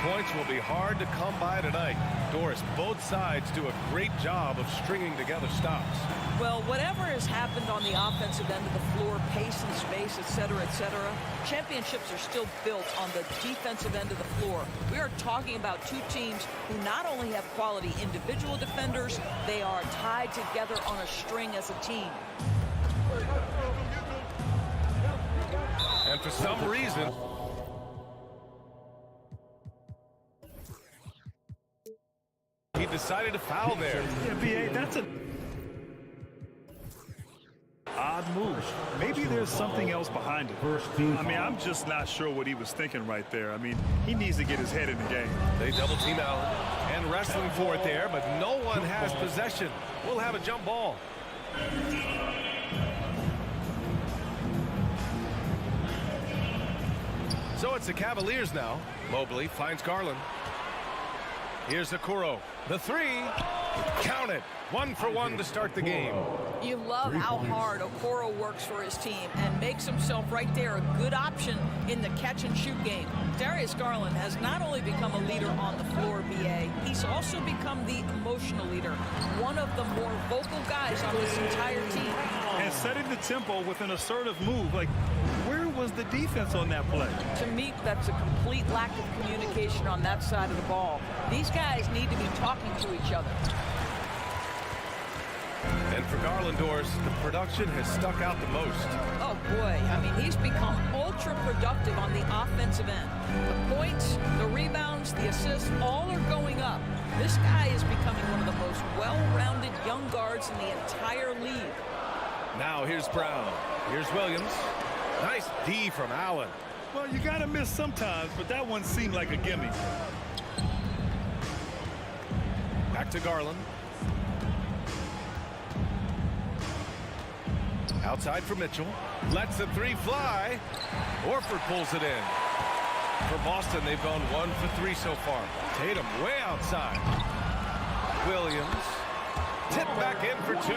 Points will be hard to come by tonight. Doris, both sides do a great job of stringing together stops. Well, whatever has happened on the offensive end of the floor, pace and space, etc., championships are still built on the defensive end of the floor. We are talking about two teams who not only have quality individual defenders, they are tied together on a string as a team. And for some reason, he decided to foul there. Yeah, B.A., that's an odd move. Maybe there's something else behind it. I mean, I'm just not sure what he was thinking right there. I mean, he needs to get his head in the game. They double team Allen and wrestling for it there, but no one has possession. We'll have a jump ball. So it's the Cavaliers now. Mobley finds Garland. Here's Okoro. The three. Count it. 1 for 1 to start the game. You love how hard Okoro works for his team and makes himself right there a good option in the catch-and-shoot game. Darius Garland has not only become a leader on the floor, B.A., he's also become the emotional leader, one of the more vocal guys on this entire team. And setting the tempo with an assertive move. Like, where was the defense on that play? To me, that's a complete lack of communication on that side of the ball. These guys need to be talking to each other. And for Garland, Doris, the production has stuck out the most. Oh, boy. I mean, he's become ultra-productive on the offensive end. The points, the rebounds, the assists, all are going up. This guy is becoming one of the most well-rounded young guards in the entire league. Now here's Brown. Here's Williams. Nice D from Allen. Well, you got to miss sometimes, but that one seemed like a gimme. Back to Garland. Outside for Mitchell. Lets the three fly. Horford pulls it in. For Boston, they've gone 1 for 3 so far. Tatum way outside. Williams. Tip back in for 2.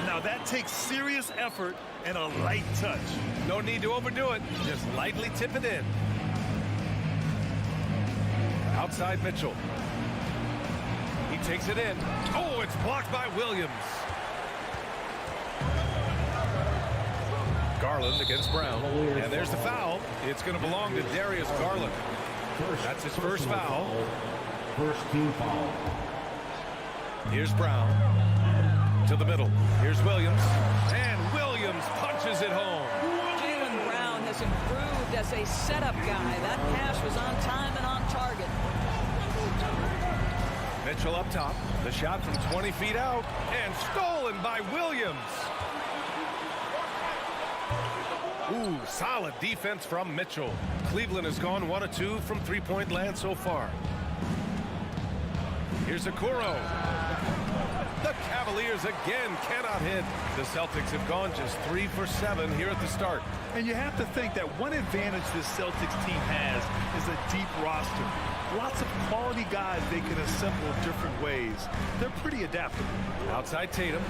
Now that takes serious effort and a light touch. No need to overdo it. Just lightly tip it in. Outside Mitchell. He takes it in. Oh, it's blocked by Williams. Garland against Brown. And there's the foul. It's going to belong to Darius Garland. That's his first foul. First team foul. Here's Brown. To the middle. Here's Williams. And Williams punches it home. Jaylen Brown has improved as a setup guy. That pass was on time and on target. Mitchell up top. The shot from 20 feet out. And stolen by Williams. Ooh, solid defense from Mitchell. Cleveland has gone 1 of 2 from three-point land so far. Here's Okoro. The Cavaliers again cannot hit. The Celtics have gone just 3 for 7 here at the start. And you have to think that one advantage this Celtics team has is a deep roster. Lots of quality guys they can assemble different ways. They're pretty adaptable. Outside Tatum.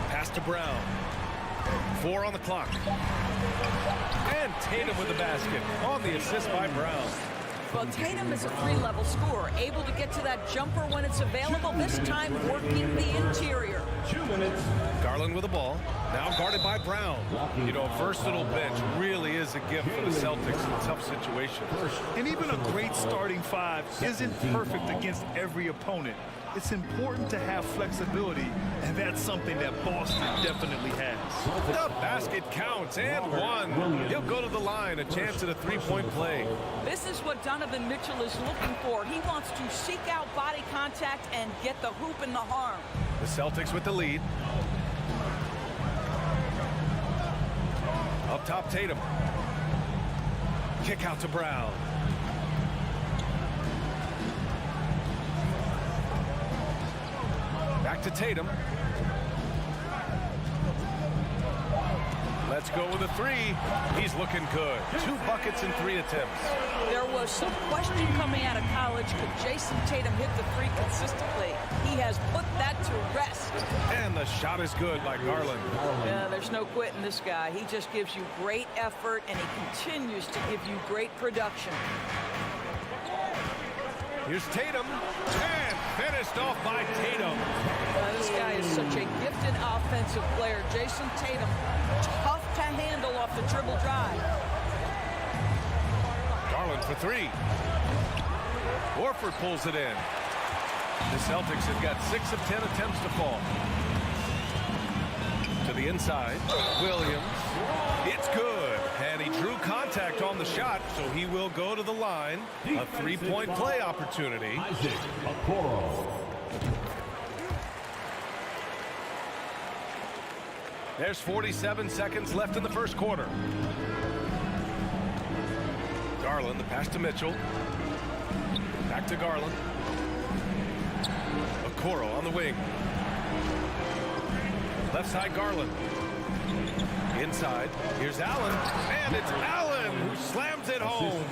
Pass to Brown. 4 on the clock. And Tatum with the basket on the assist by Brown. Well, Tatum is a three-level scorer, able to get to that jumper when it's available, this time working the interior. 2 minutes. Garland with the ball. Now guarded by Brown. You know, a versatile bench really is a gift for the Celtics in tough situations. And even a great starting five isn't perfect against every opponent. It's important to have flexibility, and that's something that Boston definitely has. The basket counts, and 1. He'll go to the line, a chance at a three-point play. This is what Donovan Mitchell is looking for. He wants to seek out body contact and get the hoop in the arm. The Celtics with the lead. Up top, Tatum. Kick out to Brown. Back to Tatum. Let's go with a three. He's looking good. 2 buckets in 3 attempts. There was some question coming out of college. Could Jason Tatum hit the three consistently? He has put that to rest. And the shot is good by Garland. Yeah, there's no quitting this guy. He just gives you great effort, and he continues to give you great production. Here's Tatum, and finished off by Tatum. This guy is such a gifted offensive player. Jason Tatum, tough to handle off the dribble drive. Garland for 3. Horford pulls it in. The Celtics have got 6 of 10 attempts to fall. To the inside, Williams. It's good, and he drew contact on the shot, so he will go to the line. A 3-point play opportunity. There's 47 seconds left in the first quarter. Garland, the pass to Mitchell. Back to Garland. Okoro on the wing. Left side, Garland. Inside, here's Allen, and it's Allen who slams it home.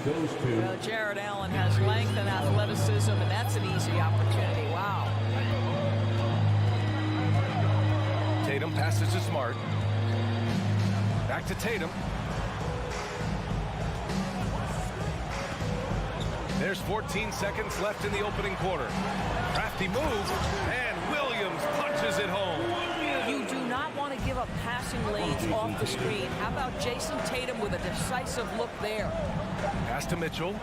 Well, Jared Allen has length and athleticism, and that's an easy opportunity. Wow. Tatum passes to Smart. Back to Tatum. There's 14 seconds left in the opening quarter. Crafty move, and Williams punches it home. You do not want to give up passing lanes off the screen. How about Jason Tatum with a decisive look there? Pass to Mitchell.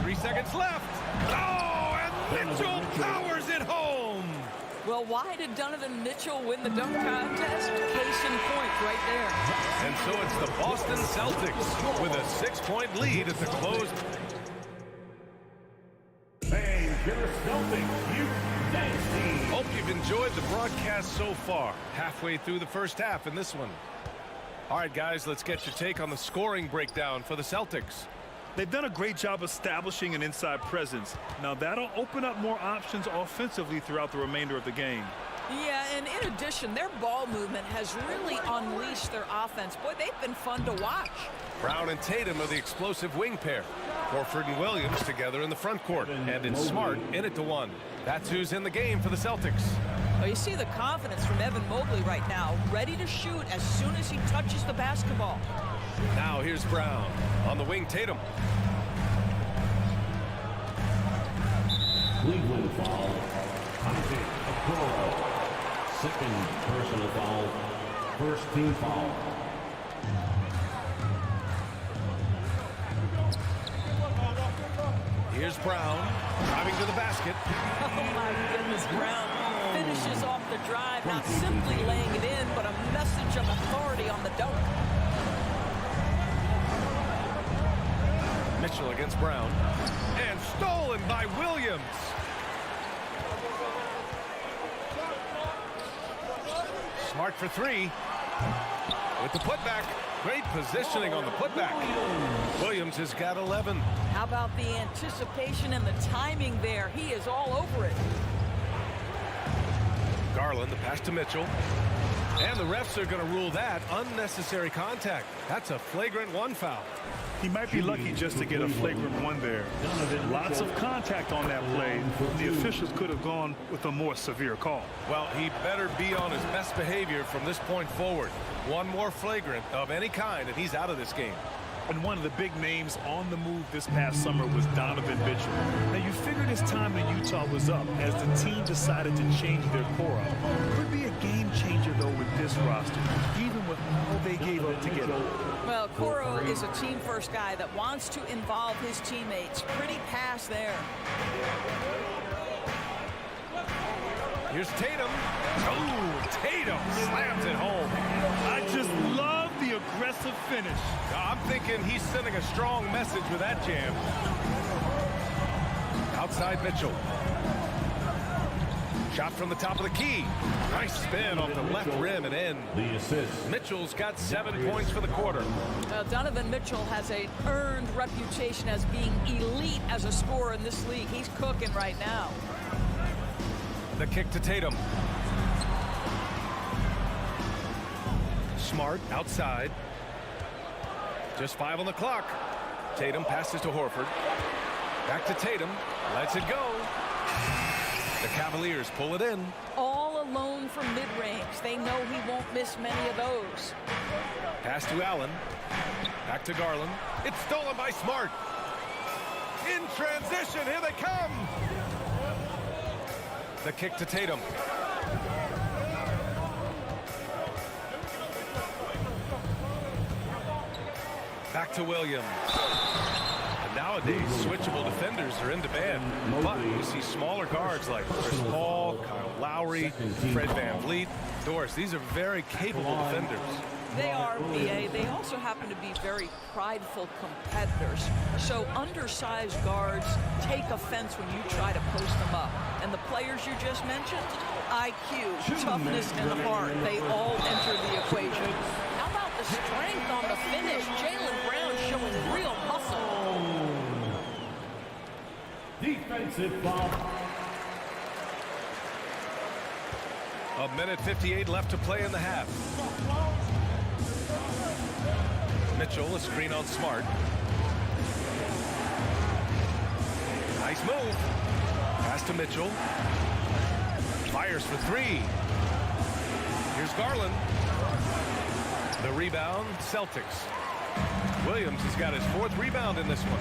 3 seconds left. Oh, and Mitchell powers it home. Well, why did Donovan Mitchell win the dunk contest? Case in point right there. And so it's the Boston Celtics with a 6-point lead at the close. Hope you've enjoyed the broadcast so far. Halfway through the first half in this one. All right, guys, let's get your take on the scoring breakdown for the Celtics. They've done a great job establishing an inside presence. Now that'll open up more options offensively throughout the remainder of the game. Yeah, and in addition, their ball movement has really unleashed their offense. Boy, they've been fun to watch. Brown and Tatum are the explosive wing pair. Horford and Williams together in the front court. And it's Smart in it to 1. That's who's in the game for the Celtics. Well, you see the confidence from Evan Mobley right now, ready to shoot as soon as he touches the basketball. Now here's Brown. On the wing, Tatum. Cleveland foul. Okoro. Second personal foul. First team foul. Here's Brown driving to the basket. Oh my goodness, Brown finishes off the drive, not simply laying it in, but a message of authority on the dunk. Mitchell against Brown. And stolen by Williams. Smart for 3. With the putback. Great positioning on the putback. Williams has got 11. How about the anticipation and the timing there? He is all over it. Garland, the pass to Mitchell. And the refs are going to rule that unnecessary contact. That's a flagrant 1 foul. He might be lucky just to get a flagrant 1 there. Lots of contact on that play. The officials could have gone with a more severe call. Well, he better be on his best behavior from this point forward. 1 more flagrant of any kind, and he's out of this game. And one of the big names on the move this past summer was Donovan Mitchell. Now, you figured his time in Utah was up as the team decided to change their core up. Could be a game changer, though, with this roster, even with all they gave up to get him. Well, Okoro is a team-first guy that wants to involve his teammates. Pretty pass there. Here's Tatum. Oh, Tatum slams it home. I just love the aggressive finish. I'm thinking he's sending a strong message with that jam. Outside Mitchell. Shot from the top of the key. Nice spin off the left rim and in. The assist. Mitchell's got 7 points for the quarter. Donovan Mitchell has an earned reputation as being elite as a scorer in this league. He's cooking right now. The kick to Tatum. Smart outside. Just 5 on the clock. Tatum passes to Horford. Back to Tatum. Lets it go. The Cavaliers pull it in. All alone from mid-range. They know he won't miss many of those. Pass to Allen. Back to Garland. It's stolen by Smart. In transition, here they come. The kick to Tatum. Back to Williams. And nowadays, switchable defenders are in demand. But you see smaller guards like Chris Paul, Kyle Lowry, Fred VanVleet. Doris, these are very capable defenders. They are, BA. They also happen to be very prideful competitors. So undersized guards take offense when you try to post them up. And the players you just mentioned, IQ, toughness, and heart, they all enter the equation. How about the strength on the finish? Jaylen Brown showing real muscle. Defensive foul. A minute 58 left to play in the half. Mitchell, a screen on Smart. Nice move. Pass to Mitchell. Fires for 3. Here's Garland. The rebound, Celtics. Williams has got his 4th rebound in this one.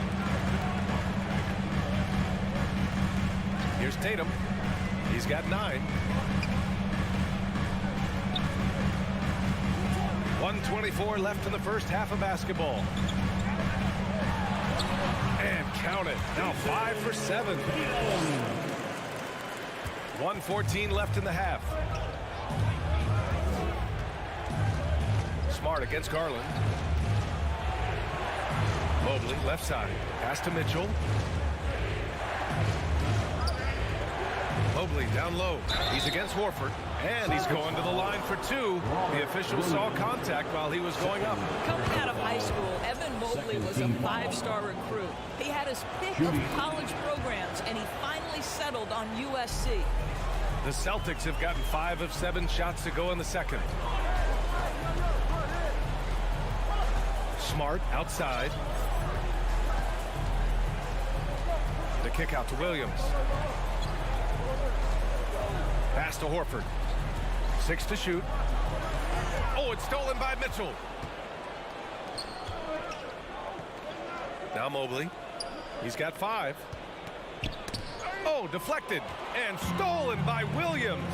Here's Tatum. He's got 9. 1:24 left in the first half of basketball. And count it. Now 5 for 7. 1:14 left in the half. Smart against Garland. Mobley, left side. Pass to Mitchell. Mobley down low. He's against Horford. And he's going to the line for 2. The official saw contact while he was going up. Coming out of high school, Evan Mobley was a 5-star recruit. He had his pick of college programs, and he finally settled on USC. The Celtics have gotten 5 of 7 shots to go in the second. Smart outside. The kick out to Williams. Pass to Horford. 6 to shoot. Oh, it's stolen by Mitchell. Now Mobley. He's got 5. Oh, deflected and stolen by Williams.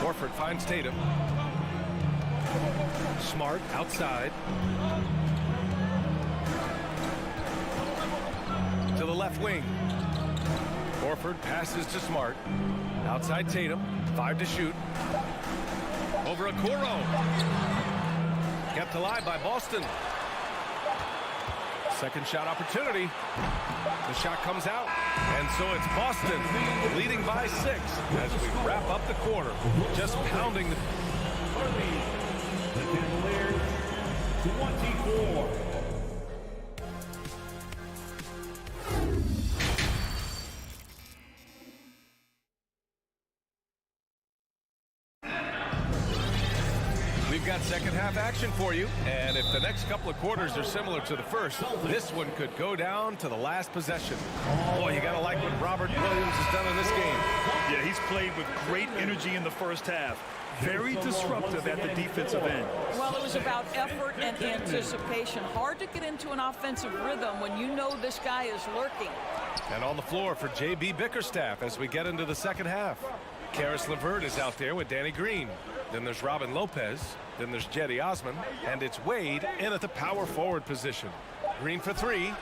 Horford finds Tatum. Smart outside. To the left wing. Horford passes to Smart. Outside Tatum. 5 to shoot. Over Okoro. Kept alive by Boston. Second shot opportunity. The shot comes out. And so it's Boston leading by 6 as we wrap up the quarter. Just pounding the Cavaliers 24. We've got second half action for you, and if the next couple of quarters are similar to the first, this one could go down to the last possession. Boy, you gotta like what Robert Williams has done in this game. Yeah, he's played with great energy in the first half. Very disruptive at the defensive end. Well, it was about effort and anticipation. Hard to get into an offensive rhythm when you know this guy is lurking. And on the floor for J.B. Bickerstaff as we get into the second half. Karis LeVert is out there with Danny Green. Then there's Robin Lopez. Then there's Jetty Osman. And it's Wade in at the power forward position. Green for 3.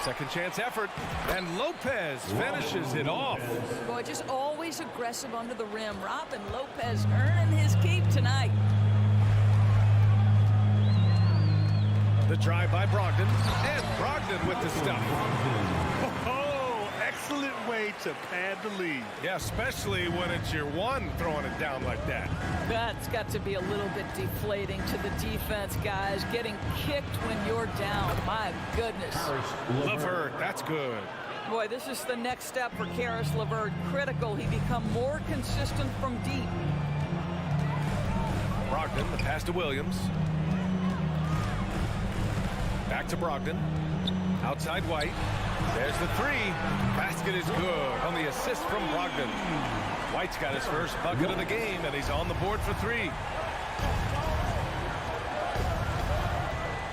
Second chance effort. And Lopez finishes it off. Boy, just always aggressive under the rim. Robin Lopez earning his keep tonight. The drive by Brogdon. And Brogdon with the stuff. Oh, excellent way to pad the lead. Yeah, especially when it's your one throwing it down like that. That's got to be a little bit deflating to the defense, guys. Getting kicked when you're down. My goodness. LeVert, that's good. Boy, this is the next step for Karis LeVert. Critical. He become more consistent from deep. Brogdon, the pass to Williams. Back to Brogdon. Outside White. There's the three. Basket is good on the assist from Brogdon. White's got his first bucket of the game, and he's on the board for three.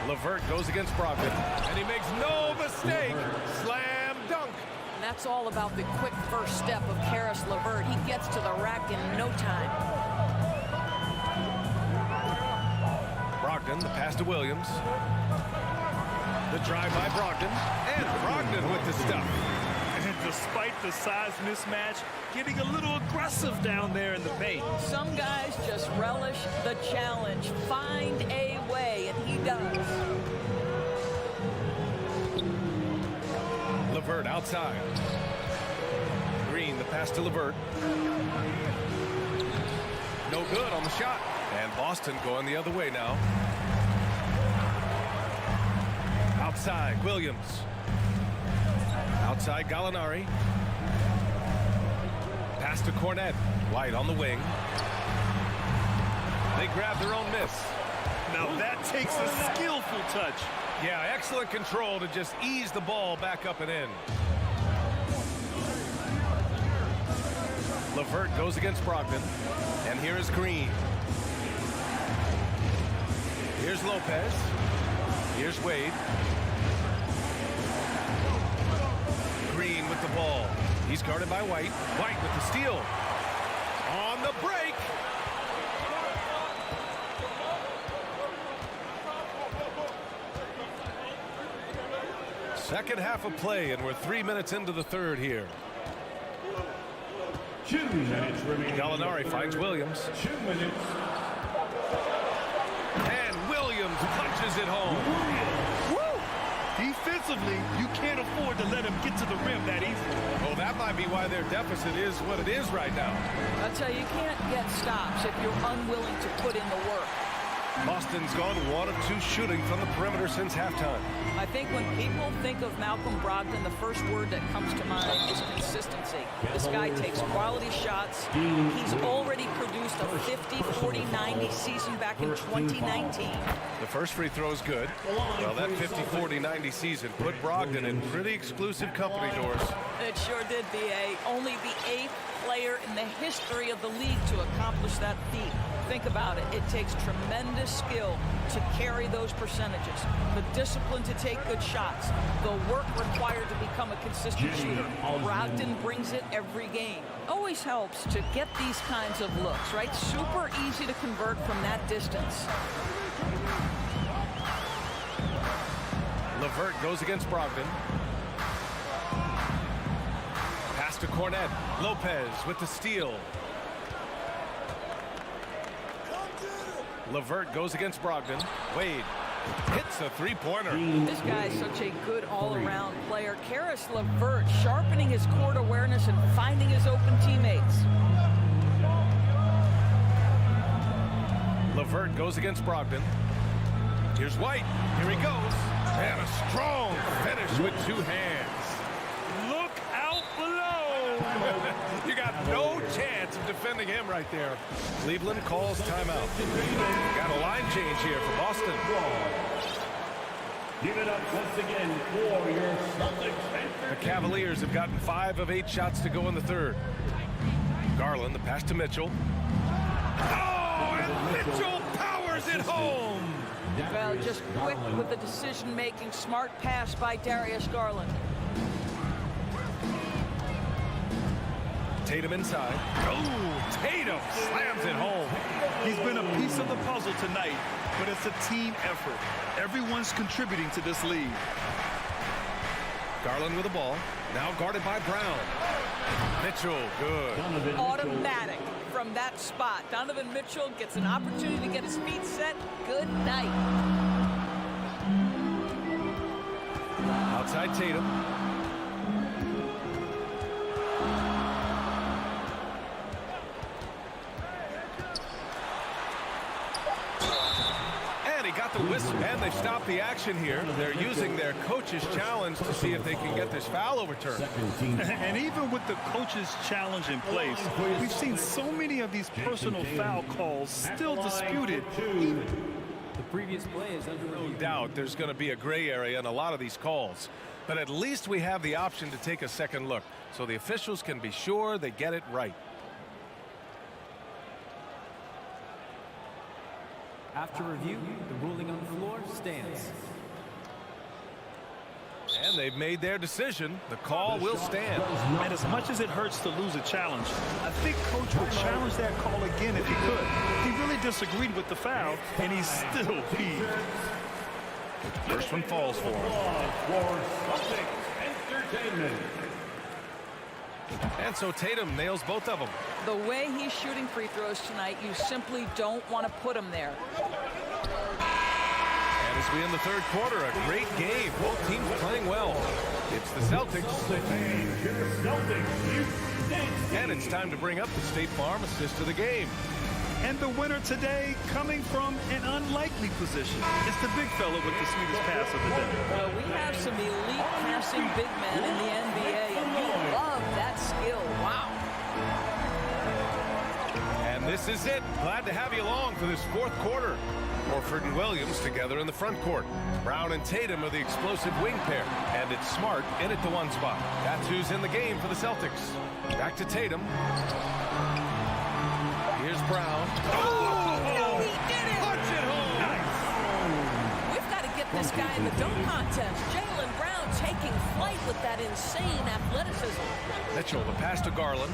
LeVert goes against Brogdon, and he makes no mistake. Slam dunk. And that's all about the quick first step of Caris LeVert. He gets to the rack in no time. Brogdon, the pass to Williams. The drive by Brogdon, and Brogdon with the stuff. And despite the size mismatch, getting a little aggressive down there in the paint. Some guys just relish the challenge. Find a way, and he does. LeVert outside. Green, the pass to LeVert. No good on the shot. And Boston going the other way now. Outside, Williams. Outside, Gallinari. Pass to Cornet. White on the wing. They grab their own miss. Now that takes a skillful touch. Yeah, excellent control to just ease the ball back up and in. LeVert goes against Brogdon. And here is Green. Here's Lopez. Here's Wade. Green with the ball. He's guarded by White. White with the steal. On the break. Second half of play, and we're 3 minutes into the third here. 2 minutes remaining. Gallinari finds Williams. 2 minutes. And Williams punches it home. Woo! Defensively, you can't afford to let him get to the rim that easily. Oh, that might be why their deficit is what it is right now. I tell you, you can't get stops if you're unwilling to put in the work. Boston's gone 1 of 2 shooting from the perimeter since halftime. I think when people think of Malcolm Brogdon, the first word that comes to mind is consistency. This guy takes quality shots. He's already produced a 50, 40, 90 season back in 2019. The first free throw is good. Well, that 50, 40, 90 season put Brogdon in pretty exclusive company, Doris. It sure did, B.A. Only the 8th player in the history of the league to accomplish that feat. Think about it. It takes tremendous skill to carry those percentages. The discipline to take good shots. The work required to become a consistent shooter. Brogdon brings it every game. Always helps to get these kinds of looks, right? Super easy to convert from that distance. LeVert goes against Brogdon. Pass to Cornet. Lopez with the steal. LeVert goes against Brogdon. Wade hits a three-pointer. This guy is such a good all-around player. Caris LeVert sharpening his court awareness and finding his open teammates. LeVert goes against Brogdon. Here's White. Here he goes. And a strong finish with 2 hands. Look out below. You got no chance of defending him right there. Cleveland calls timeout. Got a line change here for Boston. Give it up once again for your Celtics. The Cavaliers have gotten 5 of 8 shots to go in the third. Garland, the pass to Mitchell. Oh, and Mitchell powers it home. Well, just quick with the decision-making, smart pass by Darius Garland. Tatum inside. Oh, Tatum slams it home. He's been a piece of the puzzle tonight, but it's a team effort. Everyone's contributing to this lead. Garland with the ball. Now guarded by Brown. Mitchell, good. Automatic from that spot. Donovan Mitchell gets an opportunity to get his feet set. Good night. Outside Tatum. And he got the whistle. And they stopped the action here. They're using their coach's challenge to see if they can get this foul overturned. And even with the coach's challenge in place, we've seen so many of these personal foul calls still disputed. The previous play is under No review. doubt there's going to be a gray area in a lot of these calls. But at least we have the option to take a second look, so the officials can be sure they get it right. After review, the ruling on the floor stands. And they've made their decision. The call will stand. And as much as it hurts to lose a challenge, I think Coach would challenge that call again if he could. He really disagreed with the foul, and he's still peeved. First one falls for him. And so Tatum nails both of them. The way he's shooting free throws tonight, you simply don't want to put him there. And as we end the third quarter, a great game. Both teams playing well. It's the Celtics. And it's time to bring up the State Farm assist of the game. And the winner today coming from an unlikely position. It's the big fella with the sweetest pass of the day. Well, we have some elite passing big men in the NBA, and you love that skill. Wow. And this is it. Glad to have you along for this fourth quarter. Horford and Williams together in the front court. Brown and Tatum are the explosive wing pair. And it's Smart in at the one spot. That's who's in the game for the Celtics. Back to Tatum. Here's Brown. No, he did it! Punch it home! Nice. We've got to get this guy in the dunk contest. Jaylen Brown taking flight with that insane athleticism. Mitchell, the pass to Garland.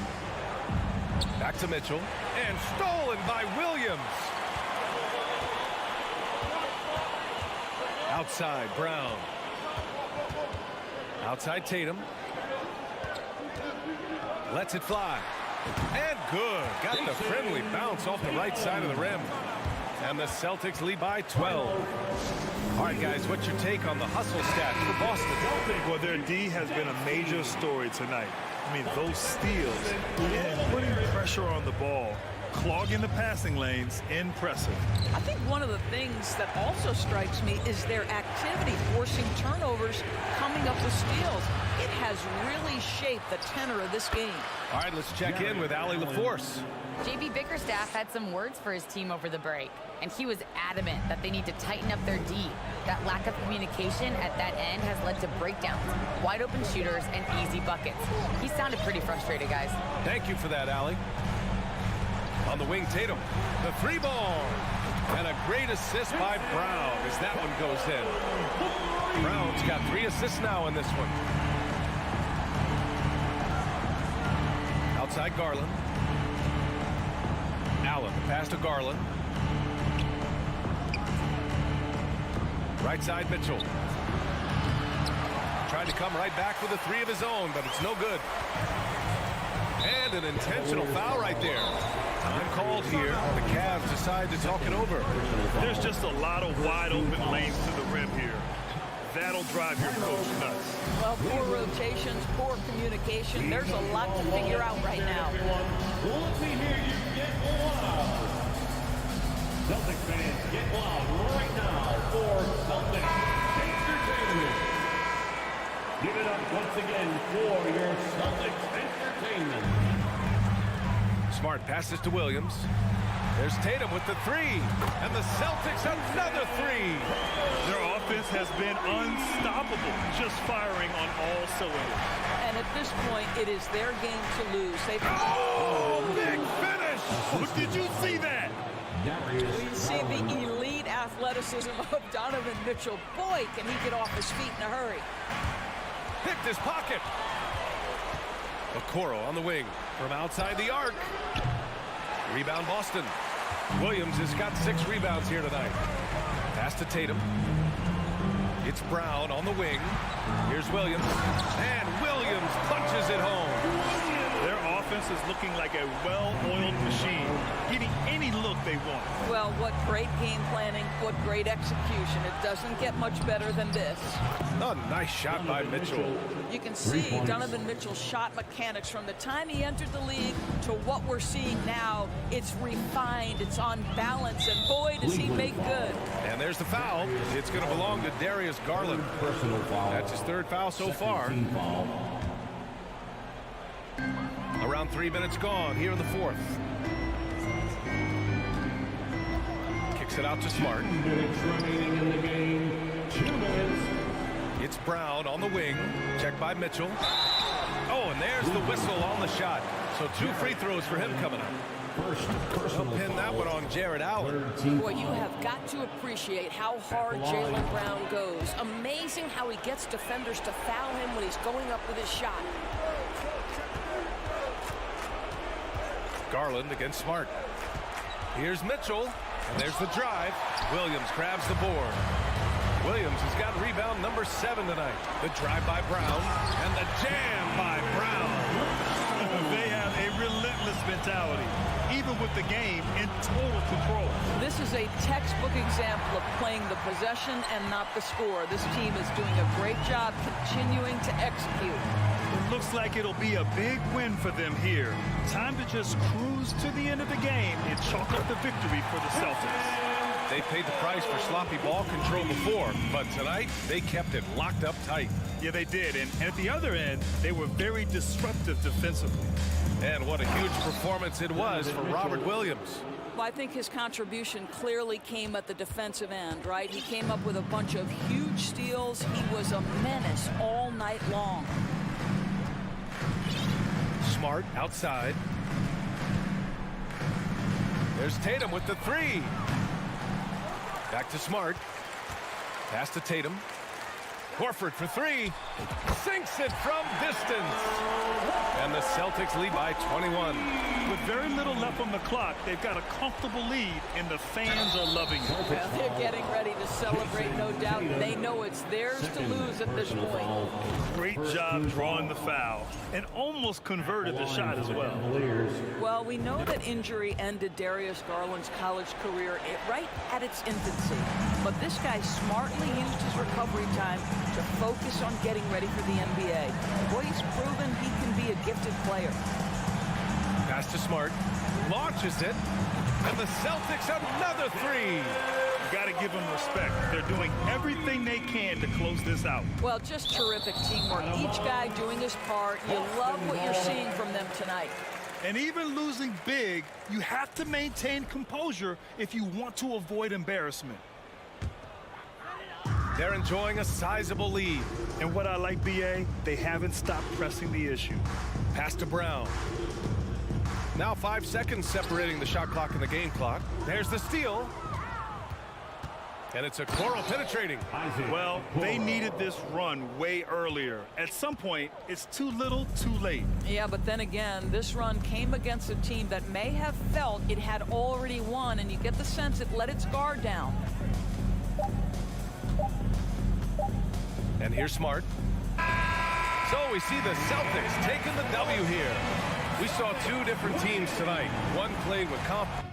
Back to Mitchell. And stolen by Williams. Outside, Brown. Outside, Tatum. Lets it fly. And good. Got the friendly bounce off the right side of the rim. And the Celtics lead by 12. All right, guys, what's your take on the hustle stats for Boston? Well, their D has been a major story tonight. I mean, those steals and putting pressure on the ball, clogging the passing lanes, impressive. I think one of the things that also strikes me is their activity, forcing turnovers, coming up with steals. It has really shaped the tenor of this game. All right, let's check in with Allie LaForce. JB Bickerstaff had some words for his team over the break, and he was adamant that they need to tighten up their D. That lack of communication at that end has led to breakdowns, wide open shooters, and easy buckets. He sounded pretty frustrated, guys. Thank you for that, Allie. On the wing, Tatum. The three ball. And a great assist by Brown as that one goes in. Brown's got 3 assists now in this one. Outside Garland. Allen, the pass to Garland. Right side, Mitchell. Tried to come right back with a 3 of his own, but it's no good. And an intentional foul right there. Time called here. The Cavs decide to talk it over. There's just a lot of wide open lanes to the rim here. That'll drive your coach nuts. Well, poor rotations, poor communication. There's a lot to figure out right now. Let's see here, you get loud. Celtic fans, get loud right now for Celtics Entertainment. Give it up once again for your Celtics Entertainment. Smart passes to Williams. There's Tatum with the 3. And the Celtics another 3. Their offense has been unstoppable, just firing on all cylinders. And at this point, it is their game to lose. They've Big finish! Oh, did you see that? We see the elite athleticism of Donovan Mitchell. Boy, can he get off his feet in a hurry. Picked his pocket. Okoro on the wing from outside the arc. Rebound Boston. Williams has got 6 rebounds here tonight. Pass to Tatum. It's Brown on the wing. Here's Williams. And Williams punches it home. Their offense is looking like a well-oiled machine, getting any look they want. Well, what great game planning, what great execution. It doesn't get much better than this. A nice shot by Mitchell. You can see Donovan Mitchell's shot mechanics from the time he entered the league to what we're seeing now. It's refined, it's on balance, and boy, does he make good. And there's the foul. It's going to belong to Darius Garland. Personal foul. That's his 3rd foul so far. Team foul. Around 3 minutes gone here in the 4th. Kick Kicks it out to Smart. 2 minutes remaining in the game. 2 minutes. It's Brown on the wing. Checked by Mitchell. Oh, and there's the whistle on the shot. So 2 free throws for him coming up. First He'll personal pin that one on Jared Allen. Boy, you have got to appreciate how hard Jaylen Brown goes. Amazing how he gets defenders to foul him when he's going up with his shot. Garland against Smart. Here's Mitchell, and there's the drive. Williams grabs the board. Williams has got rebound number 7 tonight. The drive by Brown, and the jam by Brown. They have a relentless mentality, even with the game in total control. This is a textbook example of playing the possession and not the score. This team is doing a great job continuing to execute. It looks like it'll be a big win for them here. Time to just cruise to the end of the game and chalk up the victory for the Celtics. They paid the price for sloppy ball control before, but tonight they kept it locked up tight. Yeah, they did. And at the other end, they were very disruptive defensively. And what a huge performance it was for Robert Williams. Well, I think his contribution clearly came at the defensive end, right? He came up with a bunch of huge steals. He was a menace all night long. Smart outside. There's Tatum with the 3. Back to Smart. Pass to Tatum. Horford for 3. Sinks it from distance. And the Celtics lead by 21. With very little left on the clock, they've got a comfortable lead, and the fans are loving it. Well, they're getting ready to celebrate, no doubt. They know it's theirs to lose at this point. Great job drawing the foul, and almost converted the shot as well. Well, we know that injury ended Darius Garland's college career right at its infancy. But this guy smartly used his recovery time to focus on getting ready for the NBA. Boy, he's proven he can be a gifted player. Pass to Smart. Launches it. And the Celtics another 3. You got to give them respect. They're doing everything they can to close this out. Well, just terrific teamwork. Each guy doing his part. You love what you're seeing from them tonight. And even losing big, you have to maintain composure if you want to avoid embarrassment. They're enjoying a sizable lead. And what I like, BA, they haven't stopped pressing the issue. Pass to Brown. Now 5 seconds separating the shot clock and the game clock. There's the steal. And it's a Okoro penetrating. Well, they needed this run way earlier. At some point, it's too little, too late. Yeah, but then again, this run came against a team that may have felt it had already won, and you get the sense it let its guard down. And here's Smart. So we see the Celtics taking the W here. We saw 2 different teams tonight. One played with confidence.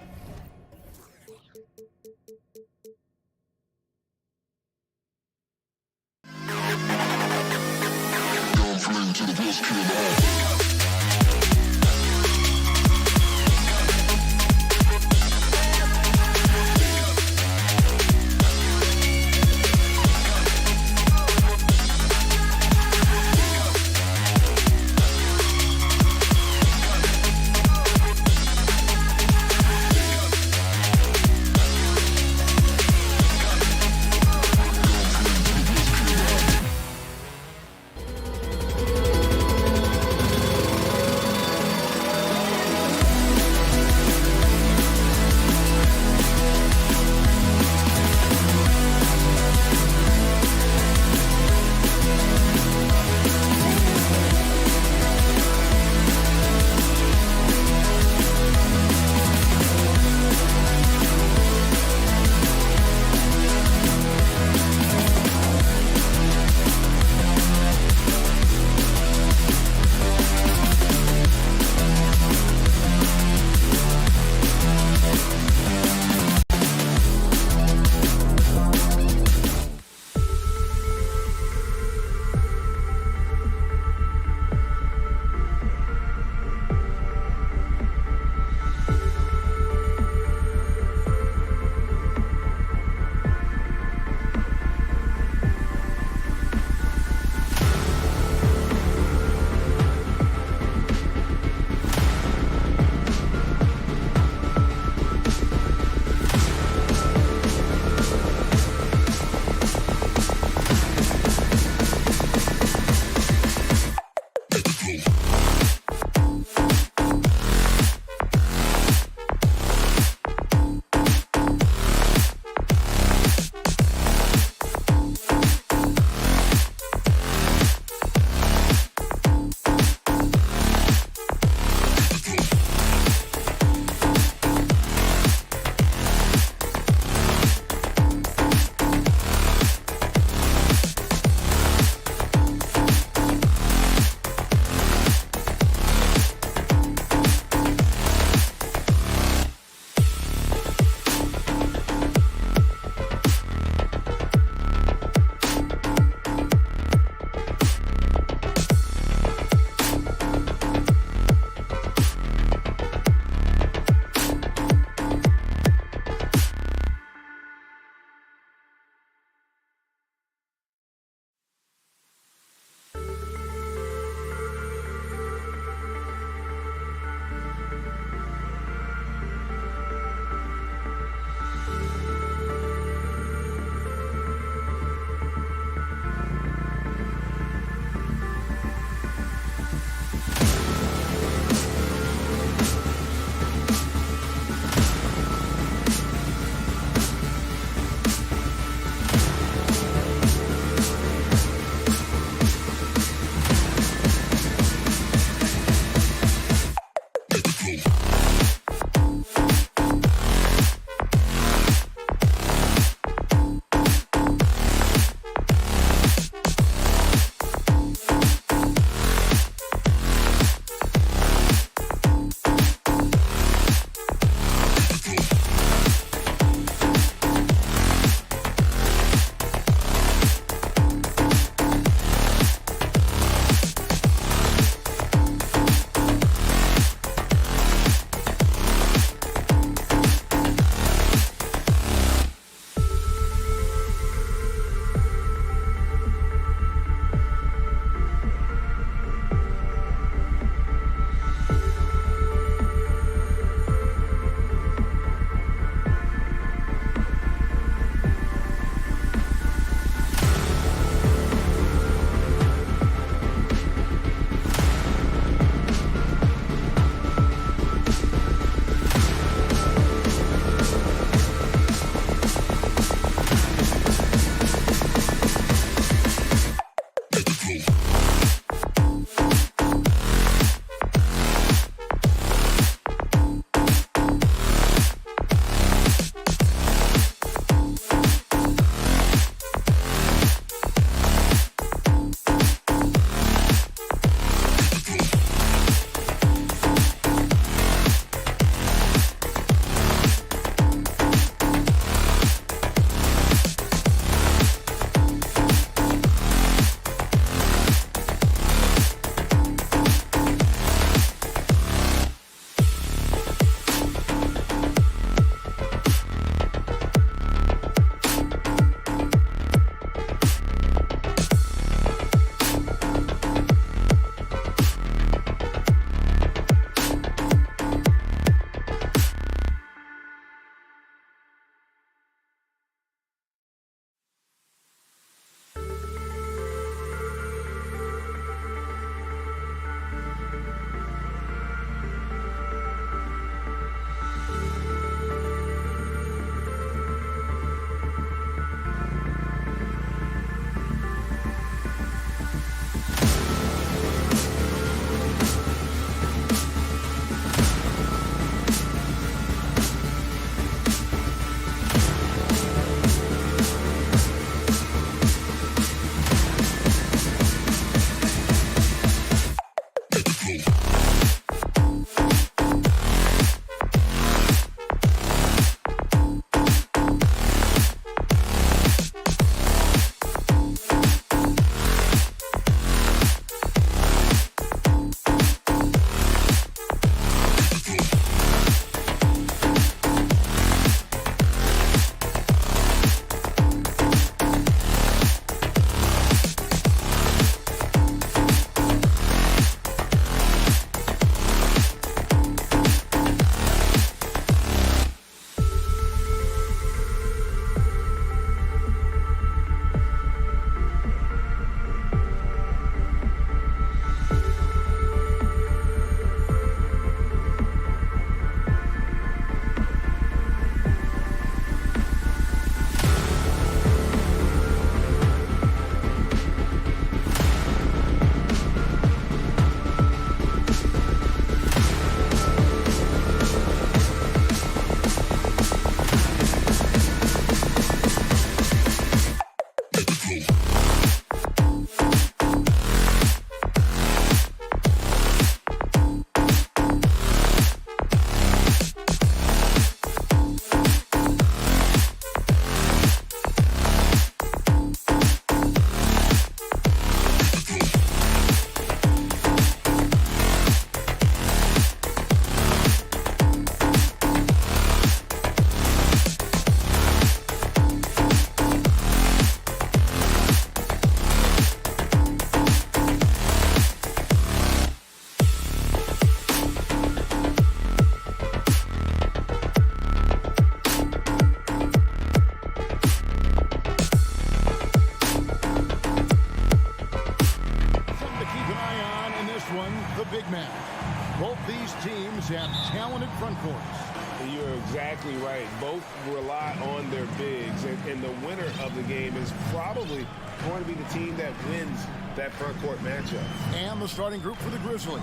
exactly right. Both rely on their bigs, and the winner of the game is probably going to be the team that wins that front court matchup. And the starting group for the Grizzlies.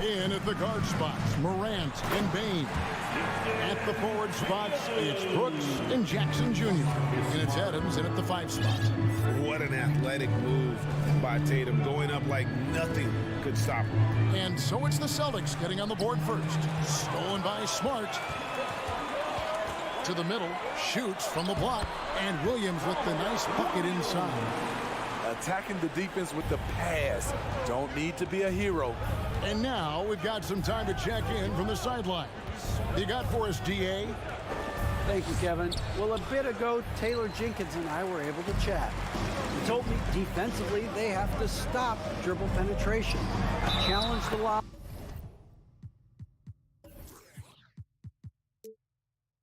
In at the guard spots, Morant and Bain. At the forward spots, it's Brooks and Jackson Jr. And it's Adams in at the 5 spot. What an athletic move by Tatum, going up like nothing could stop him. And so it's the Celtics getting on the board first. Stolen by Smart. To the middle, shoots from the block, and Williams with the nice bucket inside. Attacking the defense with the pass. Don't need to be a hero. And now we've got some time to check in from the sidelines. You got for us, DA? Thank you, Kevin. Well, a bit ago, Taylor Jenkins and I were able to chat. He told me defensively they have to stop dribble penetration, challenge the lob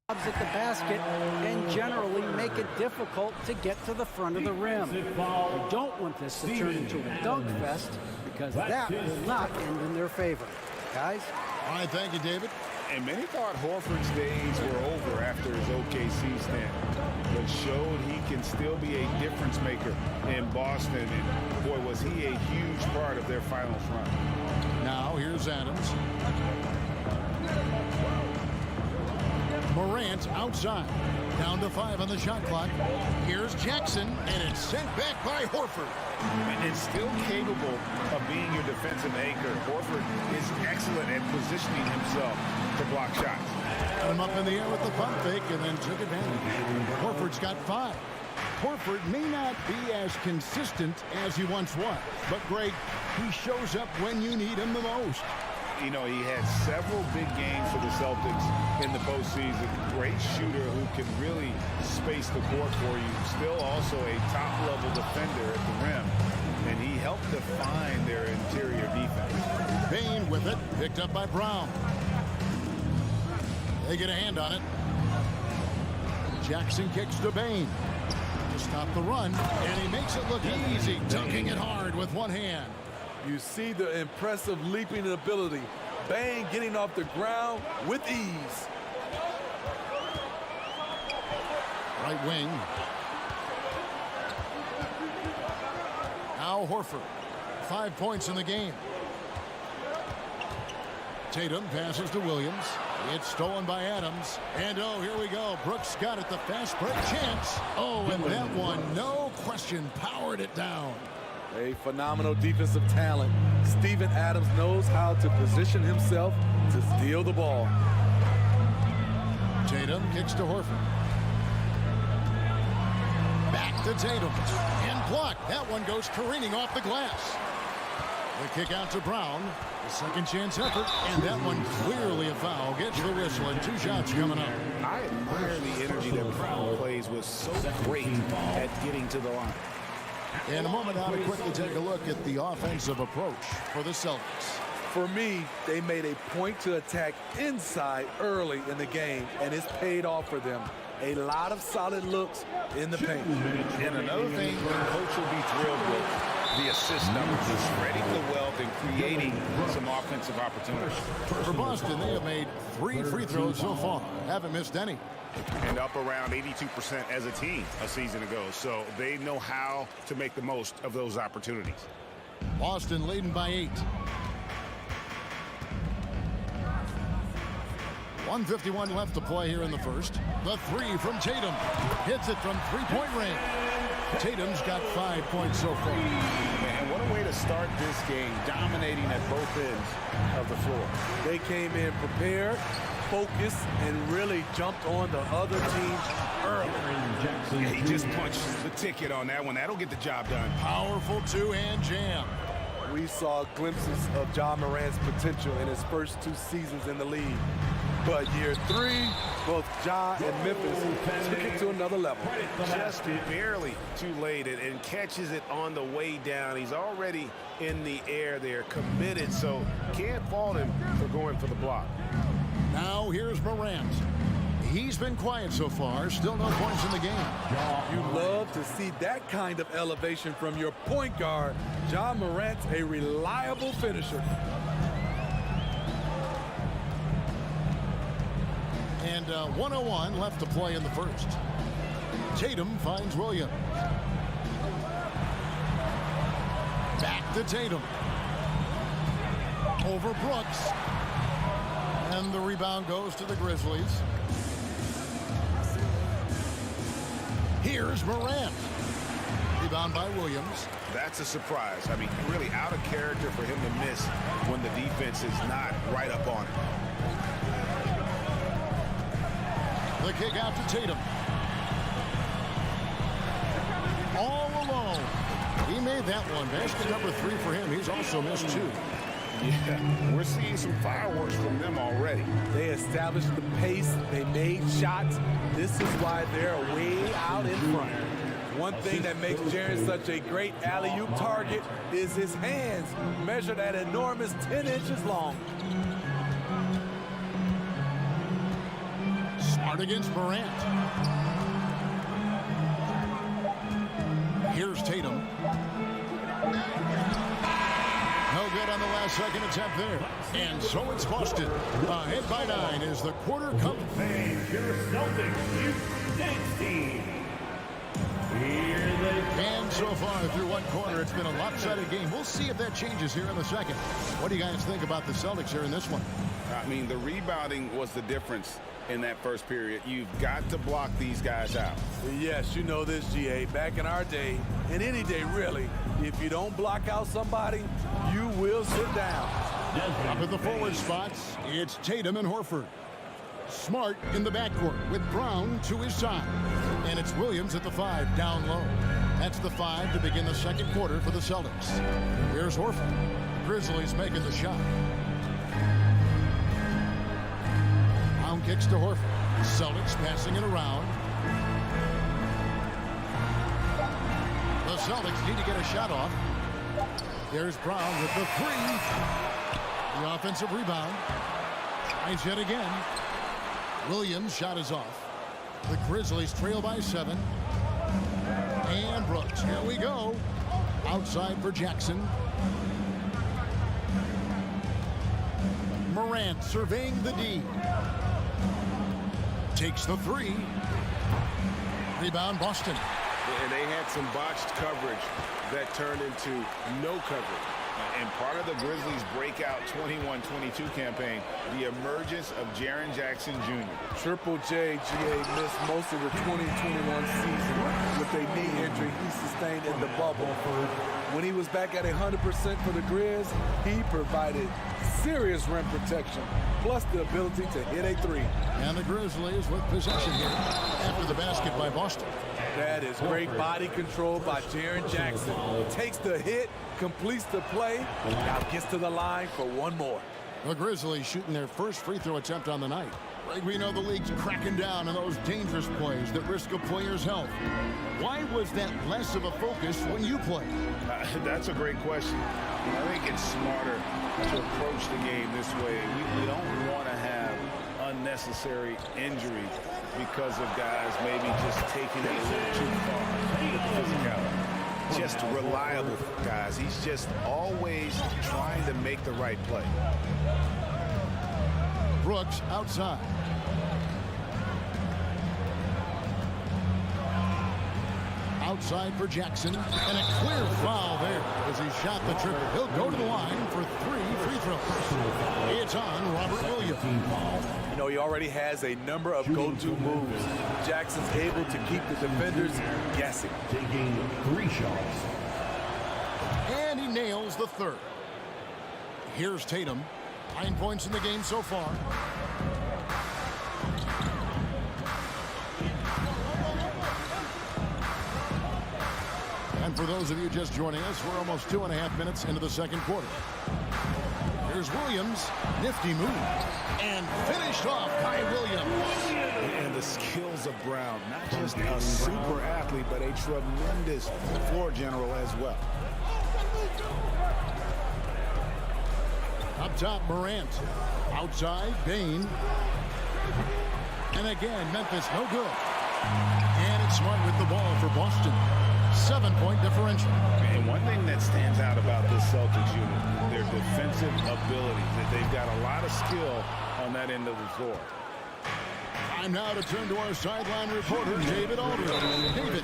at the basket, and generally make it difficult to get to the front of the rim. I don't want this to turn into a dunk fest, because that will not end in their favor. Guys? All right, thank you, David. And many thought Horford's days were over after his OKC stint, but showed he can still be a difference maker in Boston. And boy, was he a huge part of their finals run. Now here's Adams. Morant outside. Down to 5 on the shot clock. Here's Jackson, and it's sent back by Horford. And still capable of being your defensive anchor. Horford is excellent at positioning himself to block shots. Got him up in the air with the pump fake and then took advantage. Horford's got 5. Horford may not be as consistent as he once was, but Greg, he shows up when you need him the most. You know, he had several big games for the Celtics in the postseason. Great shooter who can really space the court for you. Still also a top-level defender at the rim. And he helped define their interior defense. Bain with it, picked up by Brown. They get a hand on it. Jackson kicks to Bain to stop the run, and he makes it look easy, dunking it hard with one hand. You see the impressive leaping ability. Bain getting off the ground with ease. Right wing. Now Horford. 5 points in the game. Tatum passes to Williams. It's stolen by Adams. And oh, here we go. Brooks got it. The fast break chance. Oh, and that one, no question, powered it down. A phenomenal defensive talent. Steven Adams knows how to position himself to steal the ball. Tatum kicks to Horford. Back to Tatum. And blocked. That one goes careening off the glass. The kick out to Brown. The second chance effort. And that one clearly a foul. Gets the whistle and 2 shots coming up. I admire the energy that Brown plays was so great at getting to the line. In a moment, now to quickly take a look at the offensive approach for the Celtics. For me, they made a point to attack inside early in the game, and it's paid off for them. A lot of solid looks in the paint. And another thing the coach will be thrilled with, the assist numbers, just spreading the wealth and creating some offensive opportunities. For Boston, they have made 3 free throws so far. Haven't missed any. And up around 82% as a team a season ago. So they know how to make the most of those opportunities. Boston leading by 8. 1:51 left to play here in the first. The 3 from Tatum. Hits it from 3-point range. Tatum's got 5 points so far. And what a way to start this game, dominating at both ends of the floor. They came in prepared, focused, and really jumped on the other team early. Yeah, he just punched the ticket on that one. That'll get the job done. Powerful 2-hand jam. We saw glimpses of Ja Morant's potential in his first 2 seasons in the league. But year 3, both Ja and Memphis took it to another level. Just barely too late and catches it on the way down. He's already in the air there, committed, so can't fault him for going for the block. Now here's Morant. He's been quiet so far. Still no points in the game. You love to see that kind of elevation from your point guard. Ja Morant's a reliable finisher. 1:01 left to play in the first. Tatum finds Williams. Back to Tatum. Over Brooks. And the rebound goes to the Grizzlies. Here's Morant. Rebound by Williams. That's a surprise. I mean, really out of character for him to miss when the defense is not right up on it. The kick out to Tatum. All alone. He made that one. Basket number 3 for him. He's also missed 2. Yeah, we're seeing some fireworks from them already. They established the pace. They made shots. This is why they're way out in front. One thing that makes Jaren such a great alley-oop target is his hands, measured at enormous 10 inches long. Smart against Morant. Here's Tatum. No good on the last second attempt there. And so it's Boston. Ahead by 9 as the quarter comes. Your Celtics, you And so far through one quarter, it's been a lopsided game. We'll see if that changes here in the second. What do you guys think about the Celtics here in this one? I mean, the rebounding was the difference in that first period. You've got to block these guys out. Yes, you know this, GA. Back in our day, and any day really, if you don't block out somebody, you will sit down. Up in the forward spots, it's Tatum and Horford. Smart in the backcourt with Brown to his side. And it's Williams at the 5 down low. That's the 5 to begin the second quarter for the Celtics. Here's Horford. Grizzlies making the shot. Brown kicks to Horford. Celtics passing it around. The Celtics need to get a shot off. There's Brown with the 3. The offensive rebound. Tries yet again. Williams' shot is off. The Grizzlies trail by 7. And Brooks, here we go. Outside for Jackson. Morant surveying the D. Takes the 3. Rebound Boston. And they had some botched coverage that turned into no coverage. And part of the Grizzlies' breakout 21-22 campaign, the emergence of Jaren Jackson Jr. Triple J, GA, missed most of the 2021 season with a knee injury he sustained in the bubble. When he was back at 100% for the Grizz, he provided serious rim protection, plus the ability to hit a 3. And the Grizzlies with possession here after the basket by Boston. That is great body control by Jaren Jackson. Takes the hit, completes the play, now gets to the line for one more. The Grizzlies shooting their first free throw attempt on the night. Like we know the league's cracking down on those dangerous plays that risk a player's health. Why was that less of a focus when you played? That's a great question. I think it's smarter to approach the game this way. We don't want to have unnecessary injuries because of guys maybe just taking it a little too far with the physicality. Just reliable guys. He's just always trying to make the right play. Brooks outside. Outside for Jackson, and a clear foul there as he shot the triple. He'll go to the line for 3 free throws. It's on Robert Williams. You know, he already has a number of go-to moves. Jackson's able to keep the defenders guessing. taking 3 shots. And he nails the 3rd. Here's Tatum. 9 points in the game so far. And for those of you just joining us, we're almost 2.5 minutes into the second quarter. Here's Williams. Nifty move. And finished off by Williams. And the skills of Brown. Not just a super athlete, but a tremendous floor general as well. Up top, Morant. Outside, Bain. And again, Memphis, no good. And it's Smart with the ball for Boston. 7-point differential. And one thing that stands out about this Celtics unit, their defensive ability. That they've got a lot of skill on that end of the floor. Time now to turn to our sideline reporter, David Aldridge. David.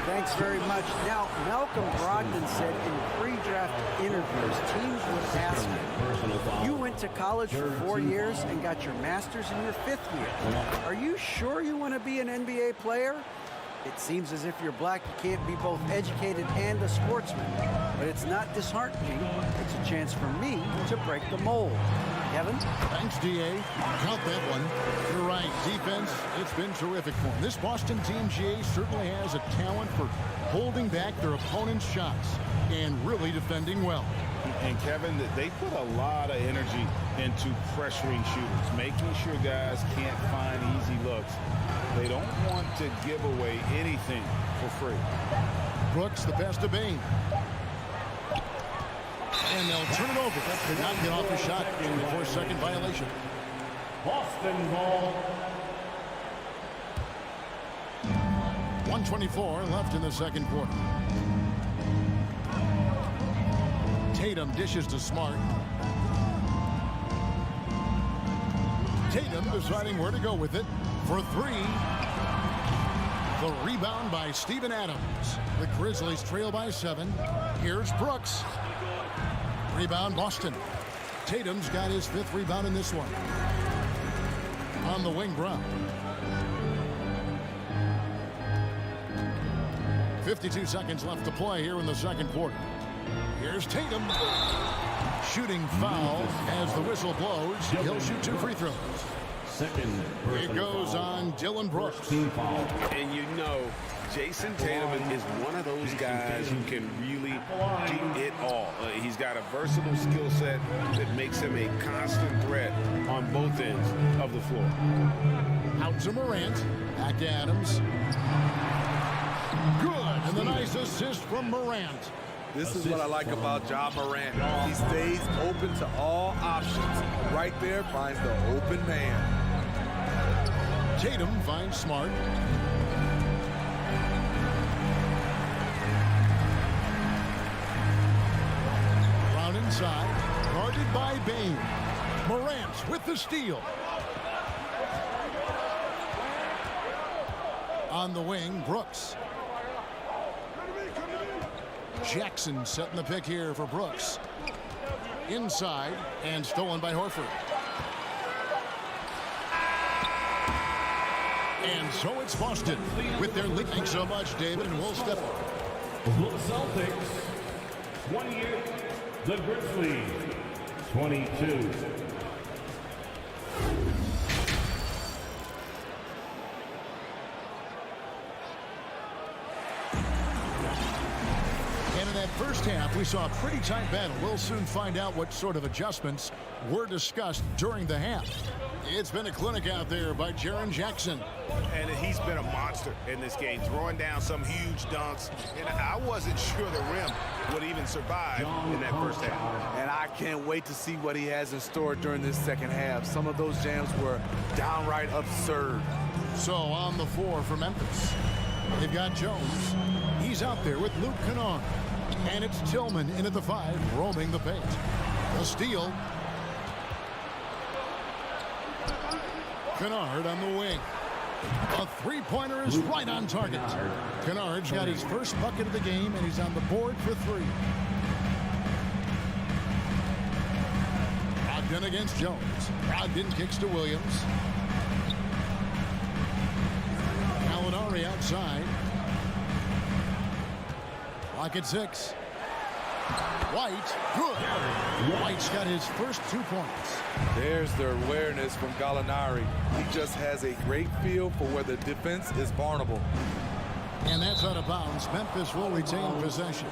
Thanks very much. Now, Malcolm Brogdon said in pre-draft interviews, teams would ask him, you went to college for 4 years and got your master's in your 5th year. Are you sure you want to be an NBA player? It seems as if you're black, you can't be both educated and a sportsman. But it's not disheartening. It's a chance for me to break the mold. Kevin? Thanks, D.A. Count that one. You're right. Defense, it's been terrific for them. This Boston team, G.A., certainly has a talent for holding back their opponent's shots and really defending well. And, Kevin, they put a lot of energy into pressuring shooters, making sure guys can't find easy looks. They don't want to give away anything for free. Brooks, the pass to Bain. And they'll turn it over. Did not get off the shot for a second violation. Boston ball. 1:24 left in the second quarter. Tatum dishes to Smart. Tatum deciding where to go with it for 3. The rebound by Steven Adams. The Grizzlies trail by 7. Here's Brooks. Rebound Boston. Tatum's got his 5th rebound in this one. On the wing, Brown. 52 seconds left to play here in the second quarter. Here's Tatum. Shooting foul as the whistle blows. He'll shoot 2 free throws. It goes on Dylan Brooks. And you know, Jason Tatum is one of those guys who can really do it all. He's got a versatile skill set that makes him a constant threat on both ends of the floor. Out to Morant. Back to Adams. Good. And the nice assist from Morant. This is what I like about Ja Morant. He stays open to all options. Right there finds the open man. Tatum finds Smart. Brown inside. Guarded by Bain. Morant with the steal. On the wing, Brooks. Jackson setting the pick here for Brooks. Inside and stolen by Horford. And so it's Boston with their lead. Thanks so much, David, and we'll step up. The Celtics, 28. The Grizzlies, 22. First half, we saw a pretty tight battle. We'll soon find out what sort of adjustments were discussed during the half. It's been a clinic out there by Jaren Jackson. And he's been a monster in this game, throwing down some huge dunks. And I wasn't sure the rim would even survive in that first half. And I can't wait to see what he has in store during this second half. Some of those jams were downright absurd. So on the floor for Memphis, they've got Jones. He's out there with Luke Kennard. And it's Tillman in at the 5, roaming the paint. A steal. Kennard on the wing. A three-pointer is right on target. Kennard's got his first bucket of the game, and he's on the board for 3. Brogdon against Jones. Brogdon kicks to Williams. Gallinari outside. Clock at 6. White, good. White's got his first 2 points. There's the awareness from Gallinari. He just has a great feel for where the defense is vulnerable. And that's out of bounds. Memphis will retain possession.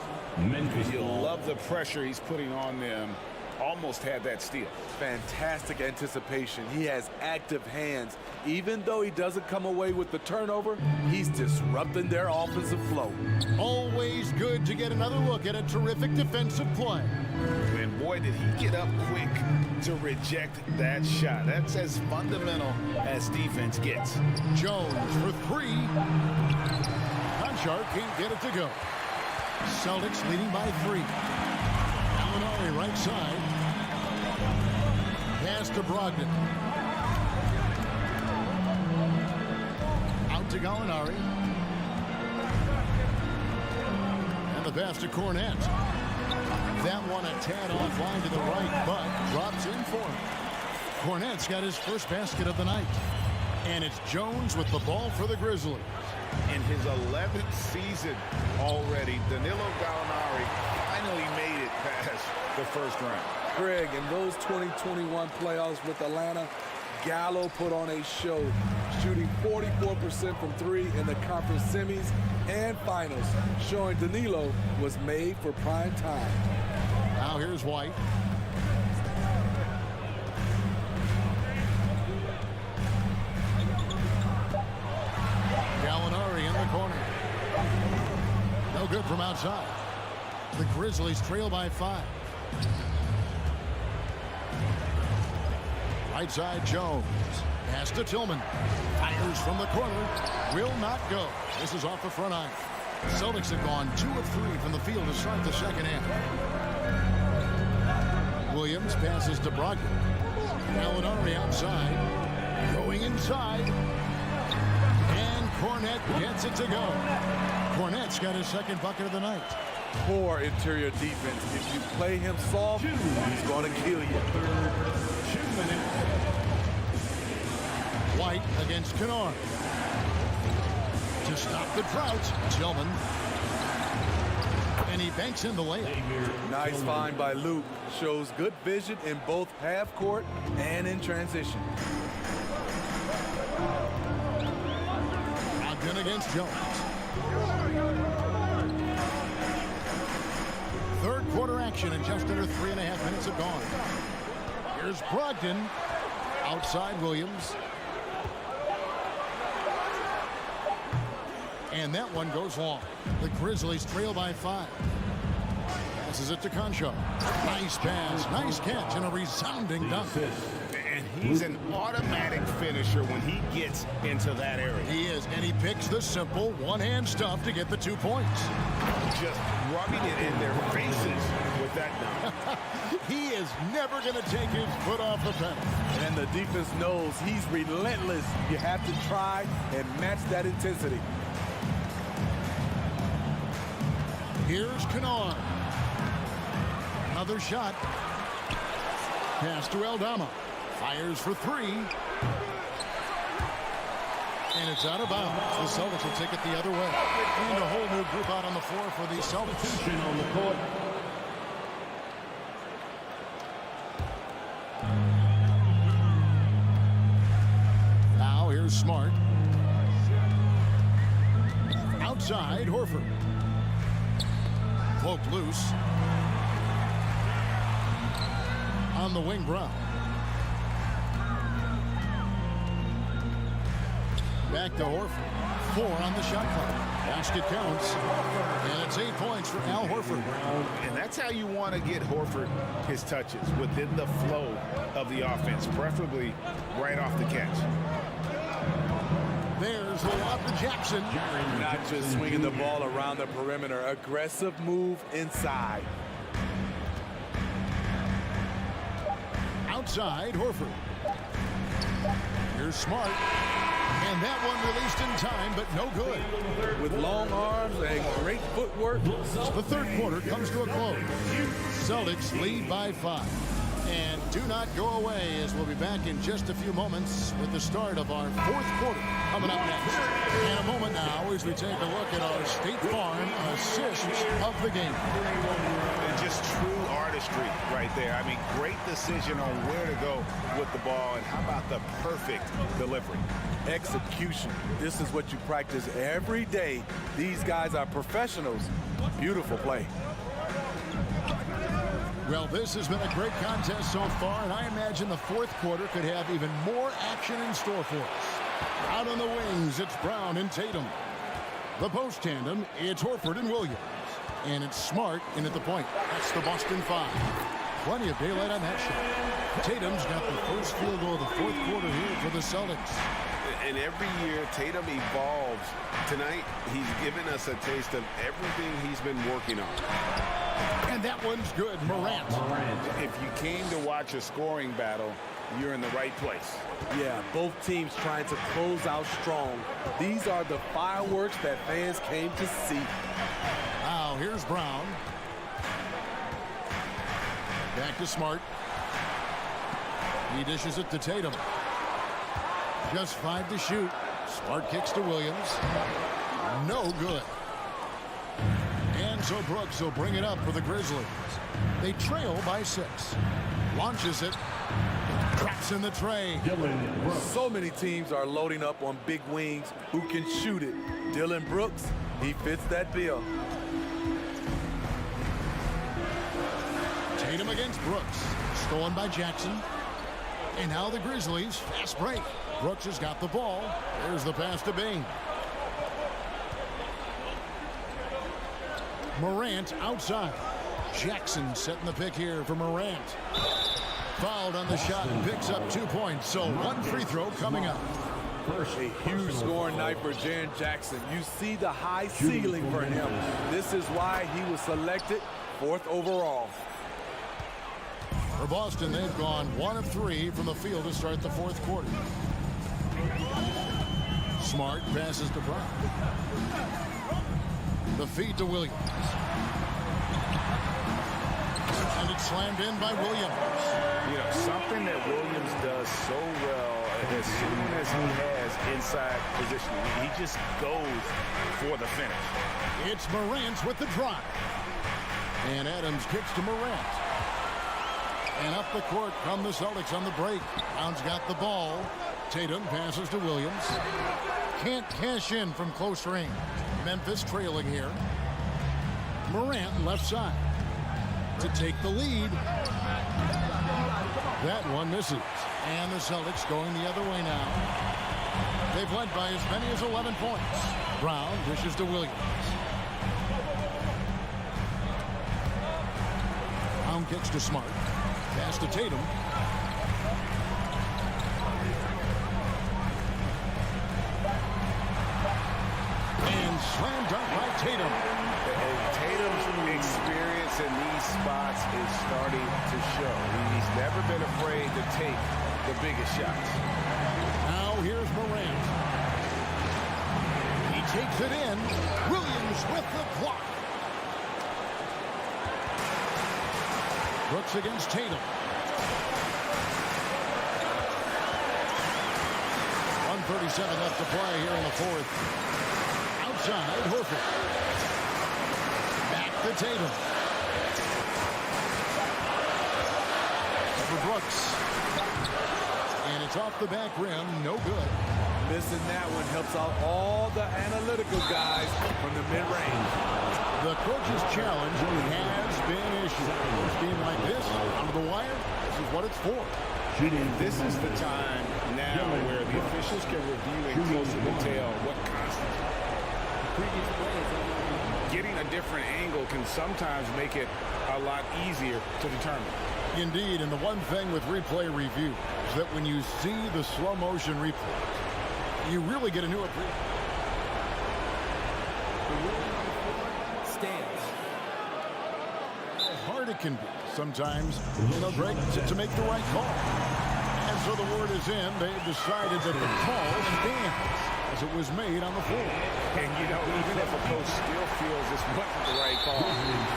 You'll love the pressure he's putting on them. Almost had that steal. Fantastic anticipation. He has active hands. Even though he doesn't come away with the turnover, he's disrupting their offensive flow. Always good to get another look at a terrific defensive play. And boy, did he get up quick to reject that shot. That's as fundamental as defense gets. Jones for 3. Conchar can't get it to go. Celtics leading by 3. Gallinari right side. Pass to Brogdon. out to Gallinari. And the pass to Cornette. That one a tad offline to the right, but drops in for him. Cornette's got his first basket of the night. And it's Jones with the ball for the Grizzlies. In his 11th season already, Danilo Gallinari finally made it past the first round. Greg, in those 2021 playoffs with Atlanta, Gallo put on a show, shooting 44% from three in the conference semis and finals, showing Danilo was made for prime time. Now here's White. Gallinari in the corner. No good from outside. The Grizzlies trail by 5. Right side Jones. Pass to Tillman. Fires from the corner. Will not go. This is off the front iron. Celtics have gone 2 of 3 from the field to start the second half. Williams passes to Brogdon. Gallinari outside. Going inside. And Cornette gets it to go. Cornette's got his second bucket of the night. Poor interior defense. If you play him soft, he's going to kill you. White against Kennard. To stop the drought, Tillman. And he banks in the layup. Nice find by Luke. Shows good vision in both half court and in transition. Brogdon against Jones. Third quarter action and just under 3.5 minutes have gone. Here's Brogdon. Outside Williams. And that one goes long. The Grizzlies trail by 5. Passes it to Concho. Nice pass, nice catch, and a resounding dunk. And he's an automatic finisher when he gets into that area. He is, and he picks the simple one-hand stuff to get the 2 points. Just rubbing it in their faces with that dunk. He is never going to take his foot off the pedal. And the defense knows he's relentless. You have to try and match that intensity. Here's Kennard. Another shot. Pass to Aldama. Fires for 3. And it's out of bounds. The Celtics will take it the other way. And a whole new group out on the floor for the Celtics. On the court. Now here's Smart. Outside, Horford. Poke loose. On the wing, Brown. Back to Horford. 4 on the shot clock. Basket counts. And it's 8 points for Al Horford. And that's how you want to get Horford his touches, within the flow of the offense, preferably right off the catch. There's the lob to Jackson. Not just swinging the ball around the perimeter. Aggressive move inside. Outside, Horford. Here's Smart. And that one released in time, but no good. With long arms and great footwork. The third quarter comes to a close. Celtics lead by 5. And do not go away, as we'll be back in just a few moments with the start of our fourth quarter coming up next. In a moment now, as we take a look at our State Farm assists of the game. And just true artistry right there. I mean, great decision on where to go with the ball, and how about the perfect delivery? Execution. This is what you practice every day. These guys are professionals. Beautiful play. Well, this has been a great contest so far, and I imagine the fourth quarter could have even more action in store for us. Out on the wings, it's Brown and Tatum. The post tandem, it's Horford and Williams. And it's Smart in at the point. That's the Boston 5. Plenty of daylight on that shot. Tatum's got the first field goal of the fourth quarter here for the Celtics. And every year, Tatum evolves. Tonight, he's given us a taste of everything he's been working on. And that one's good. Morant. If you came to watch a scoring battle, you're in the right place. Yeah, both teams trying to close out strong. These are the fireworks that fans came to see. Now here's Brown. Back to Smart. He dishes it to Tatum. Just 5 to shoot. Smart kicks to Williams. No good. And so Brooks will bring it up for the Grizzlies. They trail by 6. Launches it. Traps in the tray. So many teams are loading up on big wings who can shoot it. Dylan Brooks, he fits that bill. Tatum against Brooks. Stolen by Jackson. And now the Grizzlies. Fast break. Brooks has got the ball. There's the pass to Bain. Morant outside. Jackson setting the pick here for Morant. Fouled on the shot and picks up 2 points. So 1 free throw coming up. A huge scoring night for Jaren Jackson. You see the high ceiling for him. This is why he was selected 4th overall. For Boston, they've gone 1 of 3 from the field to start the 4th quarter. Smart passes to Brown. The feed to Williams. And it's slammed in by Williams. You know, something that Williams does so well as soon as he has inside positioning, he just goes for the finish. It's Morant with the drive. And Adams kicks to Morant. And up the court come the Celtics on the break. Brown's got the ball. Tatum passes to Williams. Can't cash in from close range. Memphis trailing here. Morant left side to take the lead. That one misses. And the Celtics going the other way now. They've led by as many as 11 points. Brown dishes to Williams. Brown kicks to Smart. Pass to Tatum. And slam dunk by Tatum. And Tatum's experience in these spots is starting to show. He's never been afraid to take the biggest shots. Now here's Morant. He takes it in. Williams with the block. Brooks against Tatum. 1:37 left to play here in the 4th. Outside, Horford. Back to Tatum. For Brooks. And it's off the back rim. No good. Missing that one helps out all the analytical guys from the mid-range. The coach's challenge has been issued. A game like this, under the wire, this is what it's for. This is the time now where the officials can review in closer detail what constitutes. Getting a different angle can sometimes make it a lot easier to determine. Indeed, and the one thing with replay review is that when you see the slow motion replay, you really get a new appreciation. Stands. How hard it can be sometimes, Greg, to make the right call. And so the word is in. They've decided that the call stands as it was made on the floor. And, even if a coach still feels this wasn't the right call,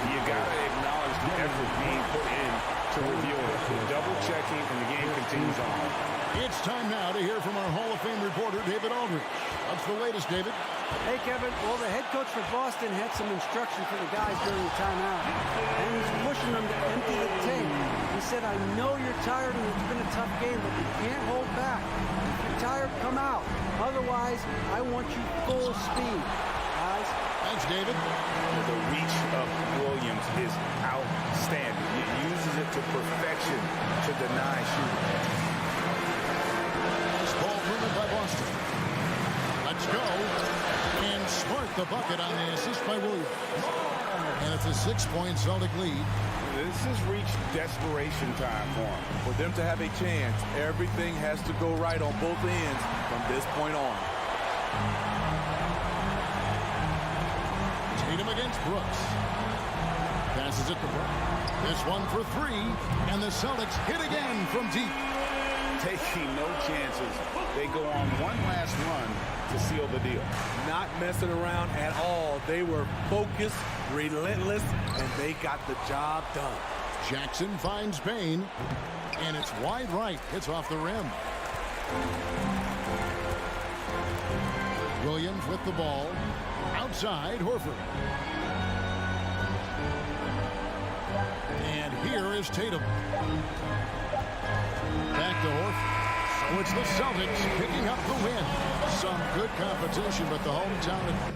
you got to acknowledge the effort being put in to review it. Double checking, and the game continues on. It's time now to hear from our Hall of Fame reporter, David Aldridge. What's the latest, David? Hey, Kevin. Well, the head coach for Boston had some instruction for the guys during the timeout. And he's pushing them to empty the tank. He said, I know you're tired and it's been a tough game, but you can't hold back. If you're tired, come out. Otherwise, I want you full speed. Guys. Thanks, David. The reach of Williams is outstanding. He uses it to perfection to deny shooting. This ball movement by Boston. Let's go. And Smart the bucket on the assist by Williams. And it's a 6-point Celtic lead. This has reached desperation time for him. For them to have a chance, everything has to go right on both ends from this point on. Tatum against Brooks. Passes it to Brooks. This one for 3. And the Celtics hit again from deep. taking no chances. They go on one last run to seal the deal. Not messing around at all. They were focused, relentless, and they got the job done. Jackson finds Bain, and it's wide right. It's off the rim. Williams with the ball. Outside, Horford. And here is Tatum. Back to Horford. So it's the Celtics picking up the win. Some good competition, but the hometown...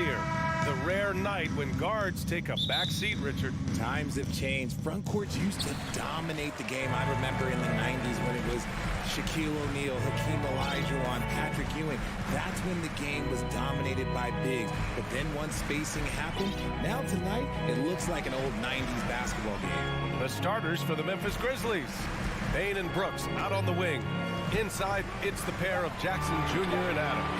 here. The rare night when guards take a back seat, Richard. Times have changed. Front courts used to dominate the game. I remember in the 90s when it was Shaquille O'Neal, Hakeem Olajuwon, Patrick Ewing. That's when the game was dominated by bigs. But then once spacing happened, now tonight it looks like an old 90s basketball game. The starters for the Memphis Grizzlies. Bane and Brooks out on the wing. Inside, it's the pair of Jackson Jr. and Adams.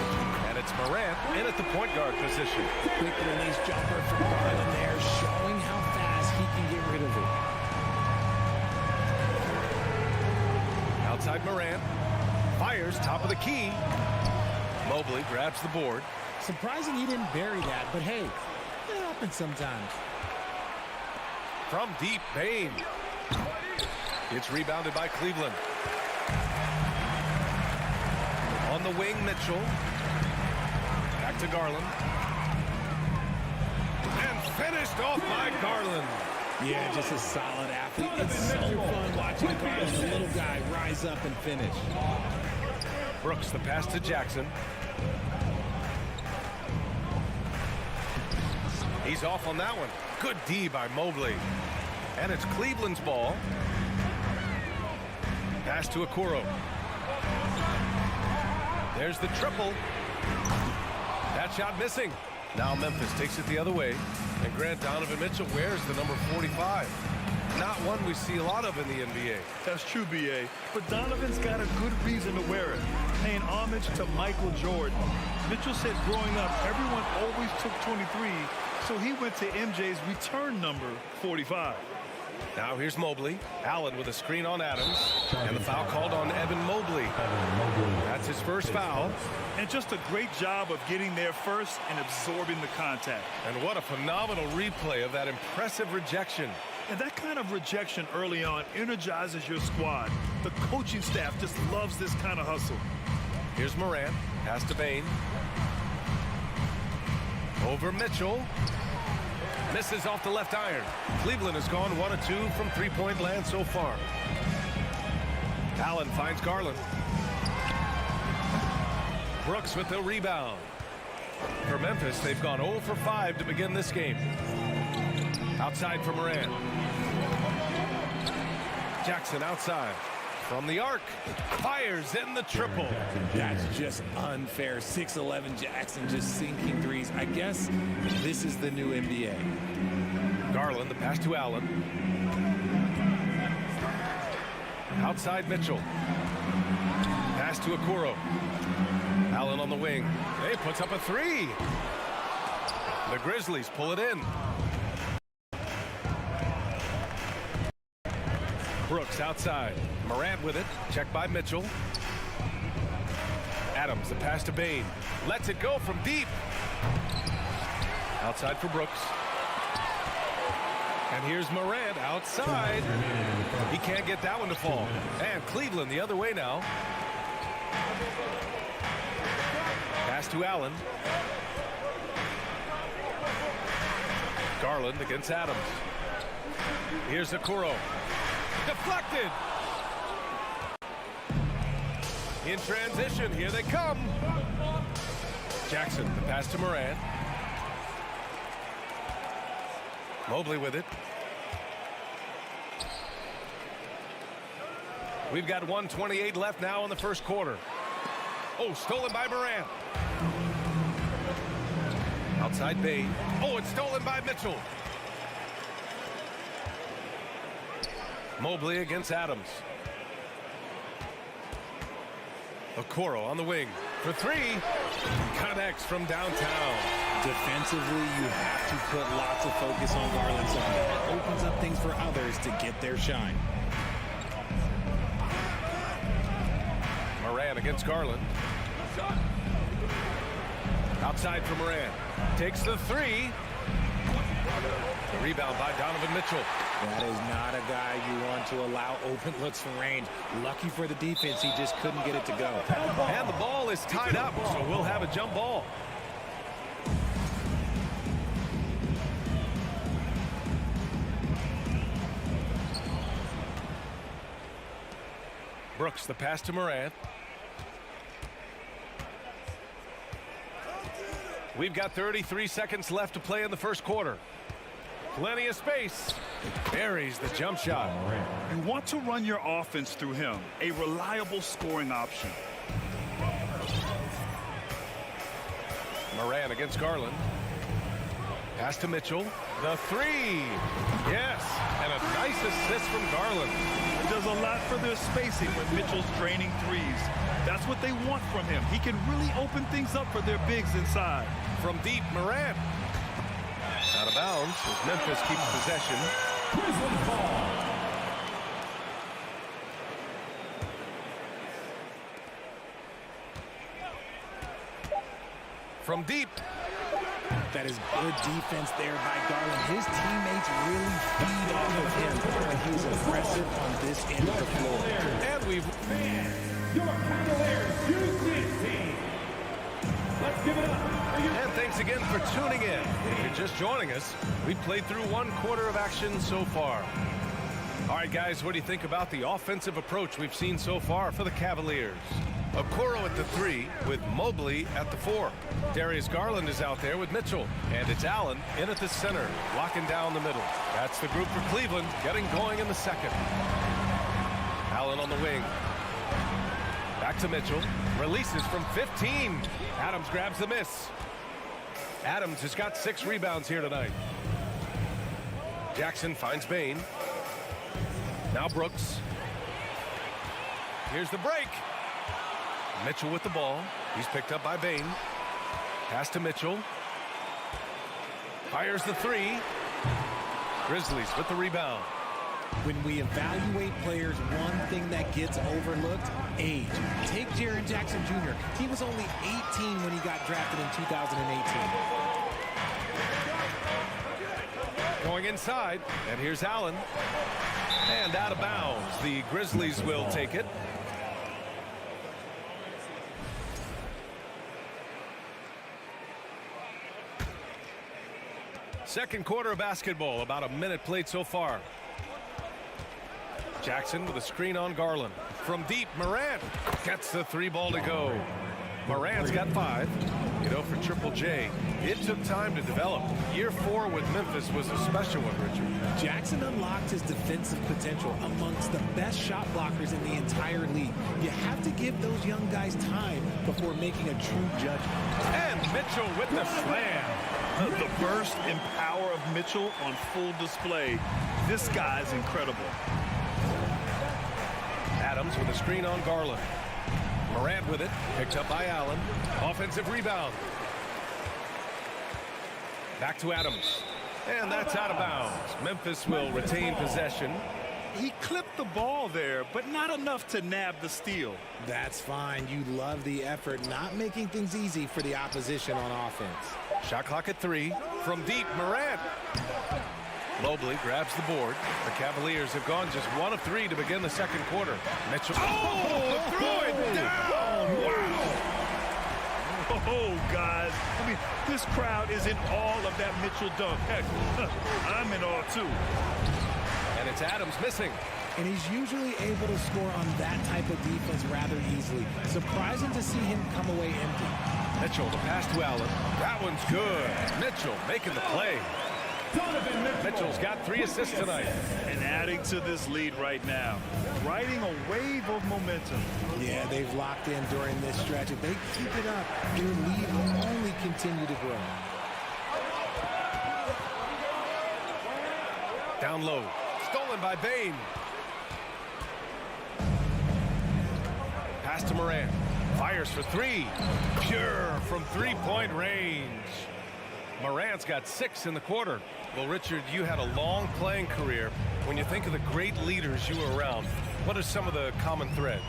And it's Morant in at the point guard position. Quick release jumper from Garland there, showing how fast he can get rid of it. Outside Morant. Fires top of the key. Mobley grabs the board. Surprising he didn't bury that, but hey, it happens sometimes. From deep, Bane. It's rebounded by Cleveland. On the wing, Mitchell. Back to Garland. And finished off by Garland. Yeah, just a solid athlete. It's so fun watching Garland, the little guy, rise up and finish. Brooks, the pass to Jackson. He's off on that one. Good D by Mobley. And it's Cleveland's ball. Pass to Okoro. There's the triple. That shot missing. Now Memphis takes it the other way. And Grant Donovan Mitchell wears the number 45. Not one we see a lot of in the NBA. That's true, B.A. But Donovan's got a good reason to wear it. Paying homage to Michael Jordan. Mitchell said growing up, everyone always took 23, so he went to MJ's return number 45. Now here's Mobley. Allen with a screen on Adams. And the foul called on Evan Mobley. That's his first foul. And just a great job of getting there first and absorbing the contact. And what a phenomenal replay of that impressive rejection. And that kind of rejection early on energizes your squad. The coaching staff just loves this kind of hustle. Here's Morant. Pass to Bane. Over Mitchell. Misses off the left iron. Cleveland has gone 1 of 2 from three-point land so far. Allen finds Garland. Brooks with the rebound. For Memphis, they've gone 0 for 5 to begin this game. Outside for Morant. Jackson outside. From the arc. Fires in the triple. That's just unfair. 6'11" Jackson just sinking threes. I guess this is the new NBA. Garland, the pass to Allen. Outside Mitchell. Pass to Okoro. Allen on the wing. He puts up a three. The Grizzlies pull it in. Brooks outside. Morant with it. Checked by Mitchell. Adams, the pass to Bane. Lets it go from deep. Outside for Brooks. And here's Morant outside. He can't get that one to fall. And Cleveland the other way now. Pass to Allen. Garland against Adams. Here's Okoro. Deflected. In transition, here they come. Jackson, the pass to Morant. Mobley with it. We've got 1:28 left now in the first quarter. Oh, stolen by Morant. Outside Bane. Oh, it's stolen by Mitchell. Mobley against Adams. Okoro on the wing for three. Connects from downtown. Defensively, you have to put lots of focus on Garland, so that opens up things for others to get their shine. Morant against Garland. Outside for Morant. Takes the three. The rebound by Donovan Mitchell. That is not a guy you want to allow open looks from range. Lucky for the defense, he just couldn't get it to go. And the ball is tied up, so we'll have a jump ball. Brooks, the pass to Morant. We've got 33 seconds left to play in the first quarter. Plenty of space. Buries the jump shot. You want to run your offense through him, a reliable scoring option. Moran against Garland. Pass to Mitchell. The three. Yes, and a nice assist from Garland. It does a lot for their spacing when Mitchell's draining threes. That's what they want from him. He can really open things up for their bigs inside. From deep, Moran. Out of bounds as Memphis keeps possession. Grizzlies ball. From deep. That is good defense there by Garland. His teammates really feed off of him when he's aggressive on this end of the floor. And we've... Your Cavaliers Houston team. Let's give it up. And thanks again for tuning in. If you're just joining us, we played through one quarter of action so far. All right, guys, what do you think about the offensive approach we've seen so far for the Cavaliers? Okoro at the 3 with Mobley at the 4. Darius Garland is out there with Mitchell. And it's Allen in at the center, locking down the middle. That's the group for Cleveland, getting going in the second. Allen on the wing. Back to Mitchell. Releases from 15. Adams grabs the miss. Adams has got 6 rebounds here tonight. Jackson finds Bain. Now Brooks. Here's the break. Mitchell with the ball. He's picked up by Bain. Pass to Mitchell. Fires the 3. Grizzlies with the rebound. When we evaluate players, one thing that gets overlooked, age. Take Jaren Jackson Jr. He was only 18 when he got drafted in 2018. Going inside, and here's Allen. And out of bounds. The Grizzlies will take it. Second quarter of basketball, about a minute played so far. Jackson with a screen on Garland. From deep, Morant gets the 3 ball to go. Morant's got 5. You know, for Triple J, it took time to develop. Year 4 with Memphis was a special one, Richard. Jackson unlocked his defensive potential amongst the best shot blockers in the entire league. You have to give those young guys time before making a true judgment. And Mitchell with the slam. The burst and power of Mitchell on full display. This guy's incredible. Adams with a screen on Garland. Morant with it, picked up by Allen. Offensive rebound. Back to Adams. And that's out of bounds. Memphis will retain possession. He clipped the ball there, but not enough to nab the steal. That's fine. You love the effort, not making things easy for the opposition on offense. Shot clock at 3. From deep, Morant. Mobley grabs the board. The Cavaliers have gone just 1 of 3 to begin the second quarter. Mitchell. Oh, threw it down. Wow. Oh, guys. I mean, this crowd is in awe of that Mitchell dunk. Heck, I'm in awe, too. And it's Adams missing. And he's usually able to score on that type of defense rather easily. Surprising to see him come away empty. Mitchell, the pass to Allen. That one's good. Mitchell making the play. Mitchell's got 3 assists tonight. And adding to this lead right now. Riding a wave of momentum. Yeah, they've locked in during this stretch. If they keep it up, their lead will only continue to grow. Down low. Stolen by Bain. Pass to Morant. Fires for 3. Pure from 3-point range. Morant's got 6 in the quarter. Well, Richard, you had a long playing career. When you think of the great leaders you were around, what are some of the common threads?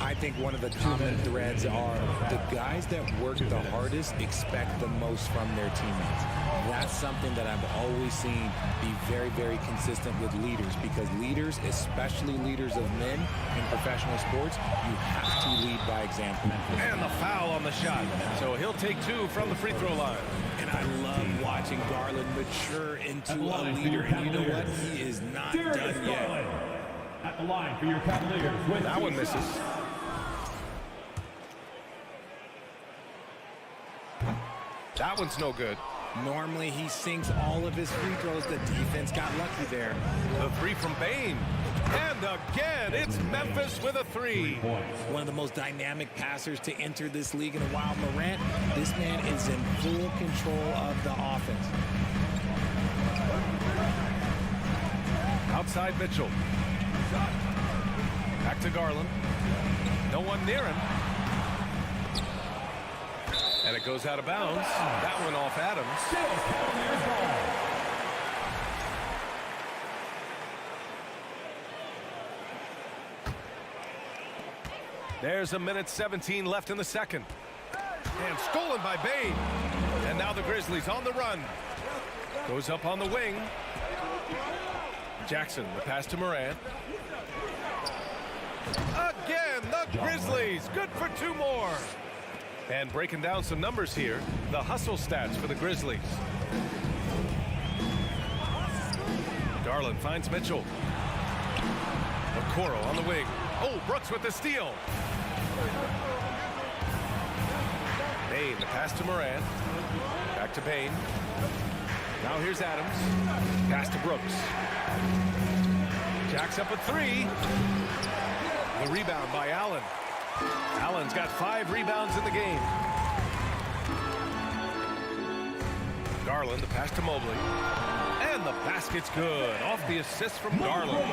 I think one of the common threads are the guys that work the hardest expect the most from their teammates. That's something that I've always seen be very, very consistent with leaders, because leaders, especially leaders of men in professional sports, you have to lead by example. And the foul on the shot. So he'll take 2 from the free throw line. And I love watching Garland mature into a leader. And you know what? He is not done yet. At the line for your Cavaliers. That one misses. That one's no good. Normally, he sinks all of his free throws. The defense got lucky there. The three from Bain. And again, it's Memphis with a three. One of the most dynamic passers to enter this league in a while. Morant, this man is in full control of the offense. Outside Mitchell. Back to Garland. No one near him. And it goes out of bounds. That one off Adams. There's a minute 17 left in the second. And stolen by Bain. And now the Grizzlies on the run. Goes up on the wing. Jackson, the pass to Morant. Again, the Grizzlies. Good for two more. And breaking down some numbers here, the hustle stats for the Grizzlies. Garland finds Mitchell. Okoro on the wing. Oh, Brooks with the steal. Bain, the pass to Morant. Back to Bain. Now here's Adams. Pass to Brooks. Jacks up a three. The rebound by Allen. Allen's got 5 rebounds in the game. Garland, the pass to Mobley. And the basket's good. Off the assist from Garland.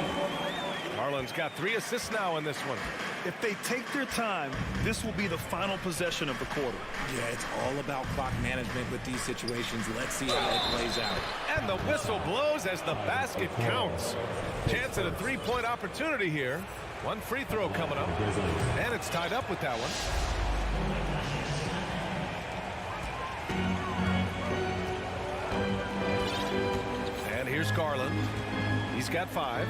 Garland's got 3 assists now in this one. If they take their time, this will be the final possession of the quarter. Yeah, it's all about clock management with these situations. Let's see how it plays out. And the whistle blows as the basket counts. Chance at a 3-point opportunity here. 1 free throw coming up. And it's tied up with that one. And here's Garland. He's got 5.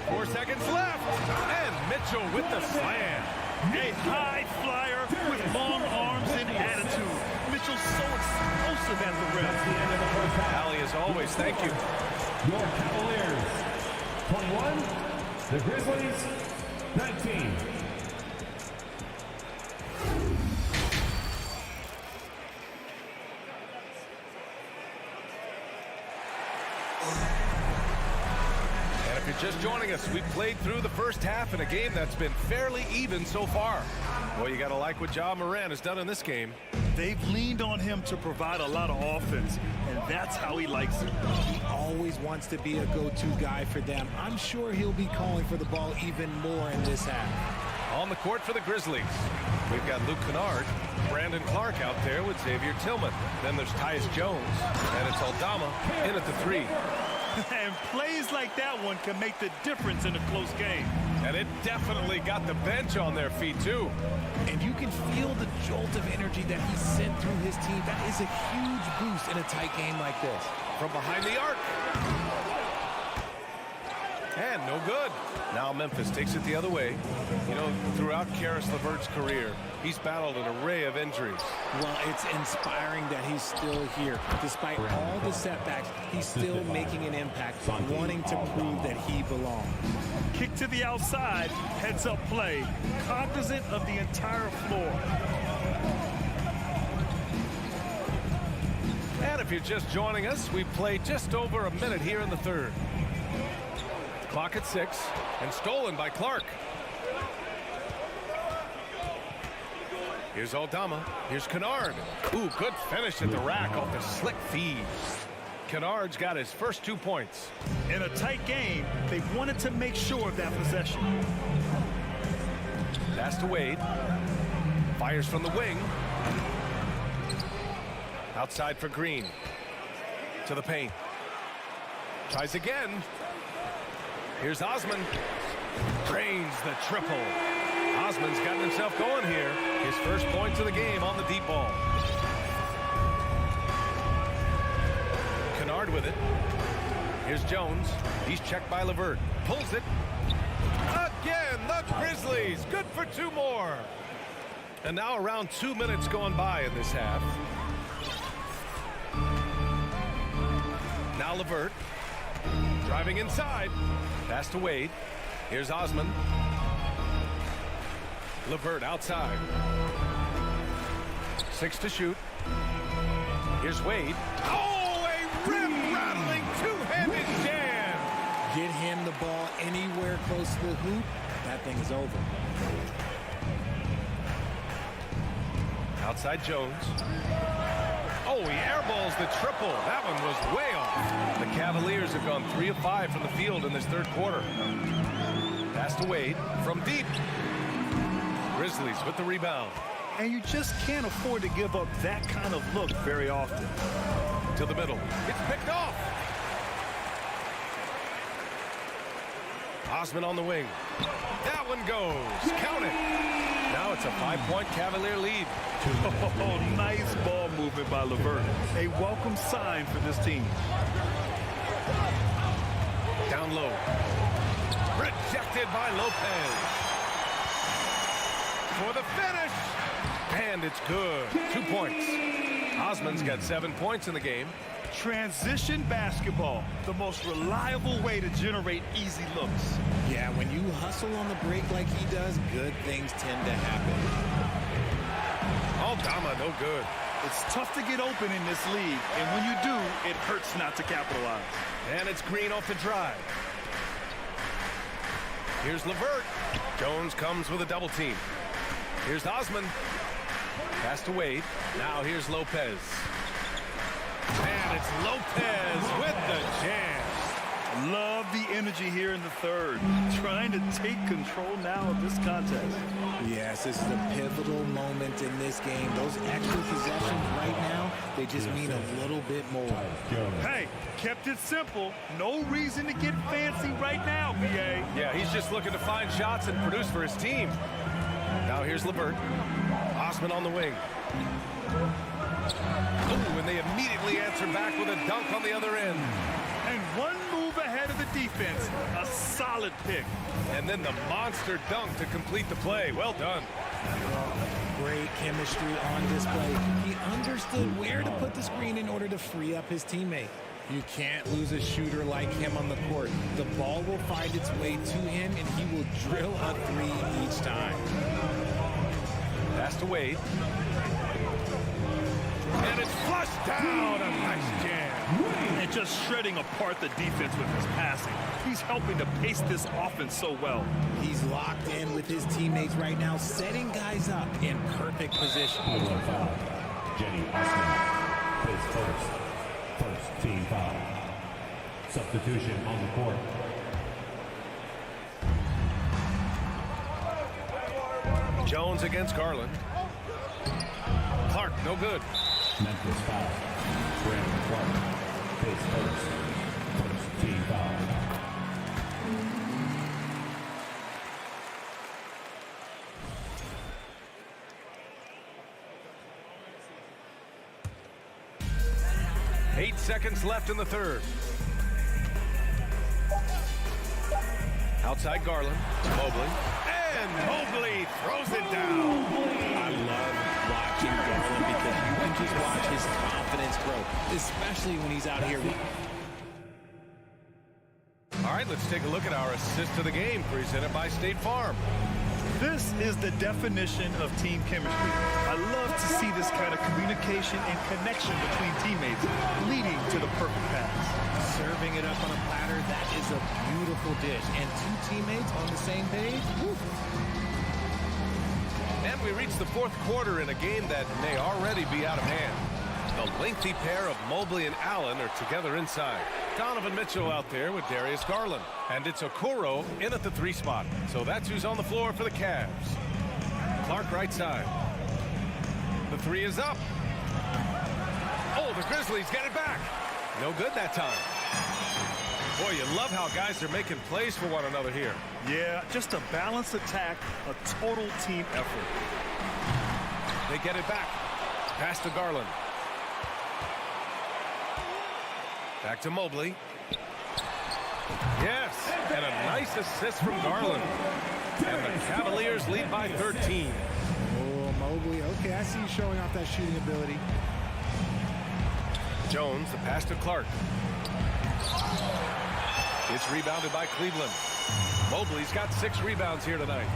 4 seconds left. And Mitchell with the slam. A high flyer with long arms and attitude. Mitchell's so explosive at the rim. Allie, as always, thank you. Your Cavaliers, 21. The Grizzlies, 19. And if you're just joining us, we've played through the first half in a game that's been fairly even so far. Well, you got to like what Ja Morant has done in this game. They've leaned on him to provide a lot of offense, and that's how he likes it. He always wants to be a go-to guy for them. I'm sure he'll be calling for the ball even more in this half. On the court for the Grizzlies, we've got Luke Kennard, Brandon Clark out there with Xavier Tillman. Then there's Tyus Jones, and it's Aldama in at the 3. And plays like that one can make the difference in a close game. And it definitely got the bench on their feet, too. And you can feel the jolt of energy that he sent through his team. That is a huge boost in a tight game like this. From behind the arc. And no good. Now Memphis takes it the other way. You know, throughout Karis LeVert's career, he's battled an array of injuries. Well, it's inspiring that he's still here. Despite all the setbacks, he's still making an impact, wanting to prove that he belongs. Kick to the outside, heads-up play, cognizant of the entire floor. And if you're just joining us, we've played just over a minute here in the third. Clock at 6, and stolen by Clark. Here's Aldama. Here's Kennard. Ooh, good finish at the rack off the slick feed. Kennard's got his first 2 points. In a tight game, they wanted to make sure of that possession. Pass to Wade. Fires from the wing. Outside for Green. To the paint. Tries again. Here's Osman. Drains the triple. Osman's gotten himself going here. His first points of the game on the deep ball. Kennard with it. Here's Jones. He's checked by LeVert. Pulls it. Again, the Grizzlies. Good for 2 more. And now around 2 minutes going by in this half. Now LeVert. Driving inside. Pass to Wade. Here's Osman. LeVert outside. 6 to shoot. Here's Wade. Oh, a rim-rattling two-handed jam. Get him the ball anywhere close to the hoop, that thing is over. Outside Jones. Oh, he airballs the triple. That one was way off. The Cavaliers have gone 3 of 5 from the field in this third quarter. Pass to Wade from deep. Grizzlies with the rebound. And you just can't afford to give up that kind of look very often. To the middle. It's picked off. Osman on the wing. That one goes. Count it. Now it's a 5-point Cavalier lead. Oh, nice ball movement by LeVert. A welcome sign for this team. Down low. Rejected by Lopez. For the finish. And it's good. 2 points. Osman's got 7 points in the game. Transition basketball, the most reliable way to generate easy looks. Yeah, when you hustle on the break like he does, good things tend to happen. Aldama, no good. It's tough to get open in this league, and when you do, it hurts not to capitalize. And it's Green off the drive. Here's LeVert. Jones comes with a double team. Here's Osman. Pass to Wade. Now here's Lopez. And it's Lopez with the jam. Love the energy here in the third. Trying to take control now of this contest. Yes, this is a pivotal moment in this game. Those extra possessions right now, they just mean a little bit more. Hey, kept it simple. No reason to get fancy right now, BA. Yeah, he's just looking to find shots and produce for his team. Now here's LeVert. Osman on the wing. Ooh, and they immediately answer back with a dunk on the other end. And one move ahead of the defense. A solid pick. And then the monster dunk to complete the play. Well done. Great chemistry on display. He understood where to put the screen in order to free up his teammate. You can't lose a shooter like him on the court. The ball will find its way to him, and he will drill a three each time. Pass to Wade. And it's flushed down. A nice jam. And just shredding apart the defense with his passing. He's helping to pace this offense so well. He's locked in with his teammates right now, setting guys up in perfect position. Jenny Osman plays first. First team foul. Substitution on the court. Jones against Garland. Clark, no good. Memphis foul. Brandon Clark plays first. First team foul. Eight seconds left in the third. Outside Garland. Mobley. And Mobley throws it down. I love watching Garland because you can just watch his confidence grow, especially when he's out here. All right, let's take a look at our assist to the game presented by State Farm. This is the definition of team chemistry. I love to see this kind of communication and connection between teammates leading to the perfect pass. Serving it up on a platter, that is a beautiful dish. And two teammates on the same page. Woo. And we reach the fourth quarter in a game that may already be out of hand. The lengthy pair of Mobley and Allen are together inside. Donovan Mitchell out there with Darius Garland. And it's Okoro in at the 3 spot. So that's who's on the floor for the Cavs. Clark right side. The 3 is up. Oh, the Grizzlies get it back. No good that time. Boy, you love how guys are making plays for one another here. Yeah, just a balanced attack, a total team effort. They get it back. Pass to Garland. Back to Mobley. Yes, and a nice assist from Garland. And the Cavaliers lead by 13. Oh, Mobley. Okay, I see you showing off that shooting ability. Jones, the pass to Clark. It's rebounded by Cleveland. Mobley's got 6 rebounds here tonight.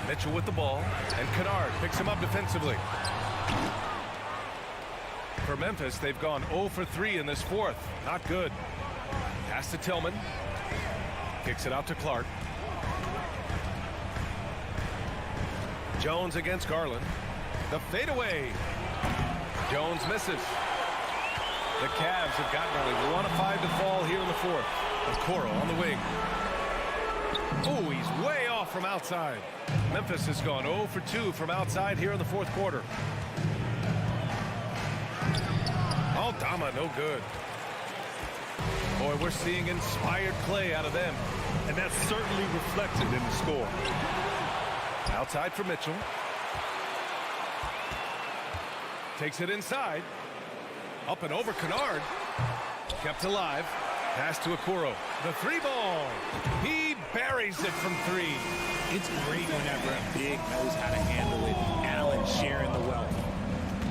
Mitchell with the ball, and Kennard picks him up defensively. For Memphis, they've gone 0 for 3 in this fourth. Not good. Pass to Tillman. Kicks it out to Clark. Jones against Garland. The fadeaway. Jones misses. The Cavs have gotten only 1 of 5 to fall here in the fourth. Okoro on the wing. Oh, he's way off from outside. Memphis has gone 0 for 2 from outside here in the fourth quarter. Dama, no good. Boy, we're seeing inspired play out of them. And that's certainly reflected in the score. Outside for Mitchell. Takes it inside. Up and over Kennard. Kept alive. Pass to Okoro. The 3 ball. He buries it from 3. It's great whenever a big knows how to handle it. Allen sharing the wealth.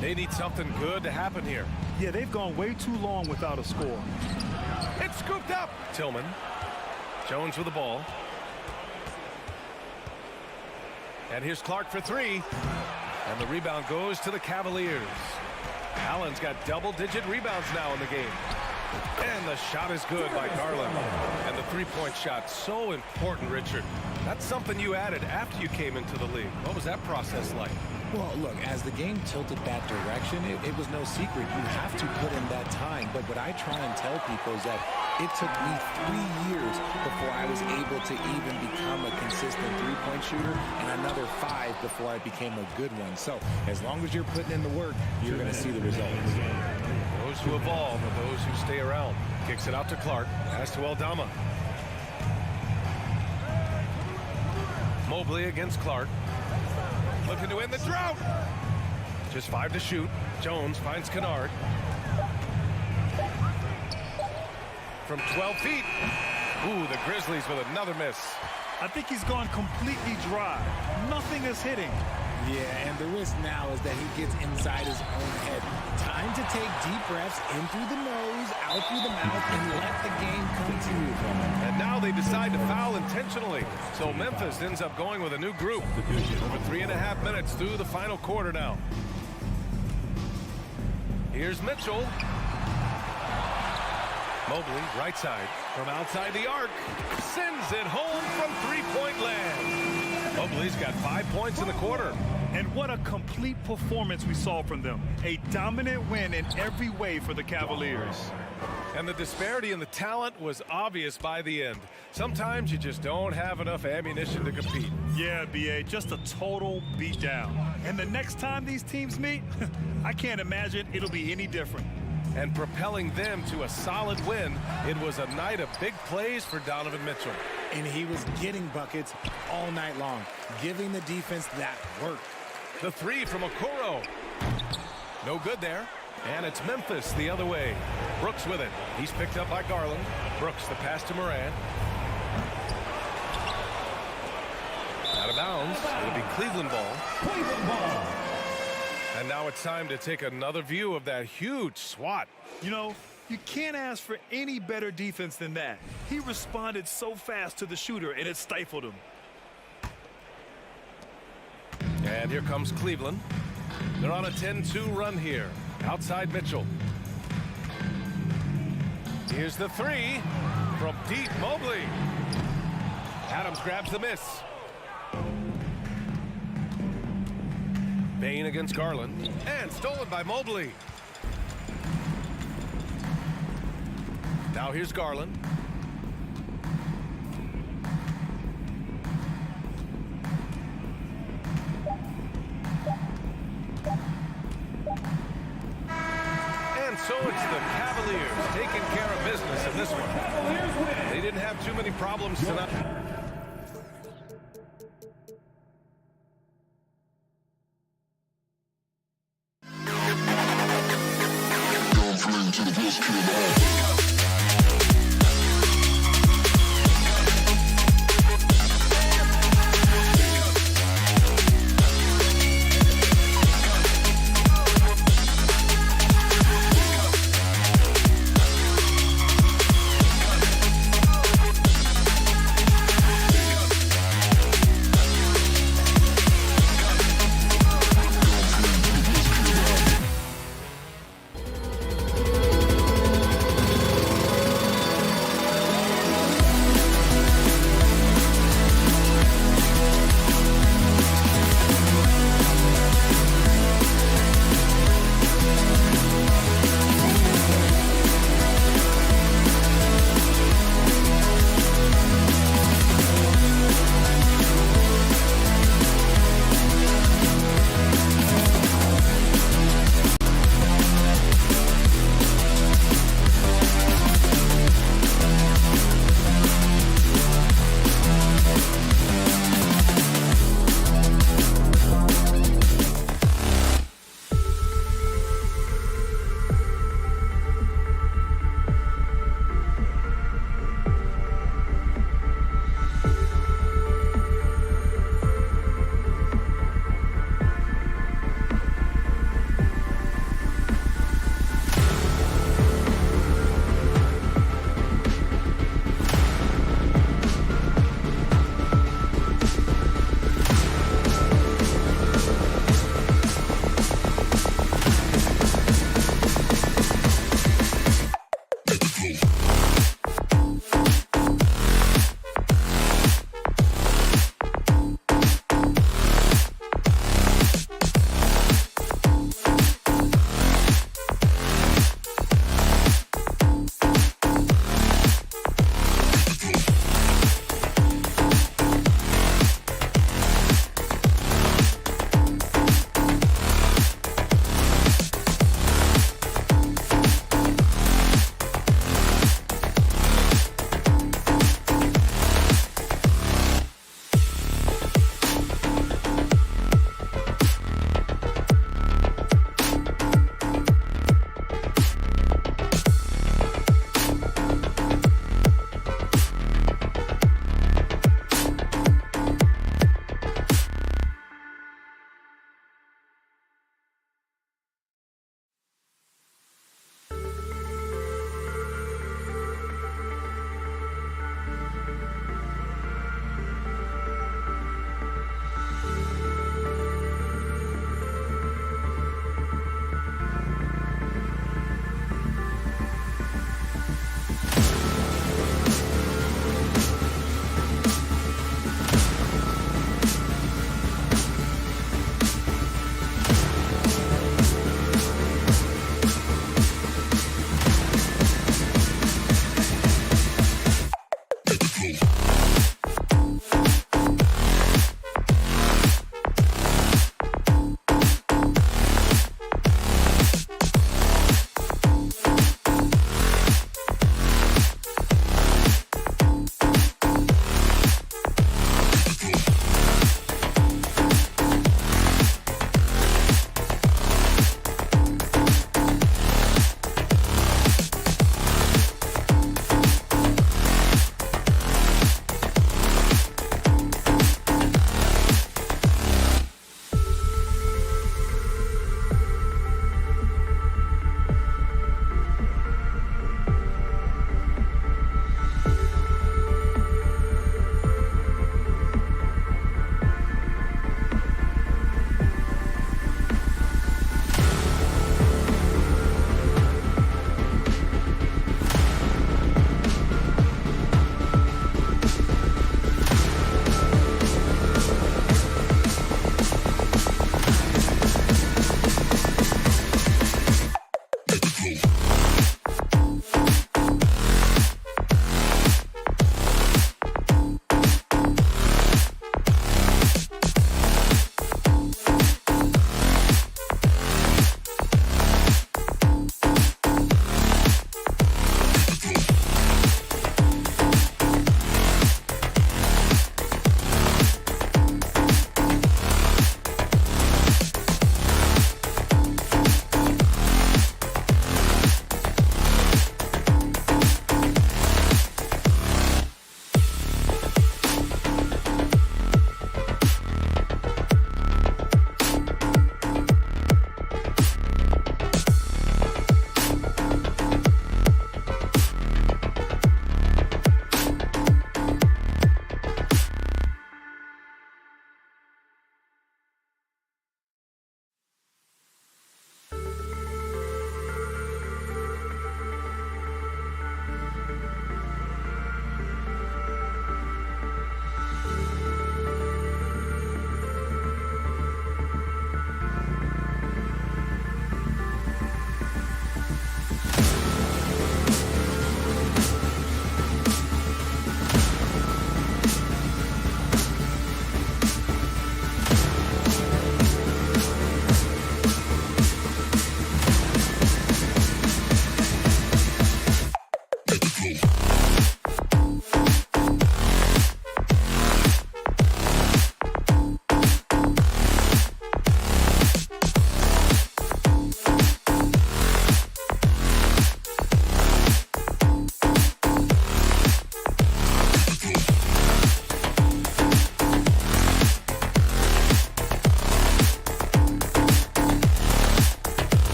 They need something good to happen here. Yeah, they've gone way too long without a score. It's scooped up. Tillman. Jones with the ball. And here's Clark for 3. And the rebound goes to the Cavaliers. Allen's got double-digit rebounds now in the game. And the shot is good by Garland. And the three-point shot, so important, Richard. That's something you added after you came into the league. What was that process like? Well, look, as the game tilted that direction, it was no secret. You have to put in that time. But what I try and tell people is that it took me 3 years before I was able to even become a consistent three-point shooter, and another 5 before I became a good one. So as long as you're putting in the work, you're going to see the results. Those who evolve are those who stay around. Kicks it out to Clark. Pass to Aldama. Mobley against Clark. Looking to win the drought. Just 5 to shoot. Jones finds Kennard. From 12 feet. Ooh, the Grizzlies with another miss. I think he's gone completely dry. Nothing is hitting. Yeah, and the risk now is that he gets inside his own head. Time to take deep breaths in through the nose, out through the mouth, and let the game come to you from him. And now they decide to foul intentionally. So Memphis ends up going with a new group. Over 3.5 minutes through the final quarter now. Here's Mitchell. Mobley, right side. From outside the arc. Sends it home from three-point land. Mobley's got 5 points in the quarter. And what a complete performance we saw from them. A dominant win in every way for the Cavaliers. And the disparity in the talent was obvious by the end. Sometimes you just don't have enough ammunition to compete. Yeah, B.A., just a total beatdown. And the next time these teams meet, I can't imagine it'll be any different. And propelling them to a solid win, it was a night of big plays for Donovan Mitchell. And he was getting buckets all night long, giving the defense that work. The 3 from Okoro. No good there. And it's Memphis the other way. Brooks with it. He's picked up by Garland. Brooks, the pass to Morant. Out of bounds. It'll be Cleveland ball. Cleveland ball. And now it's time to take another view of that huge swat. You know, you can't ask for any better defense than that. He responded so fast to the shooter, and it stifled him. And here comes Cleveland. They're on a 10-2 run here. Outside Mitchell. Here's the 3 from deep. Mobley. Adams grabs the miss. Bain against Garland. And stolen by Mobley. Now here's Garland. And so it's the Cavaliers taking care of business in this one. They didn't have too many problems tonight.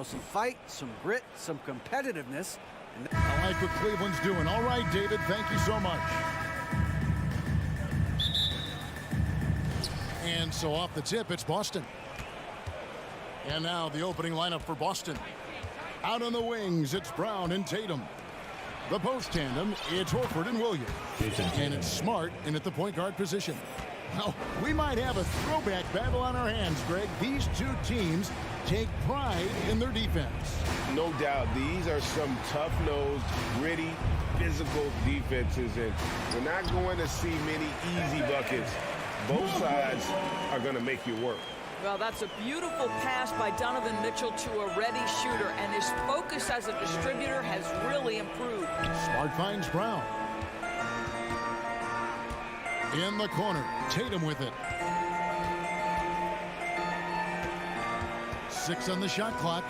some fight, some grit, some competitiveness. I like what Cleveland's doing. All right, David, thank you so much. And so off the tip, it's Boston. And now the opening lineup for Boston. Out on the wings, it's Brown and Tatum. The post tandem, it's Horford and Williams. And it's Smart in at the point guard position. Now, we might have a throwback battle on our hands, Greg. These two teams take pride in their defense. No doubt, these are some tough-nosed, gritty, physical defenses, and we're not going to see many easy buckets. Both sides are going to make you work. Well, that's a beautiful pass by Donovan Mitchell to a ready shooter, and his focus as a distributor has really improved. Smart finds Brown. In the corner, Tatum with it. 6 on the shot clock.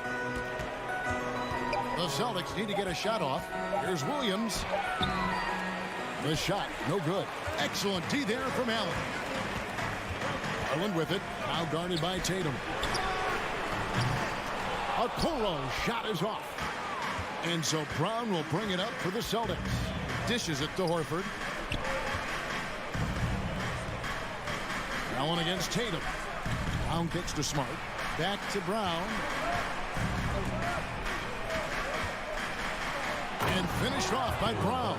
The Celtics need to get a shot off. Here's Williams. The shot, no good. Excellent D there from Allen. Allen with it, now guarded by Tatum. Okoro shot is off. And so Brown will bring it up for the Celtics. Dishes it to Horford. Allen against Tatum. Brown kicks to Smart. Back to Brown. And finished off by Brown.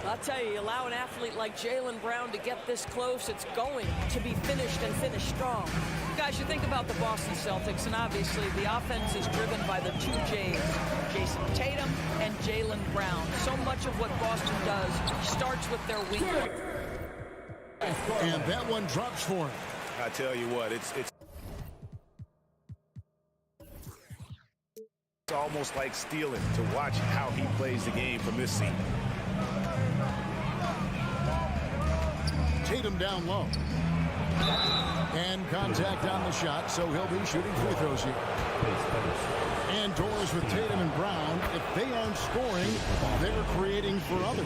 I'll tell you, allow an athlete like Jaylen Brown to get this close, it's going to be finished and finished strong. Guys, you think about the Boston Celtics, and obviously the offense is driven by the two J's, Jason Tatum and Jaylen Brown. So much of what Boston does starts with their wing. And that one drops for him. I tell you what, it's almost like stealing to watch how he plays the game from this seat. Tatum down low. And contact on the shot, so he'll be shooting free throws here. And doors with Tatum and Brown. If they aren't scoring, they're creating for others.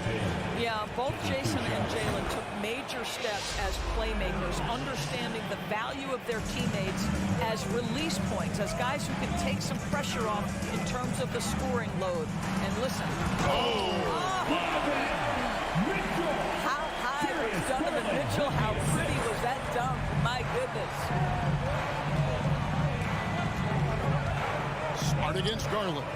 Yeah, both Jason and Jaylen took major steps as playmakers, understanding the value of their teammates as release points, as guys who can take some pressure off in terms of the scoring load. And listen. How high was Donovan Mitchell? How pretty was that dunk? My goodness. Smart against Garland.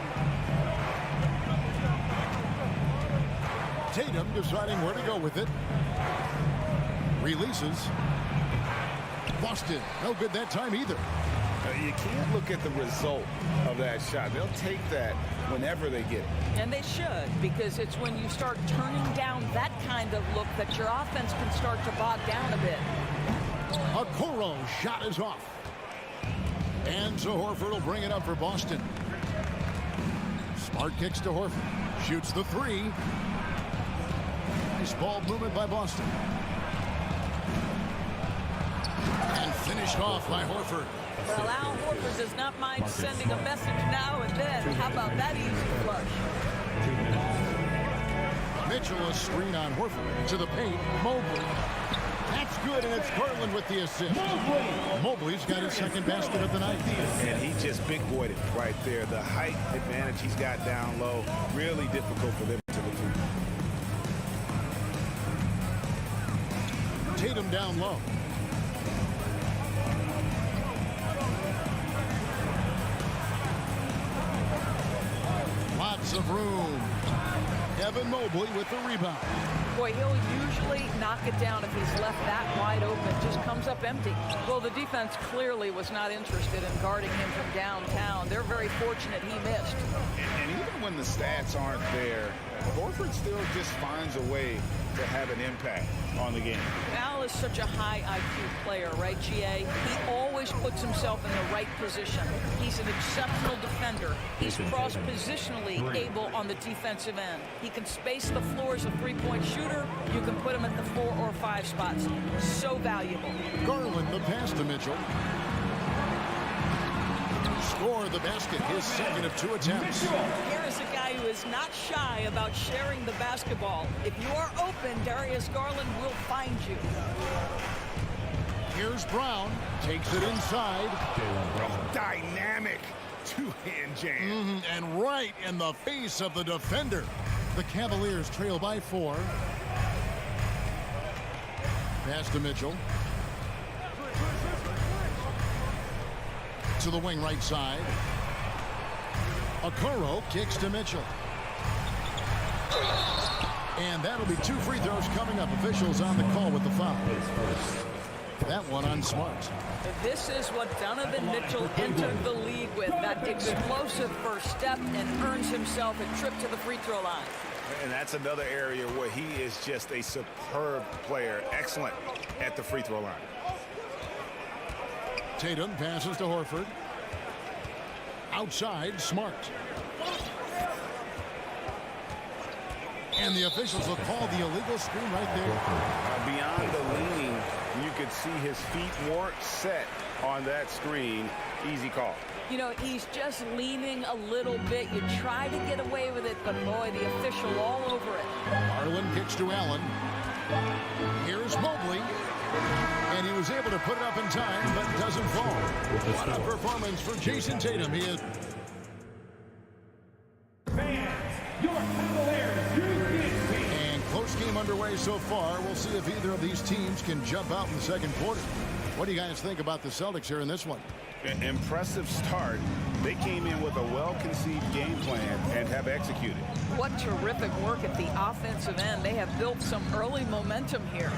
Tatum deciding where to go with it. Releases. Boston, no good that time either. You can't look at the result of that shot. They'll take that whenever they get it. And they should, because it's when you start turning down that kind of look that your offense can start to bog down a bit. Okoro shot is off. And so Horford will bring it up for Boston. Smart kicks to Horford. Shoots the three. Nice ball movement by Boston. And finished off by Horford. Well, Al Horford does not mind sending a message now and then. How about that easy flush? Mitchell a screen on Horford. To the paint, Mobley. That's good, and it's Garland with the assist. Mobley's got his second basket of the night. And he just big-boyed it right there. The height advantage he's got down low, really difficult for them to defend. Tatum down low. Lots of room. Evan Mobley with the rebound. Boy, he'll usually knock it down if he's left that wide open. Just comes up empty. Well, the defense clearly was not interested in guarding him from downtown. They're very fortunate he missed. And even when the stats aren't there, Horford still just finds a way to have an impact on the game. Al is such a high IQ player, right, GA? He always puts himself in the right position. He's an exceptional defender. He's cross-positionally able on the defensive end. He can space the floor as a three-point shooter. You can put him at the 4 or 5 spots. So valuable. Garland the pass to Mitchell. Score the basket, his second of 2 attempts. Here is a guy who is not shy about sharing the basketball. If you are open, Darius Garland will find you. Here's Brown, takes it inside. Dynamic two-hand jam. And right in the face of the defender. The Cavaliers trail by 4. Pass to Mitchell. To the wing right side. Okoro kicks to Mitchell. And that'll be 2 free throws coming up. Officials on the call with the foul. That one on Smart. This is what Donovan Mitchell entered the league with, that explosive first step, and earns himself a trip to the free throw line. And that's another area where he is just a superb player. Excellent at the free throw line. Tatum passes to Horford. Outside, Smart. And the officials will call the illegal screen right there. Beyond the leaning, you could see his feet weren't set on that screen. Easy call. You know, he's just leaning a little bit. You try to get away with it, but boy, the official all over it. Garland kicks to Allen. Here's Mobley. And he was able to put it up in time, but doesn't fall. What a performance for Jason Tatum. He is... And close game underway so far. We'll see if either of these teams can jump out in the second quarter. What do you guys think about the Celtics here in this one? An impressive start. They came in with a well-conceived game plan and have executed. What terrific work at the offensive end. They have built some early momentum here.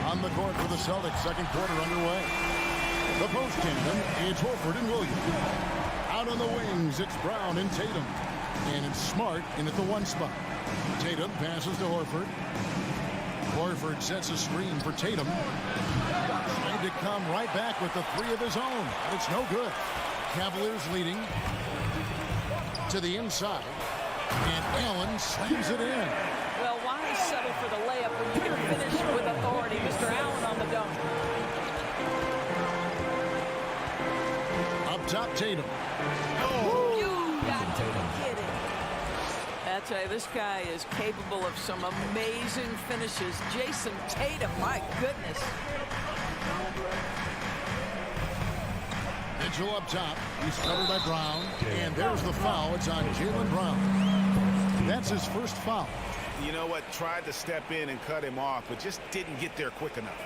On the court for the Celtics, second quarter underway. The post tandem, it's Horford and Williams. Out on the wings, it's Brown and Tatum. And it's Smart in at the 1 spot. Tatum passes to Horford. Horford sets a screen for Tatum. Trying to come right back with the 3 of his own. It's no good. Cavaliers leading to the inside. And Allen slams it in. Well, why settle for the layup when you can finish with authority? Mr. Allen on the dunk. Up top, Tatum. Oh, you got to be kidding. I tell you, this guy is capable of some amazing finishes. Jason Tatum, my goodness. Mitchell up top. He's covered by Brown. And there's the foul. It's on Jaylen Brown. That's his first foul. You know what? Tried to step in and cut him off, but just didn't get there quick enough.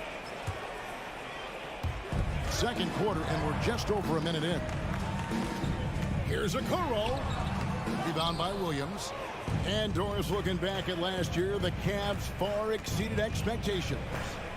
Second quarter, and we're just over a minute in. Here's Okoro. Rebound by Williams. And Doris looking back at last year, the Cavs far exceeded expectations.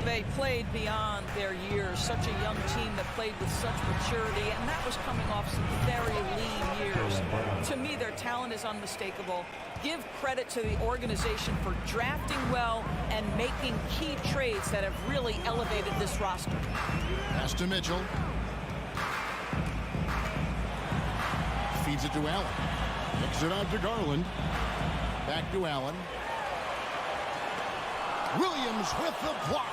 They played beyond their years. Such a young team that played with such maturity, and that was coming off some very lean years. To me, their talent is unmistakable. Give credit to the organization for drafting well and making key trades that have really elevated this roster. Pass to Mitchell. Feeds it to Allen. Kicks it out to Garland. Back to Allen. Williams with the block.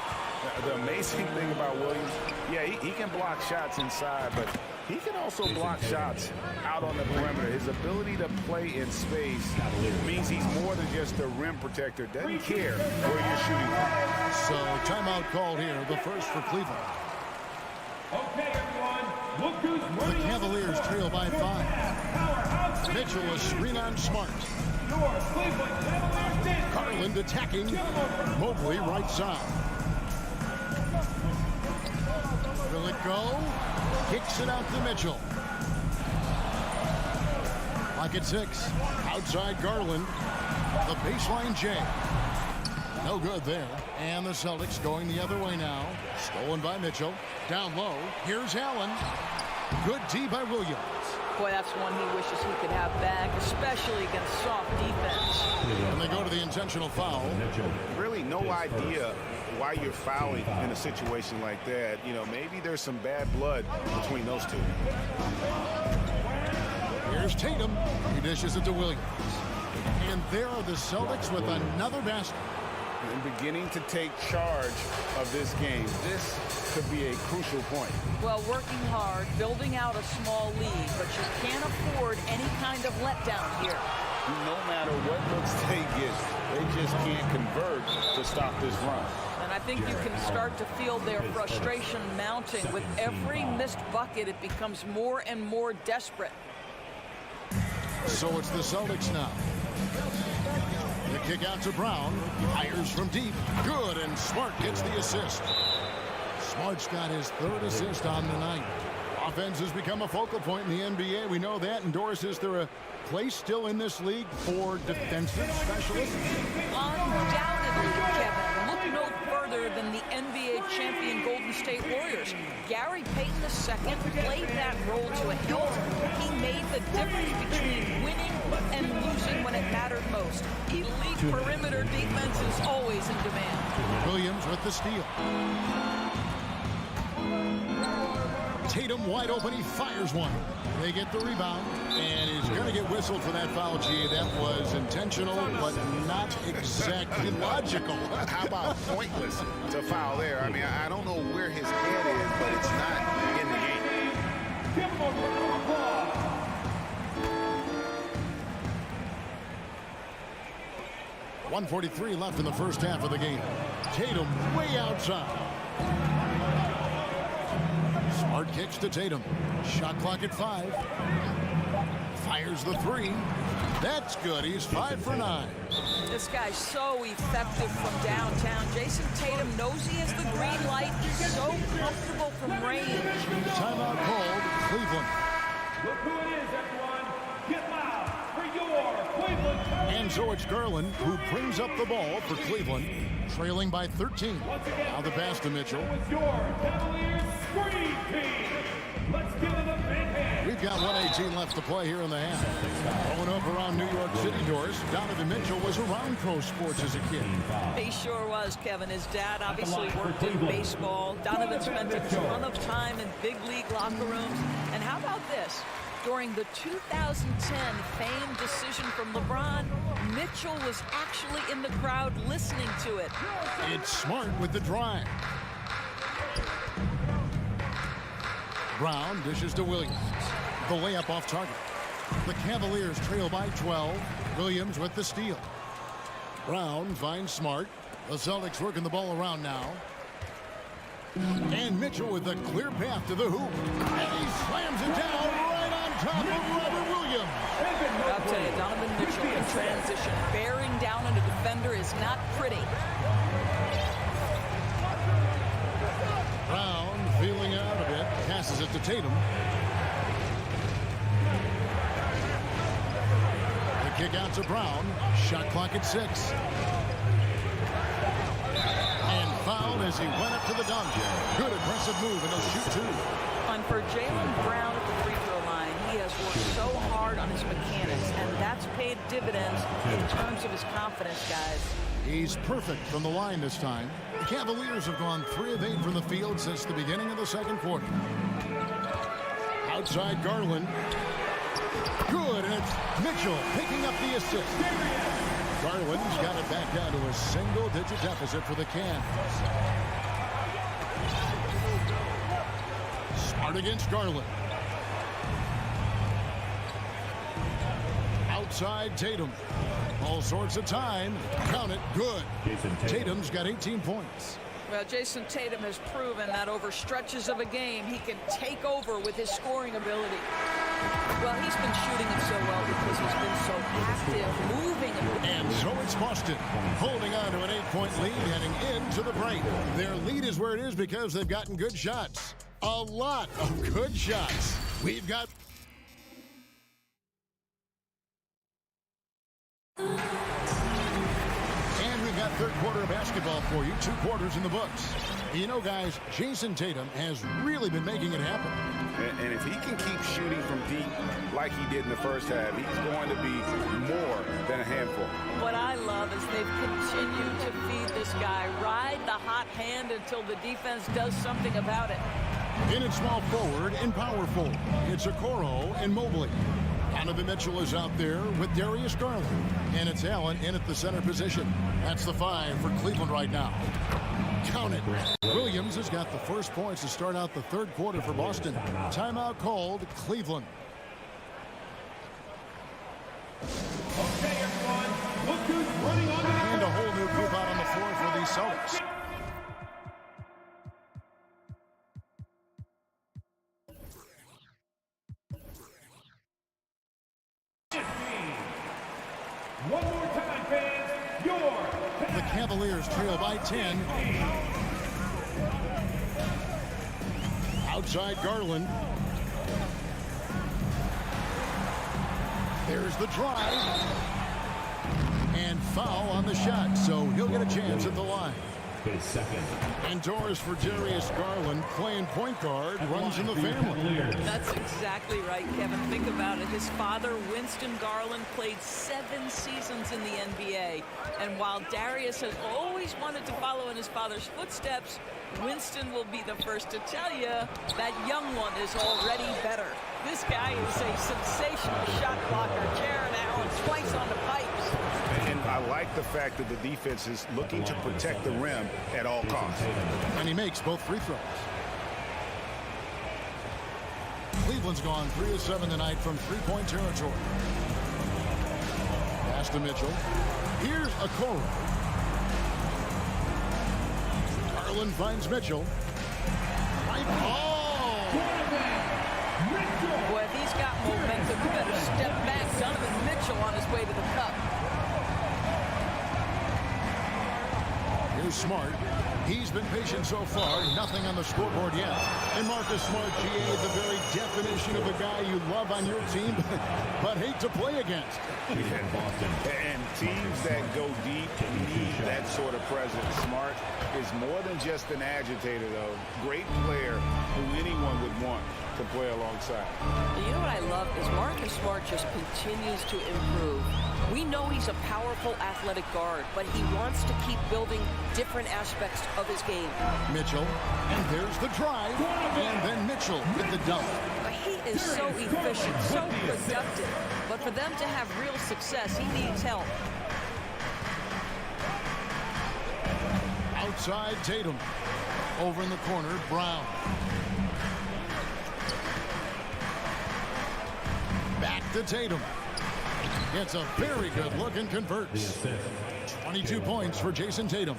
The amazing thing about Williams, yeah, he can block shots inside, but he can also block shots out on the perimeter. His ability to play in space means he's more than just a rim protector. Doesn't care where you're shooting from. So timeout called here, the first for Cleveland. Okay, everyone, look who's The Cavaliers trail by 5. Mitchell a screen on Smart. Garland attacking. Mobley right side. Will it go? Kicks it out to Mitchell. Lock at 6. Outside Garland. The baseline J. No good there. And the Celtics going the other way now. Stolen by Mitchell. Down low. Here's Allen. Good D by Williams. Boy, that's one he wishes he could have back, especially against soft defense. And they go to the intentional foul. Really no idea why you're fouling in a situation like that. You know, maybe there's some bad blood between those two. Here's Tatum. He dishes it to Williams. And there are the Celtics with another basket. And beginning to take charge of this game. This could be a crucial point. Well, working hard, building out a small lead, but you can't afford any kind of letdown here. No matter what looks they get, they just can't convert to stop this run. And I think you can start to feel their frustration mounting. With every missed bucket, it becomes more and more desperate. So it's the Celtics now. The kick out to Brown. Fires from deep. Good, and Smart gets the assist. Smart's got his third assist on the night. Offense has become a focal point in the NBA. We know that. And Doris, is there a place still in this league for defensive specialists? Undoubtedly, Kevin. Look no further than the NBA champion Golden State Warriors. Gary Payton II played that role to a hilt. He made the difference between winning and losing when it mattered most. Elite perimeter defense is always in demand. Williams with the steal. Tatum wide open. He fires one. They get the rebound, and he's going to get whistled for that foul. Gee, that was intentional, but not exactly logical. How about pointless to foul there? I mean, I don't know where his head is, but it's not in the game. Give him a round of applause. 1:43 left in the first half of the game. Tatum way outside. Smart kicks to Tatum. Shot clock at 5. Fires the 3. That's good. He's 5 for 9. This guy's so effective from downtown. Jason Tatum knows he has the green light. He's so comfortable from range. Timeout called. Cleveland. Look who it is, everyone. Get loud for your Cleveland. And so it's Garland who brings up the ball for Cleveland, trailing by 13. Now the pass to Mitchell. With your Cavaliers screen team. Let's give it a big hand. We've got 1:18 left to play here in the half. Growing up around New York City, Doris, Donovan Mitchell was around pro sports as a kid. He sure was, Kevin. His dad obviously worked in baseball. Donovan spent a ton of time in big league locker rooms. And how about this? During the 2010 famed decision from LeBron, Mitchell was actually in the crowd listening to it. It's Smart with the drive. Brown dishes to Williams. The layup off target. The Cavaliers trail by 12. Williams with the steal. Brown finds Smart. The Celtics working the ball around now. And Mitchell with a clear path to the hoop. And he slams it down right on top of Robert Williams. I'll tell you, Donovan Mitchell in transition, bearing down on a defender is not pretty. Brown feeling out a bit. Passes it to Tatum. The kick out to Brown. Shot clock at 6. And fouled as he went up to the dunk. Good aggressive move, and he'll shoot 2. And for Jaylen Brown at the free throw line, he has worked so hard on his mechanics, and that's paid dividends in terms of his confidence, guys. He's perfect from the line this time. The Cavaliers have gone 3 of 8 from the field since the beginning of the second quarter. Outside Garland. Good, and it's Mitchell picking up the assist. Garland's got it back down to a single-digit deficit for the Cavs. Smart against Garland. Outside Tatum. All sorts of time. Count it. Good. Tatum's got 18 points. Well, Jason Tatum has proven that over stretches of a game, he can take over with his scoring ability. Well, he's been shooting it so well because he's been so active, moving. And so it's Boston holding on to an 8-point lead heading into the break. Their lead is where it is because they've gotten good shots. A lot of good shots. We've got... third quarter of basketball for you. 2 quarters in the books. You know, guys, Jason Tatum has really been making it happen. And if he can keep shooting from deep like he did in the first half, he's going to be more than a handful. What I love is they've continued to feed this guy, ride the hot hand until the defense does something about it. In at small forward and power forward, it's Okoro and Mobley. Donovan Mitchell is out there with Darius Garland. And it's Allen in at the center position. That's the 5 for Cleveland right now. Count it. Williams has got the first points to start out the third quarter for Boston. Timeout called Cleveland. Okay, everyone. Look who's running on the And a whole new group out on the floor for these Celtics. The Cavaliers trail by 10. Outside Garland. There's the drive. And foul on the shot, so he'll get a chance at the line. His second. Indoors for Darius Garland, playing point guard, runs in the family. That's exactly right, Kevin. Think about it. His father, Winston Garland, played 7 seasons in the NBA. And while Darius has always wanted to follow in his father's footsteps, Winston will be the first to tell you that young one is already better. This guy is a sensational shot blocker. Jared Allen twice on the pipes. And I like the fact that the defense is looking to protect the rim at all costs. And he makes both free throws. Cleveland's gone 3 of 7 tonight from three-point territory. Pass to Mitchell. Here's Okoro. Garland finds Mitchell. Boy, if he's got momentum, you better step back. Donovan Mitchell on his way to the cup. Here's Smart. He's been patient so far. Nothing on the scoreboard yet. And Marcus Smart, GA, the very definition of a guy you love on your team, but hate to play against. And teams that go deep need that sort of presence. Smart is more than just an agitator, though. Great player who anyone would want to play alongside. You know what I love is Marcus Smart just continues to improve. We know he's a powerful athletic guard, but he wants to keep building different aspects of his game. Mitchell, and there's the drive, and then Mitchell with the dunk. He is so efficient, so productive, but for them to have real success, he needs help. Outside Tatum. Over in the corner, Brown. Back to Tatum. It's a very good look and converts. 22 points for Jason Tatum.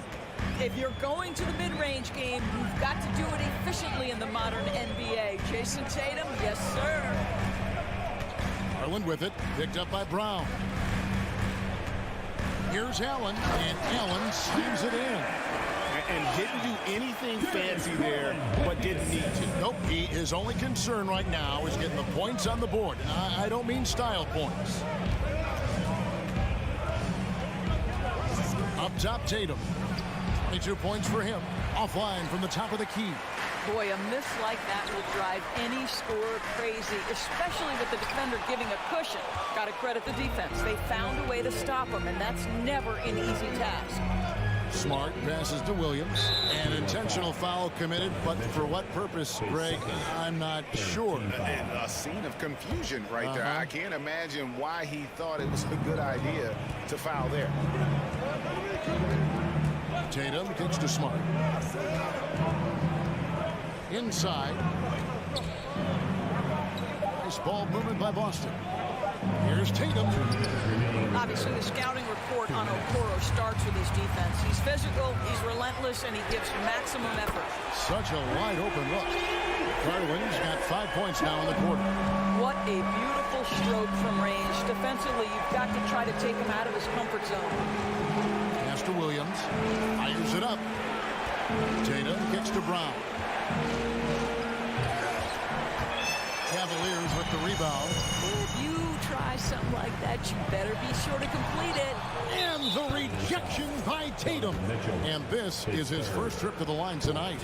If you're going to the mid-range game, you've got to do it efficiently in the modern NBA. Jason Tatum, yes, sir. Garland with it, picked up by Brown. Here's Allen, and Allen slams it in. And didn't do anything fancy there, but didn't need to. Nope, his only concern right now is getting the points on the board. I don't mean style points. Up top, Tatum. 22 points for him. Offline from the top of the key. Boy, a miss like that will drive any scorer crazy, especially with the defender giving a cushion. Got to credit the defense. They found a way to stop him, and that's never an easy task. Smart passes to Williams. An intentional foul committed, but for what purpose, Greg? I'm not sure. And a scene of confusion right there. I can't imagine why he thought it was a good idea to foul there. Tatum kicks to Smart. Inside. Nice ball movement by Boston. Here's Tatum. Obviously, the scouting report on Okoro starts with his defense. He's physical, he's relentless, and he gives maximum effort. Such a wide open look. Garland's got 5 points now in the quarter. What a beautiful stroke from range. Defensively, you've got to try to take him out of his comfort zone. Pass to Williams. Fires it up. Tatum kicks to Brown. Cavaliers with the rebound. If you try something like that, you better be sure to complete it. And the rejection by Tatum. And this is his first trip to the line tonight.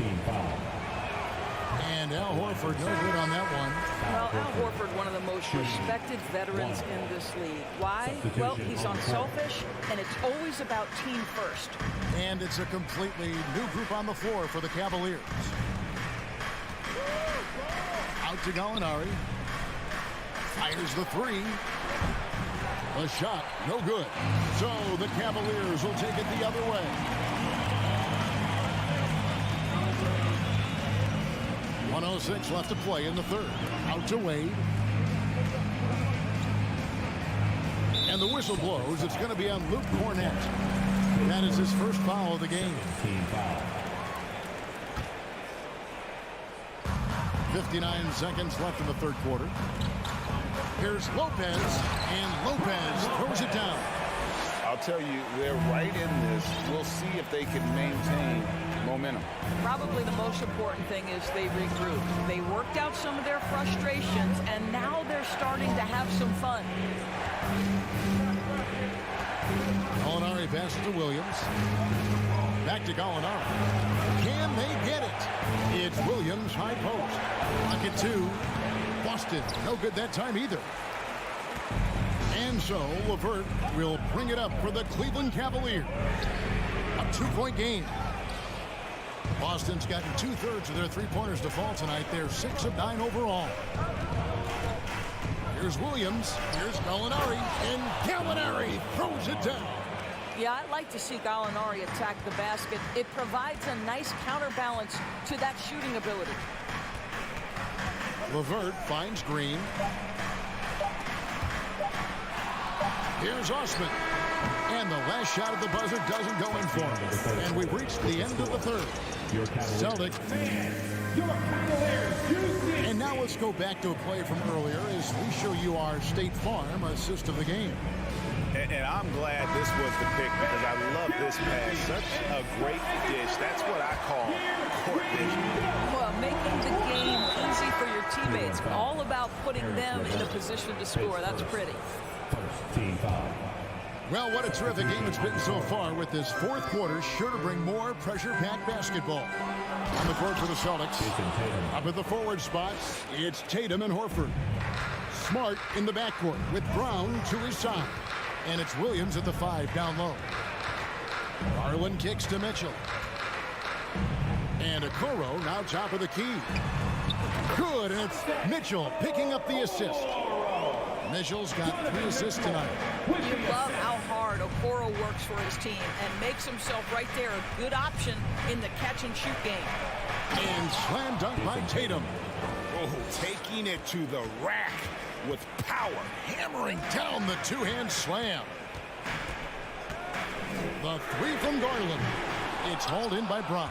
And Al Horford no good on that one. Well, Al Horford, one of the most respected veterans in this league. Why? Well, he's unselfish, and it's always about team first. And it's a completely new group on the floor for the Cavaliers. Out to Gallinari. Fires the three. The shot, no good. So the Cavaliers will take it the other way. .106 left to play in the third. Out to Wade. And the whistle blows. It's going to be on Luke Cornett. That is his first foul of the game. 59 seconds left in the third quarter. Here's Lopez, and Lopez throws it down. I'll tell you, they're right in this. We'll see if they can maintain momentum. Probably the most important thing is they regrouped. They worked out some of their frustrations, and now they're starting to have some fun. Gallinari passes to Williams. Back to Gallinari. Can they get it? It's Williams, high post. Pocket 2. Boston, no good that time either. And so LeVert will bring it up for the Cleveland Cavaliers. A 2-point game. Boston's gotten 2/3 of their three-pointers to fall tonight. They're 6 of 9 overall. Here's Williams. Here's Gallinari. And Gallinari throws it down. Yeah, I like to see Gallinari attack the basket. It provides a nice counterbalance to that shooting ability. LeVert finds Green. Here's Osman. And the last shot of the buzzer doesn't go in for him. And we've reached the end of the third. Celtics. And now let's go back to a play from earlier as we show you our State Farm assist of the game. And I'm glad this was the pick because I love this pass. Such a great dish. That's what I call court vision. Well, making the game easy for your teammates. All about putting them in a position to score. That's pretty. Well, what a terrific game it's been so far, with this fourth quarter sure to bring more pressure-packed basketball. On the court for the Celtics. Up at the forward spots, it's Tatum and Horford. Smart in the backcourt with Brown to his side. And it's Williams at the 5 down low. Garland kicks to Mitchell. And Okoro now top of the key. Good, and it's Mitchell picking up the assist. Mitchell's got 3 assists tonight. You love how hard Okoro works for his team and makes himself right there a good option in the catch-and-shoot game. And slam dunk by Tatum. Oh, taking it to the rack with power. Hammering down the two-hand slam. The 3 from Garland. It's hauled in by Brown.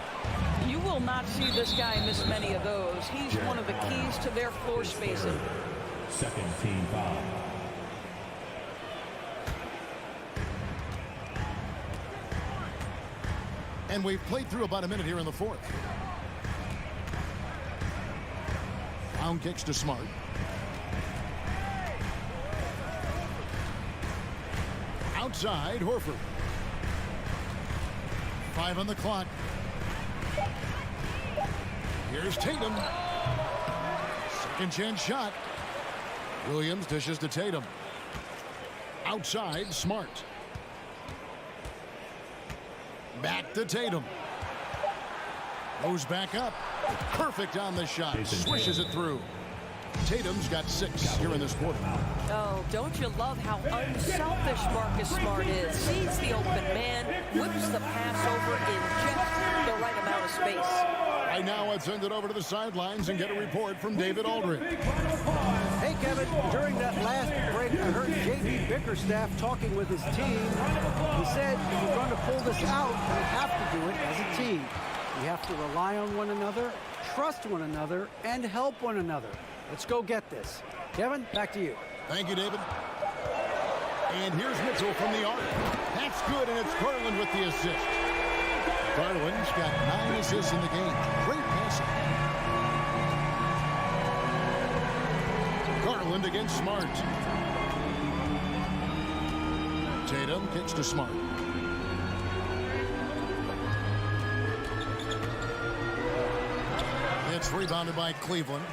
You will not see this guy miss many of those. He's one of the keys to their floor spacing. Second team foul. And we've played through about a minute here in the fourth. Brown kicks to Smart. Outside, Horford. 5 on the clock. Here's Tatum. Second chance shot. Williams dishes to Tatum. Outside, Smart. Back to Tatum. Goes back up. Perfect on the shot. Swishes it through. Tatum's got 6 here in this quarter. Oh, don't you love how unselfish Marcus Smart is? Sees the open man, whips the pass over in just the right amount of space. Right now, let's send it over to the sidelines and get a report from David Aldridge. Hey, Kevin, during that last break, I heard J.B. Bickerstaff talking with his team. He said, if we're going to pull this out, we have to do it as a team. We have to rely on one another, trust one another, and help one another. Let's go get this. Kevin, back to you. Thank you, David. And here's Mitchell from the arc. That's good, and it's Garland with the assist. Garland's got 9 assists in the game. Great passing. Garland against Smart. Tatum kicks to Smart. It's rebounded by Cleveland.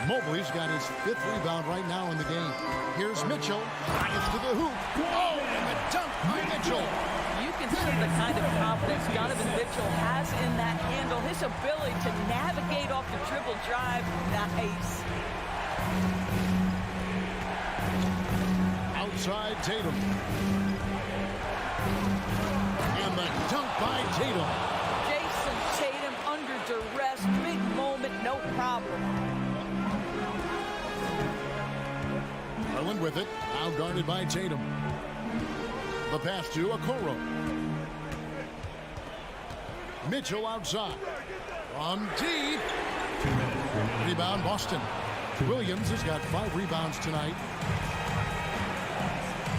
Mobley's got his 5th rebound right now in the game. Here's Mitchell. Gets to the hoop. Oh, and the dunk by Mitchell. You can see the kind of confidence Donovan Mitchell has in that handle. His ability to navigate off the dribble drive. Nice. Outside Tatum. And the dunk by Tatum. Jason Tatum under duress. Big moment, no problem. Garland with it. Now guarded by Tatum. The pass to Okoro. Mitchell outside. From deep. Rebound Boston. Williams has got 5 rebounds tonight.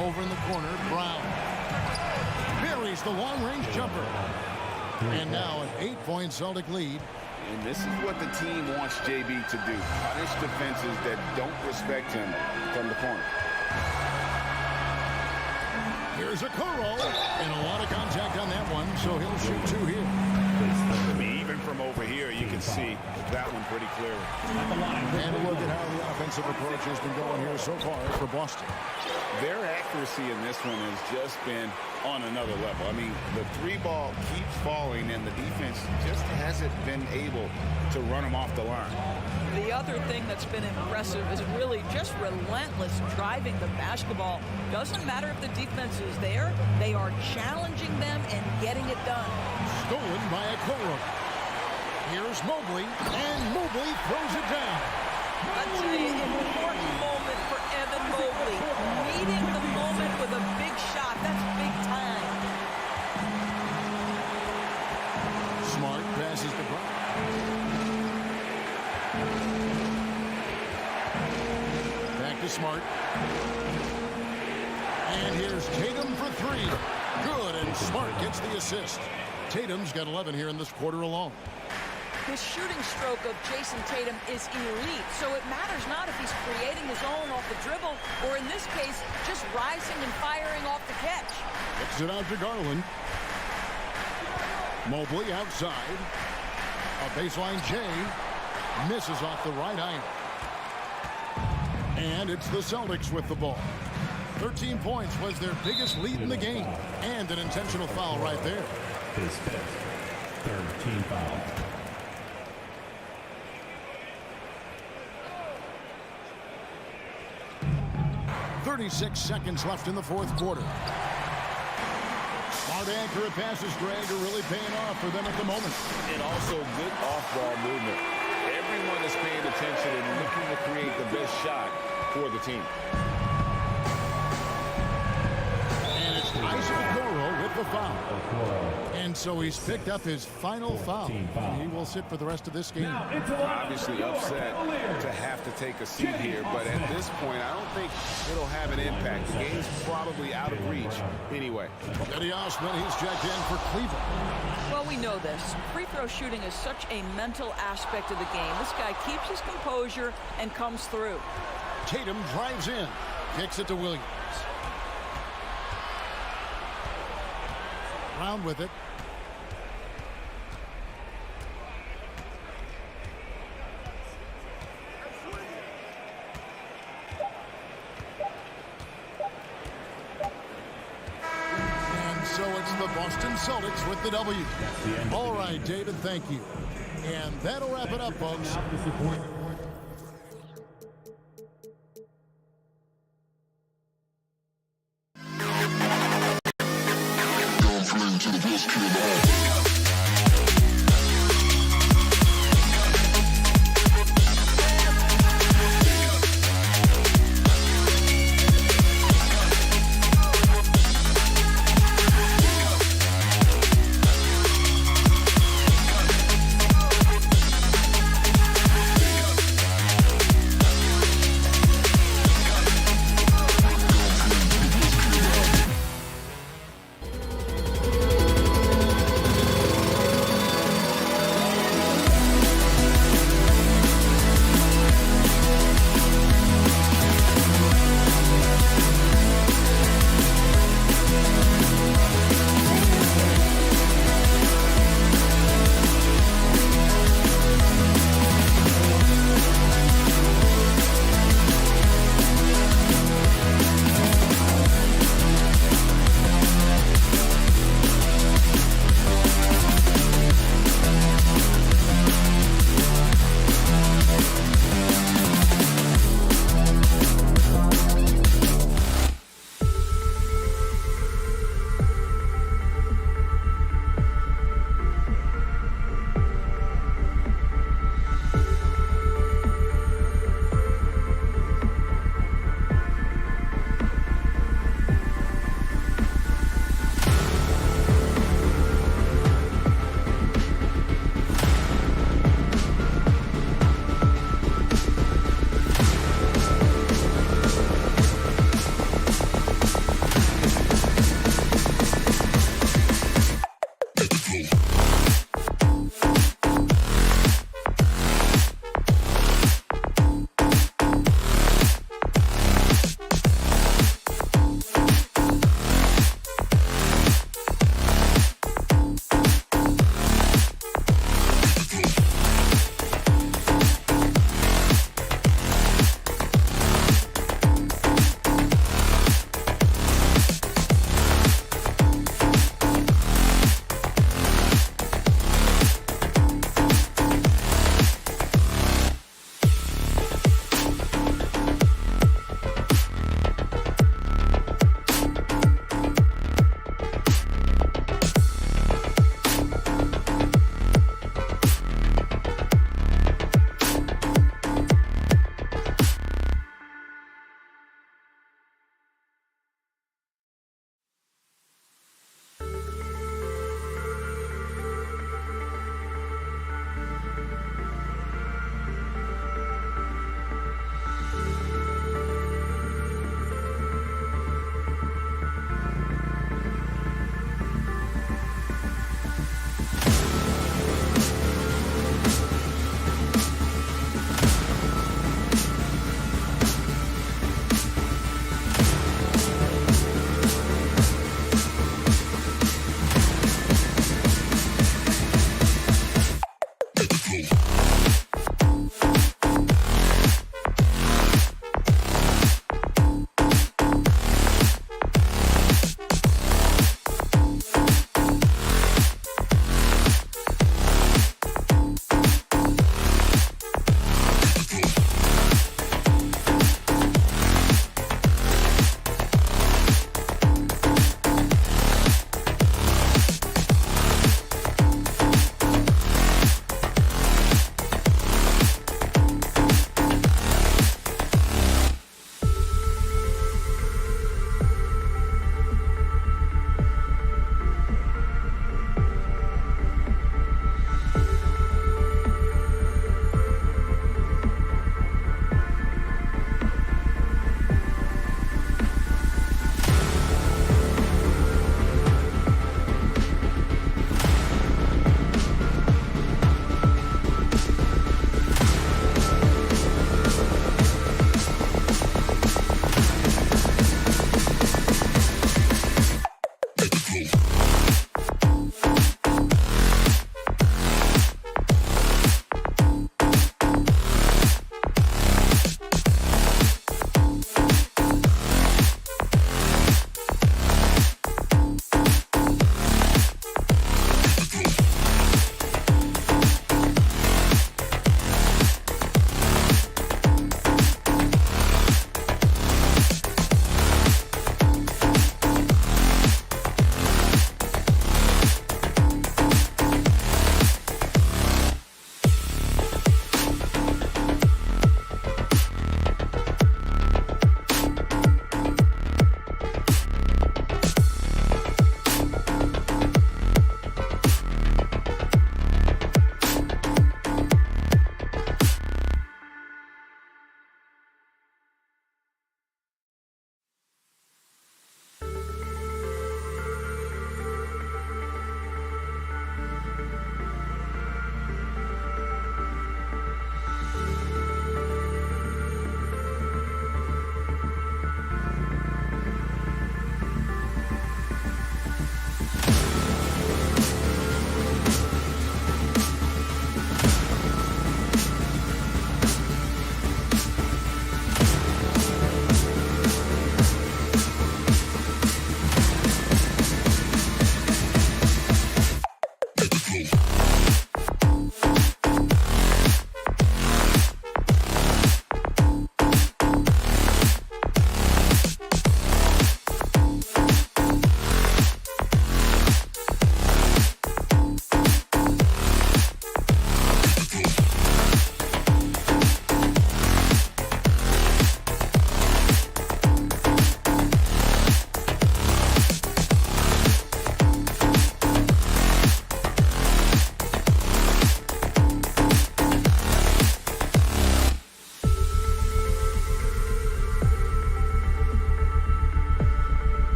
Over in the corner, Brown. There's the long-range jumper. And now an 8-point Celtic lead. And this is what the team wants JB to do. Punish defenses that don't respect him from the corner. Here's a Kuro. And a lot of contact on that one, so he'll shoot 2 here. I mean, even from over here, you can see that one pretty clearly. And a look at how the offensive approach has been going here so far for Boston. Their accuracy in this one has just been on another level. I mean, the 3-ball keeps falling, and the defense just hasn't been able to run them off the line. The other thing that's been impressive is really just relentless driving the basketball. Doesn't matter if the defense is there, they are challenging them and getting it done. Stolen by Okoro. Here's Mobley, and Mobley throws it down. That's an important moment for Evan Mobley. Meeting the moment with a big shot. That's big time. Smart passes the ball. Back to Smart. And here's Tatum for 3. Good, and Smart gets the assist. Tatum's got 11 here in this quarter alone. His shooting stroke of Jason Tatum is elite, so it matters not if he's creating his own off the dribble, or in this case, just rising and firing off the catch. Kicks it out to Garland. Mobley outside. A baseline J. Misses off the right iron. And it's the Celtics with the ball. 13 points was their biggest lead in the game. And an intentional foul right there. His 5th, 13 foul. 36 seconds left in the 4th quarter. Smart accurate passes, Greg, are really paying off for them at the moment. And also good off-ball movement. Everyone is paying attention and looking to create the best shot for the team. And it's Isaac Okoro with the foul. And so he's picked up his final foul. He will sit for the rest of this game. Obviously upset to have to take a seat here, but at this point, I don't think it'll have an impact. The game's probably out of reach anyway. Eddie Osman, he's checked in for Cleveland. Well, we know this. Free throw shooting is such a mental aspect of the game. This guy keeps his composure and comes through. Tatum drives in, kicks it to Williams. Round with it. And so it's the Boston Celtics with the W. All right, David, thank you. And that'll wrap it up, folks.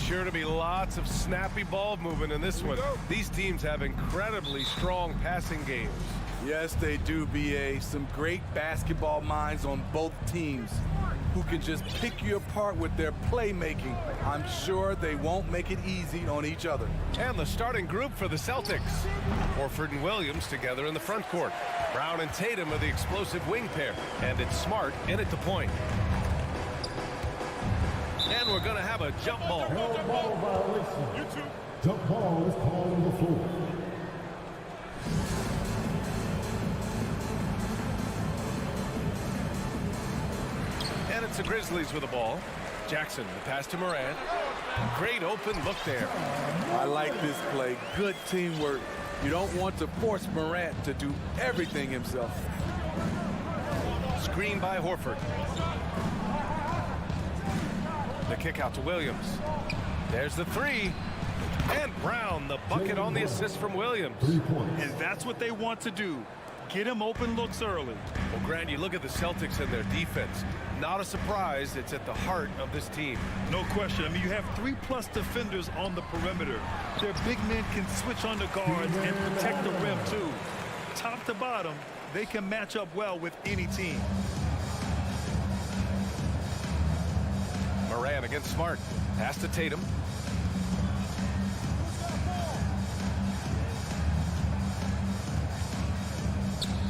Sure to be lots of snappy ball movement in this one. These teams have incredibly strong passing games. Yes, they do, B.A. Some great basketball minds on both teams who can just pick you apart with their playmaking. I'm sure they won't make it easy on each other. And the starting group for the Celtics. Horford and Williams together in the front court. Brown and Tatum are the explosive wing pair. And it's Smart in at the point. And we're going to have a jump ball. Jump ball is called on the floor. And it's the Grizzlies with the ball. Jackson, the pass to Morant. Great open look there. I like this play. Good teamwork. You don't want to force Morant to do everything himself. Screen by Horford. The kick out to Williams. There's the three. And Brown, the bucket on the assist from Williams. And that's what they want to do. Get him open looks early. Well, Grant, you look at the Celtics and their defense. Not a surprise, it's at the heart of this team. No question. I mean, you have 3+ defenders on the perimeter. Their big men can switch on the guards and protect the rim, too. Top to bottom, they can match up well with any team. Morant against Smart. Pass to Tatum.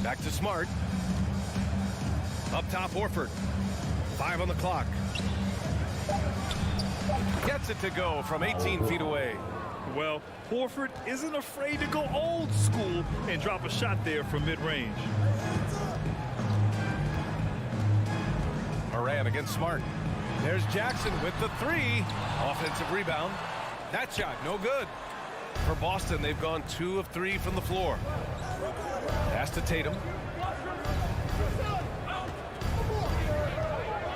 Back to Smart. Up top, Horford. 5 on the clock. Gets it to go from 18 feet away. Well, Horford isn't afraid to go old school and drop a shot there from mid-range. Morant against Smart. There's Jackson with the three. Offensive rebound. That shot, no good. For Boston, they've gone 2 of 3 from the floor. Pass to Tatum.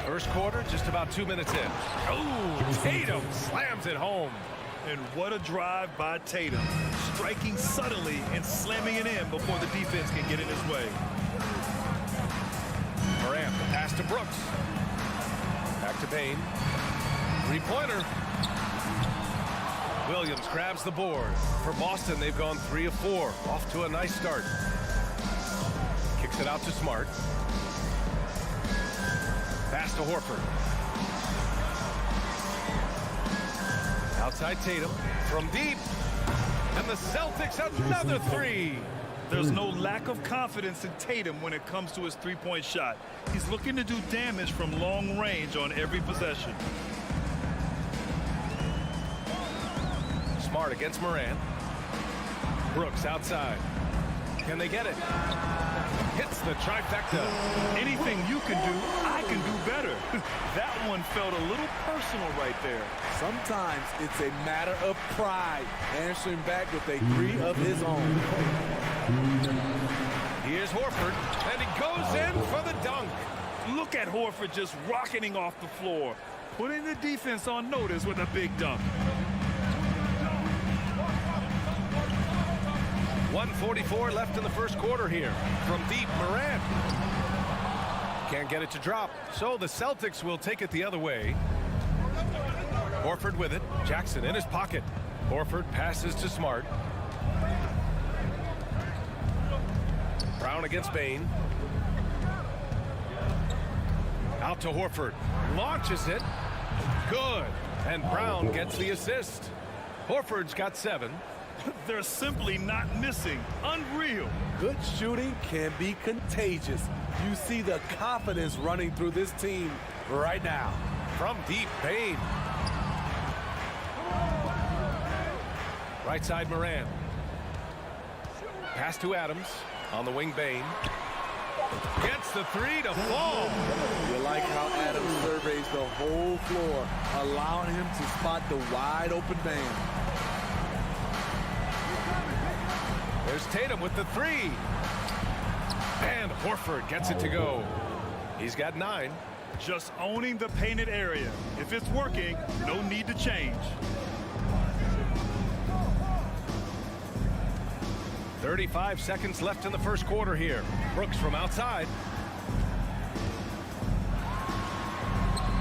First quarter, just about 2 minutes in. Oh, Tatum slams it home. And what a drive by Tatum. Striking suddenly and slamming it in before the defense can get in his way. Morant, the pass to Brooks. Back to Payne. Three-pointer. Williams grabs the board. For Boston, they've gone 3 of 4. Off to a nice start. Kicks it out to Smart. Pass to Horford. Outside Tatum. From deep. And the Celtics another 3. There's no lack of confidence in Tatum when it comes to his three-point shot. He's looking to do damage from long range on every possession. Smart against Morant. Brooks outside. Can they get it? Hits the trifecta. Anything you can do, I can do better. That one felt a little personal right there. Sometimes it's a matter of pride, answering back with a 3 of his own. Here's Horford, and he goes in for the dunk. Look at Horford just rocketing off the floor, putting the defense on notice with a big dunk. 1:44 left in the first quarter here. From deep, Morant. Can't get it to drop, so the Celtics will take it the other way. Horford with it. Jackson in his pocket. Horford passes to Smart. Brown against Bane. Out to Horford. Launches it. Good. And Brown gets the assist. Horford's got 7. They're simply not missing. Unreal. Good shooting can be contagious. You see the confidence running through this team right now. From deep, Payne. Right side, Morant. Pass to Adams. On the wing, Bane. Gets the 3 to fall. You like how Adams surveys the whole floor, allowing him to spot the wide open man. There's Tatum with the 3. And Horford gets it to go. He's got 9. Just owning the painted area. If it's working, no need to change. 35 seconds left in the first quarter here. Brooks from outside.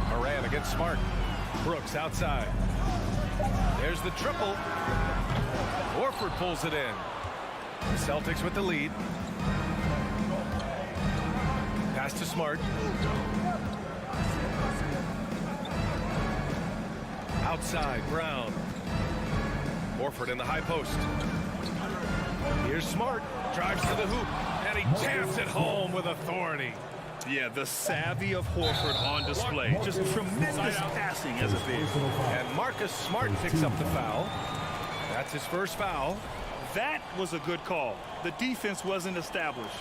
Morant against Smart. Brooks outside. There's the triple. Horford pulls it in. The Celtics with the lead. Pass to Smart. Outside, Brown. Horford in the high post. Here's Smart. Drives to the hoop. And he jams it home with authority. Yeah, the savvy of Horford on display. Just tremendous passing as a big. And Marcus Smart picks up the foul. That's his first foul. That was a good call. The defense wasn't established.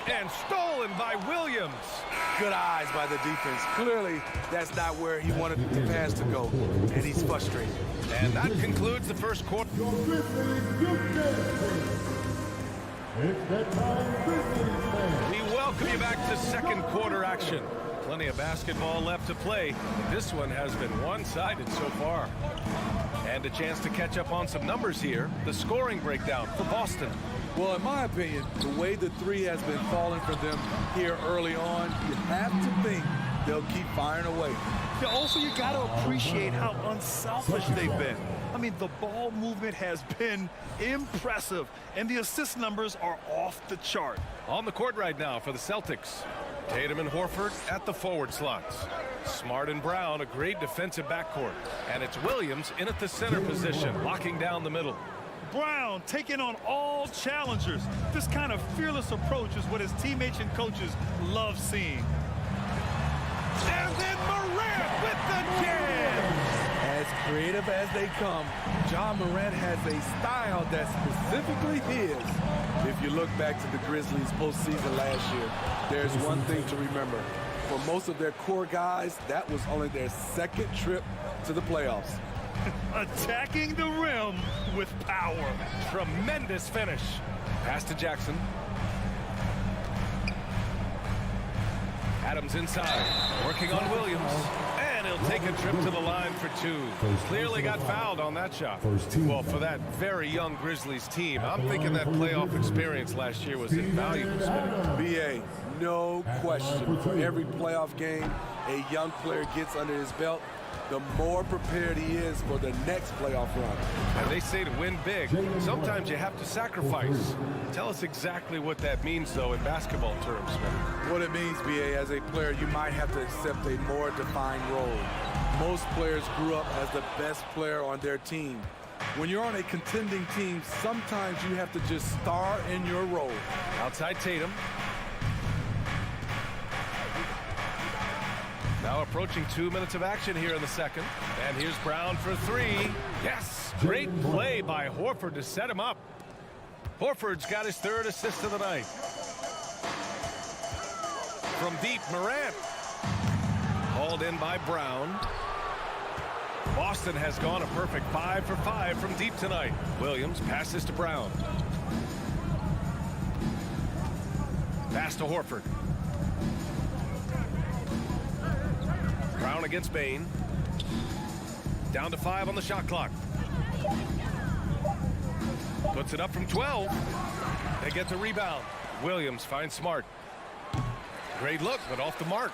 And stolen by Williams. Good eyes by the defense. Clearly, that's not where he wanted the pass to go, and he's frustrated. And that concludes the first quarter. We welcome you back to second quarter action. Plenty of basketball left to play. This one has been one-sided so far. And a chance to catch up on some numbers here. The scoring breakdown for Boston. Well, in my opinion, the way the three has been falling for them here early on, you have to think they'll keep firing away. Yeah, also, you got to appreciate how unselfish they've been. I mean, the ball movement has been impressive, and the assist numbers are off the chart. On the court right now for the Celtics. Tatum and Horford at the forward slots. Smart and Brown, a great defensive backcourt. And it's Williams in at the center position, locking down the middle. Brown taking on all challengers. This kind of fearless approach is what his teammates and coaches love seeing. And then Morant with the jam! As creative as they come, John Morant has a style that's specifically his. If you look back to the Grizzlies postseason last year, there's one thing to remember. For most of their core guys, that was only their second trip to the playoffs. Attacking the rim with power. Tremendous finish. Pass to Jackson. Adams inside, working on Williams. And he'll take a trip to the line for two. Clearly got fouled on that shot. Well, for that very young Grizzlies team, I'm thinking that playoff experience last year was invaluable. BA, no question. For every playoff game a young player gets under his belt, the more prepared he is for the next playoff run. And they say to win big, sometimes you have to sacrifice. Tell us exactly what that means, though, in basketball terms. What it means, BA, as a player, you might have to accept a more defined role. Most players grew up as the best player on their team. When you're on a contending team, sometimes you have to just star in your role. Outside Tatum. Now approaching 2 minutes of action here in the second. And here's Brown for three. Yes! Great play by Horford to set him up. Horford's got his third assist of the night. From deep, Morant. Hauled in by Brown. Boston has gone a perfect 5 for 5 from deep tonight. Williams passes to Brown. Pass to Horford. Brown against Bain. Down to 5 on the shot clock. Puts it up from 12. They get the rebound. Williams finds Smart. Great look, but off the mark.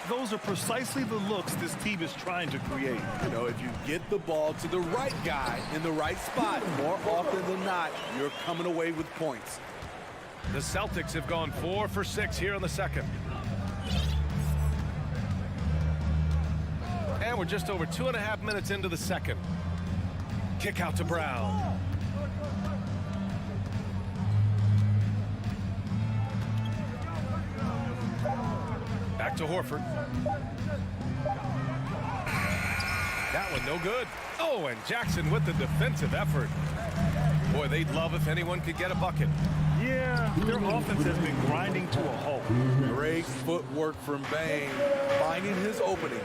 Those are precisely the looks this team is trying to create. You know, if you get the ball to the right guy in the right spot, more often than not, you're coming away with points. The Celtics have gone 4 for 6 here in the second. And we're just over 2.5 minutes into the second. Kick out to Brown. Back to Horford. That one no good. Oh, and Jackson with the defensive effort. Boy, they'd love if anyone could get a bucket. Yeah, their offense has been grinding to a halt. Great footwork from Bain, finding his opening.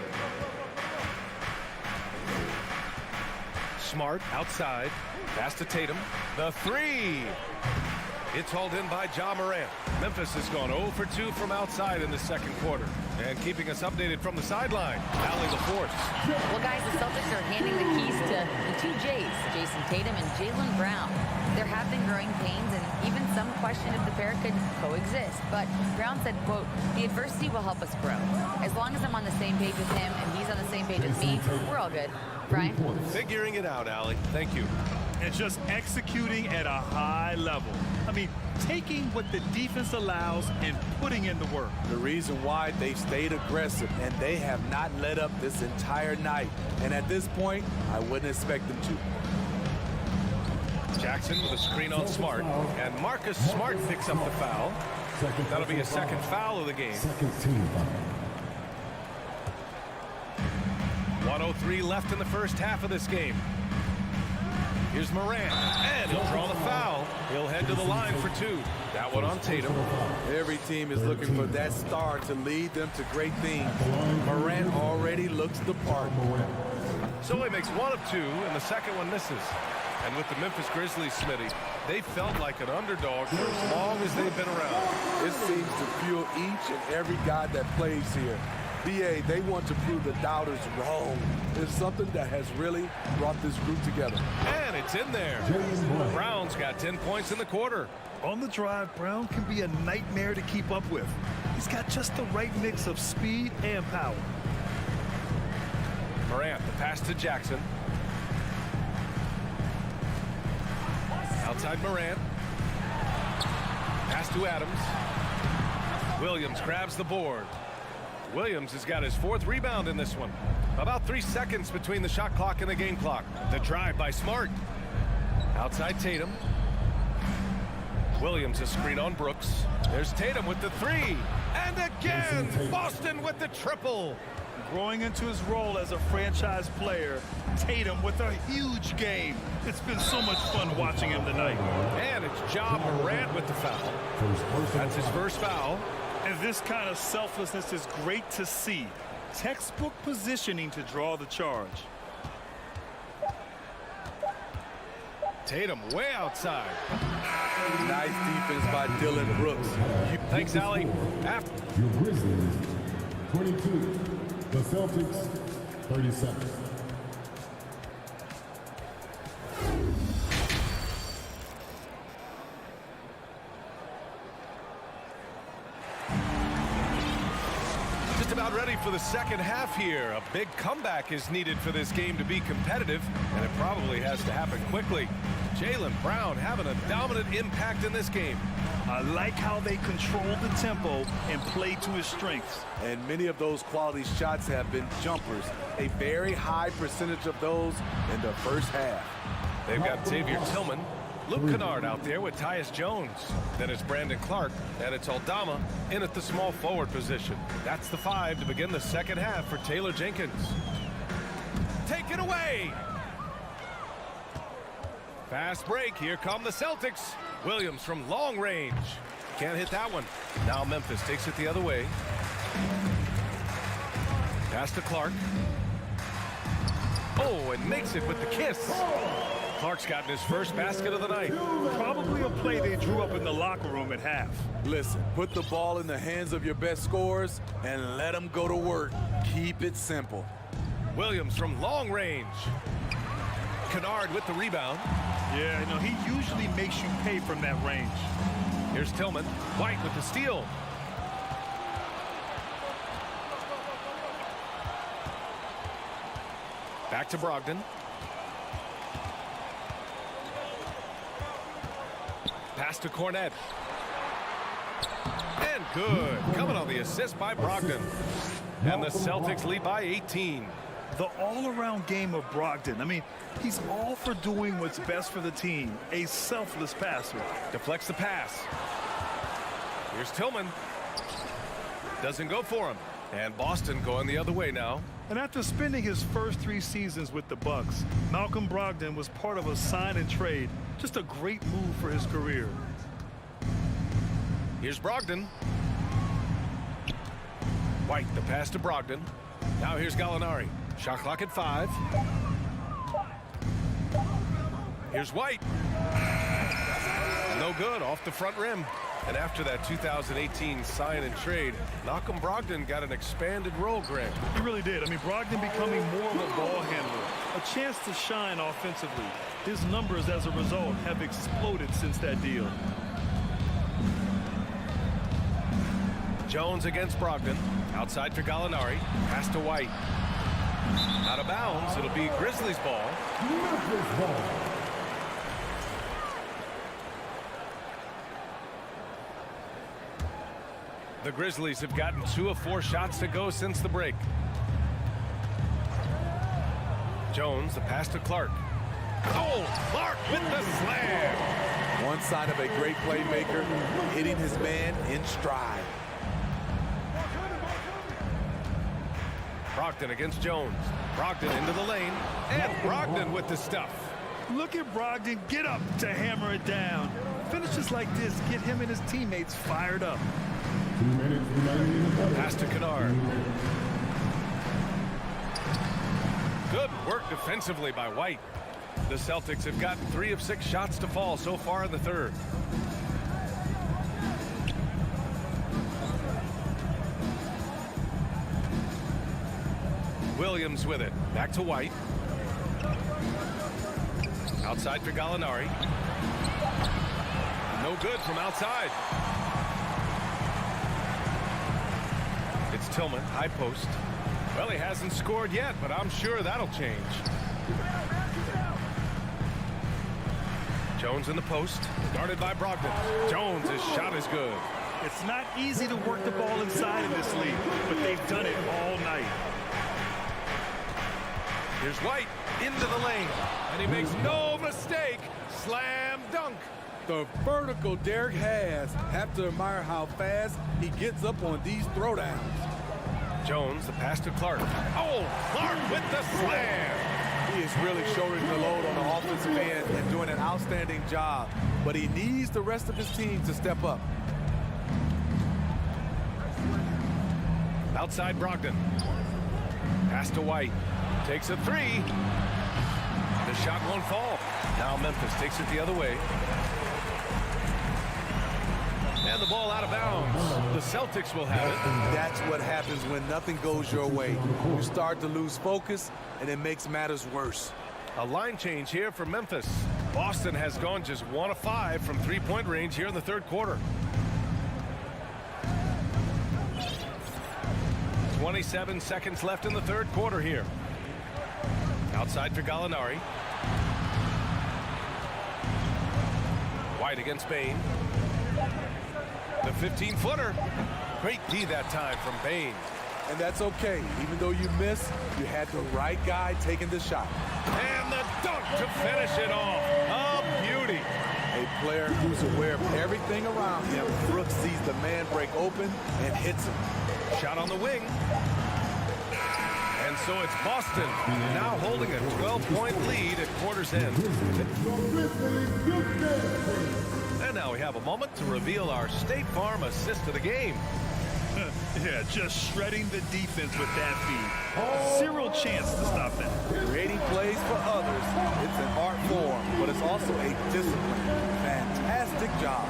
Smart outside. Pass to Tatum. The three. It's hauled in by Ja Morant. Memphis has gone 0 for 2 from outside in the second quarter. And keeping us updated from the sideline, Allie LaForce. Well, guys, the Celtics are handing the keys to the two J's, Jason Tatum and Jaylen Brown. There have been growing pains and even some question if the pair could coexist. But Brown said, quote, "The adversity will help us grow. As long as I'm on the same page with him and he's on the same page with me, we're all good." Brian? Figuring it out, Allie. Thank you. And just executing at a high level. I mean, taking what the defense allows and putting in the work. The reason why they've stayed aggressive and they have not let up this entire night. And at this point, I wouldn't expect them to. Jackson with a screen on Smart. And Marcus Smart picks up the foul. That'll be a second foul of the game. 1:03 left in the first half of this game. Here's Morant, and he'll draw the foul. He'll head to the line for 2. That one on Tatum. Every team is looking for that star to lead them to great things. Morant already looks the part. So he makes 1 of 2, and the second one misses. And with the Memphis Grizzlies, Smitty, they felt like an underdog for as long as they've been around. It seems to fuel each and every guy that plays here. BA, they want to prove the doubters wrong. It's something that has really brought this group together. And it's in there. Brown's got 10 points in the quarter. On the drive, Brown can be a nightmare to keep up with. He's got just the right mix of speed and power. Morant, the pass to Jackson. Outside Morant. Pass to Adams. Williams grabs the board. Williams has got his 4th rebound in this one. About 3 seconds between the shot clock and the game clock. The drive by Smart. Outside Tatum. Williams a screen on Brooks. There's Tatum with the 3. And again, Boston with the triple. Growing into his role as a franchise player, Tatum with a huge game. It's been so much fun watching him tonight. And it's Ja Morant with the foul. That's his first foul. And this kind of selflessness is great to see. Textbook positioning to draw the charge. Tatum way outside. Nice defense by Dylan Brooks. Thanks, Allie. Your Grizzlies, 22. The Celtics, 37. About ready for the second half here. A big comeback is needed for this game to be competitive, and it probably has to happen quickly. Jaylen Brown having a dominant impact in this game. I like how they control the tempo and play to his strengths. And many of those quality shots have been jumpers. A very high percentage of those in the first half. They've got Xavier Tillman. Luke Kennard out there with Tyus Jones. Then it's Brandon Clark, and it's Aldama in at the small forward position. That's the 5 to begin the second half for Taylor Jenkins. Take it away! Fast break. Here come the Celtics. Williams from long range. Can't hit that one. Now Memphis takes it the other way. Pass to Clark. Oh, and makes it with the kiss. Clark's gotten his first basket of the night. Probably a play they drew up in the locker room at half. Listen, put the ball in the hands of your best scorers and let them go to work. Keep it simple. Williams from long range. Kennard with the rebound. Yeah, you know, he usually makes you pay from that range. Here's Tillman. White with the steal. Back to Brogdon. Pass to Cornette. And good. Coming on the assist by Brogdon. And the Celtics lead by 18. The all-around game of Brogdon. I mean, he's all for doing what's best for the team. A selfless passer. Deflects the pass. Here's Tillman. Doesn't go for him. And Boston going the other way now. And after spending his first 3 seasons with the Bucks, Malcolm Brogdon was part of a sign and trade. Just a great move for his career. Here's Brogdon. White, the pass to Brogdon. Now here's Gallinari. Shot clock at 5. Here's White. No good off the front rim. And after that 2018 sign and trade, Malcolm Brogdon got an expanded role, Grant. He really did. I mean, Brogdon becoming more of a ball handler, a chance to shine offensively. His numbers as a result have exploded since that deal. Jones against Brogdon. Outside for Gallinari. Pass to White. Out of bounds. It'll be Grizzlies ball. Memphis ball. The Grizzlies have gotten 2 of 4 shots to go since the break. Jones, the pass to Clark. Oh, Clark with the slam. One sign of a great playmaker, hitting his man in stride. Brogdon against Jones. Brogdon into the lane. And Brogdon with the stuff. Look at Brogdon get up to hammer it down. Finishes like this get him and his teammates fired up. Pass to Kennard. Good work defensively by White. The Celtics have gotten 3 of 6 shots to fall so far in the third. Williams with it. Back to White. Outside for Gallinari. No good from outside. It's Tillman, high post. Well, he hasn't scored yet, but I'm sure that'll change. Jones in the post, guarded by Brogdon. Jones' shot is good. It's not easy to work the ball inside in this league, but they've done it all night. Here's White into the lane, and he makes no mistake. Slam dunk. The vertical Derek has. Have to admire how fast he gets up on these throwdowns. Jones, the pass to Clark. Oh, Clark with the slam. He is really shouldering the load on the offensive end and doing an outstanding job. But he needs the rest of his team to step up. Outside Brogdon. Pass to White. Takes a 3. The shot won't fall. Now Memphis takes it the other way. And the ball out of bounds. The Celtics will have it. That's what happens when nothing goes your way. You start to lose focus, and it makes matters worse. A line change here for Memphis. Boston has gone just 1 of 5 from 3-point range here in the third quarter. 27 seconds left in the third quarter here. Outside for Gallinari. White against Bain. The 15-footer. Great D that time from Bain. And that's okay. Even though you miss, you had the right guy taking the shot. And the dunk to finish it off. A beauty. A player who's aware of everything around him. Brooks sees the man break open and hits him. Shot on the wing. And so it's Boston now holding a 12-point lead at quarter's end. And now we have a moment to reveal our State Farm assist of the game. Yeah, just shredding the defense with that feed. Zero chance to stop that. Creating plays for others. It's an art form, but it's also a discipline. Fantastic job.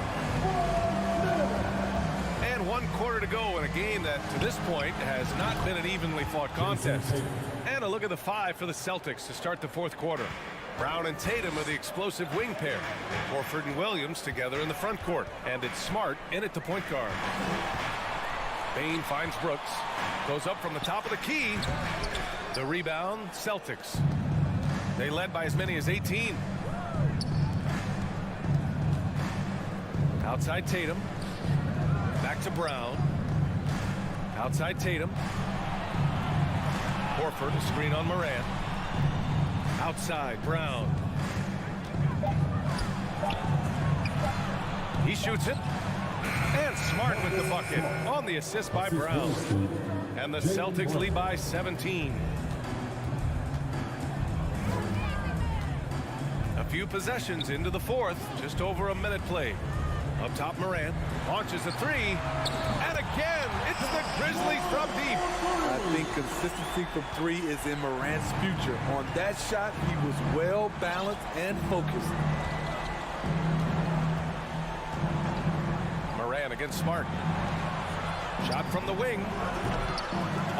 And 1 quarter to go in a game that, to this point, has not been an evenly fought contest. And a look at the 5 for the Celtics to start the fourth quarter. Brown and Tatum are the explosive wing pair. Horford and Williams together in the front court. And it's Smart in at the point guard. Bain finds Brooks. Goes up from the top of the key. The rebound, Celtics. They led by as many as 18. Outside Tatum. Back to Brown. Outside Tatum. Horford, a screen on Morant. Outside Brown. He shoots it. And Smart with the bucket on the assist by Brown. And the Celtics lead by 17. A few possessions into the fourth. Just over a minute played. Up top, Morant launches a 3. And again, it's the Grizzlies from deep. I think consistency from 3 is in Morant's future. On that shot, he was well balanced and focused. against Smart. Shot from the wing.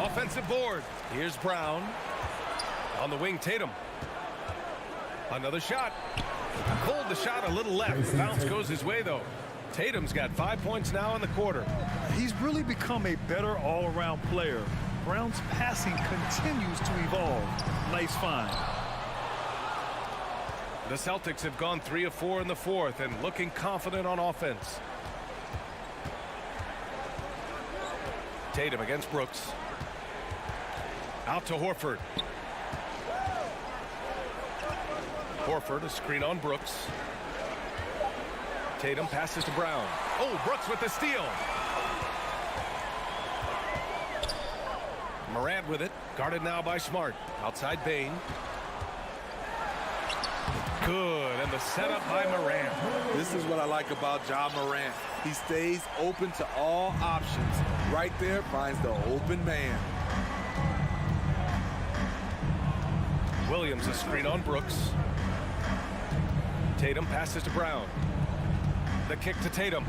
Offensive board. Here's Brown. On the wing, Tatum. Another shot. Pulled the shot a little left. Bounce goes his way, though. Tatum's got 5 points now in the quarter. He's really become a better all-around player. Brown's passing continues to evolve. Nice find. The Celtics have gone 3 of 4 in the fourth and looking confident on offense. Tatum against Brooks. Out to Horford. Horford, a screen on Brooks. Tatum passes to Brown. Oh, Brooks with the steal. Morant with it. Guarded now by Smart. Outside Bane. Good, and the setup by Morant. This is what I like about Ja Morant. He stays open to all options. Right there, finds the open man. Williams, a screen on Brooks. Tatum passes to Brown. The kick to Tatum.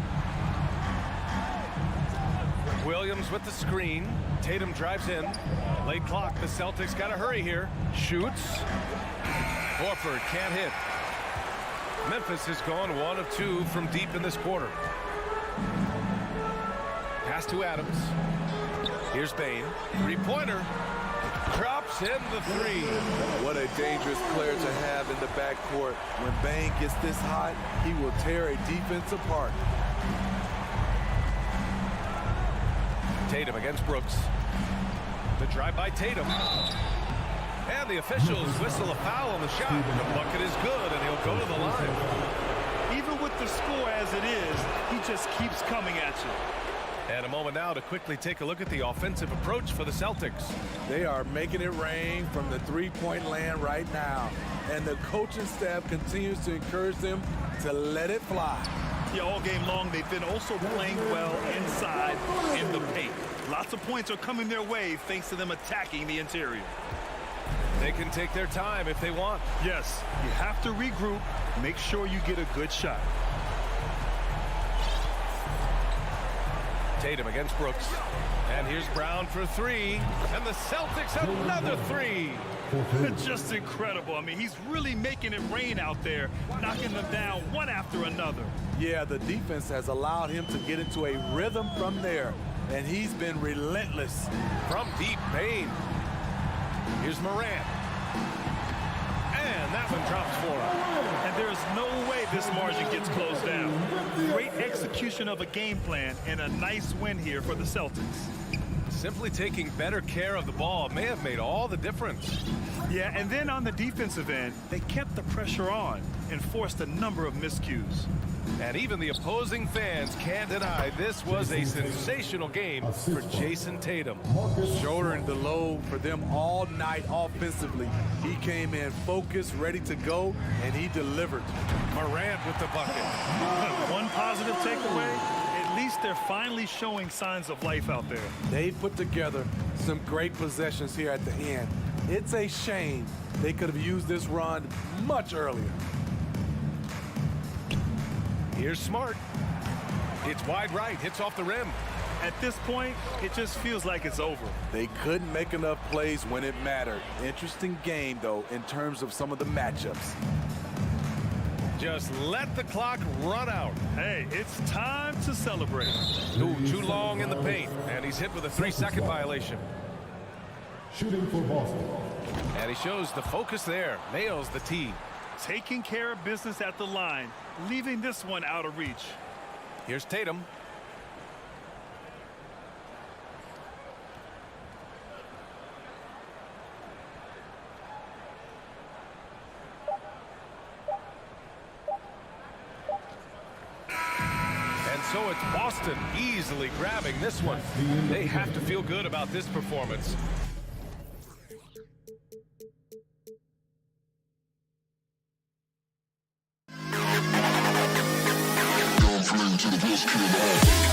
Williams with the screen. Tatum drives in. Late clock. The Celtics got to hurry here. Shoots. Horford can't hit. Memphis has gone 1 of 2 from deep in this quarter. Pass to Adams. Here's Bane. Three-pointer. Drops in the 3. What a dangerous player to have in the backcourt. When Bane gets this hot, he will tear a defense apart. Tatum against Brooks. The drive by Tatum. And the officials whistle a foul on the shot. The bucket is good, and he'll go to the line. Even with the score as it is, he just keeps coming at you. And a moment now to quickly take a look at the offensive approach for the Celtics. They are making it rain from the three-point land right now. And the coaching staff continues to encourage them to let it fly. Yeah, all game long, they've been also playing well inside in the paint. Lots of points are coming their way thanks to them attacking the interior. They can take their time if they want. Yes, you have to regroup, make sure you get a good shot. Tatum against Brooks. And here's Brown for 3. And the Celtics another 3. Just incredible. I mean, he's really making it rain out there, knocking them down one after another. Yeah, the defense has allowed him to get into a rhythm from there. And he's been relentless. From deep, Bane. Here's Morant. And that one drops for him. And there's no way this margin gets closed down. Great execution of a game plan and a nice win here for the Celtics. Simply taking better care of the ball may have made all the difference. Yeah, and then on the defensive end, they kept the pressure on and forced a number of miscues. And even the opposing fans can't deny this was a sensational game for Jason Tatum. Shouldering the load for them all night offensively. He came in focused, ready to go, and he delivered. Morant with the bucket. One positive takeaway, at least they're finally showing signs of life out there. They put together some great possessions here at the end. It's a shame they could have used this run much earlier. Here's Smart. It's wide right, hits off the rim. At this point, it just feels like it's over. They couldn't make enough plays when it mattered. Interesting game, though, in terms of some of the matchups. Just let the clock run out. Hey, it's time to celebrate. Ooh, too long in the paint, and he's hit with a 3-second violation. Shooting for Boston. And he shows the focus there, nails the tee. Taking care of business at the line, leaving this one out of reach. Here's Tatum. And so it's Boston easily grabbing this one. They have to feel good about this performance. To the best kid alive.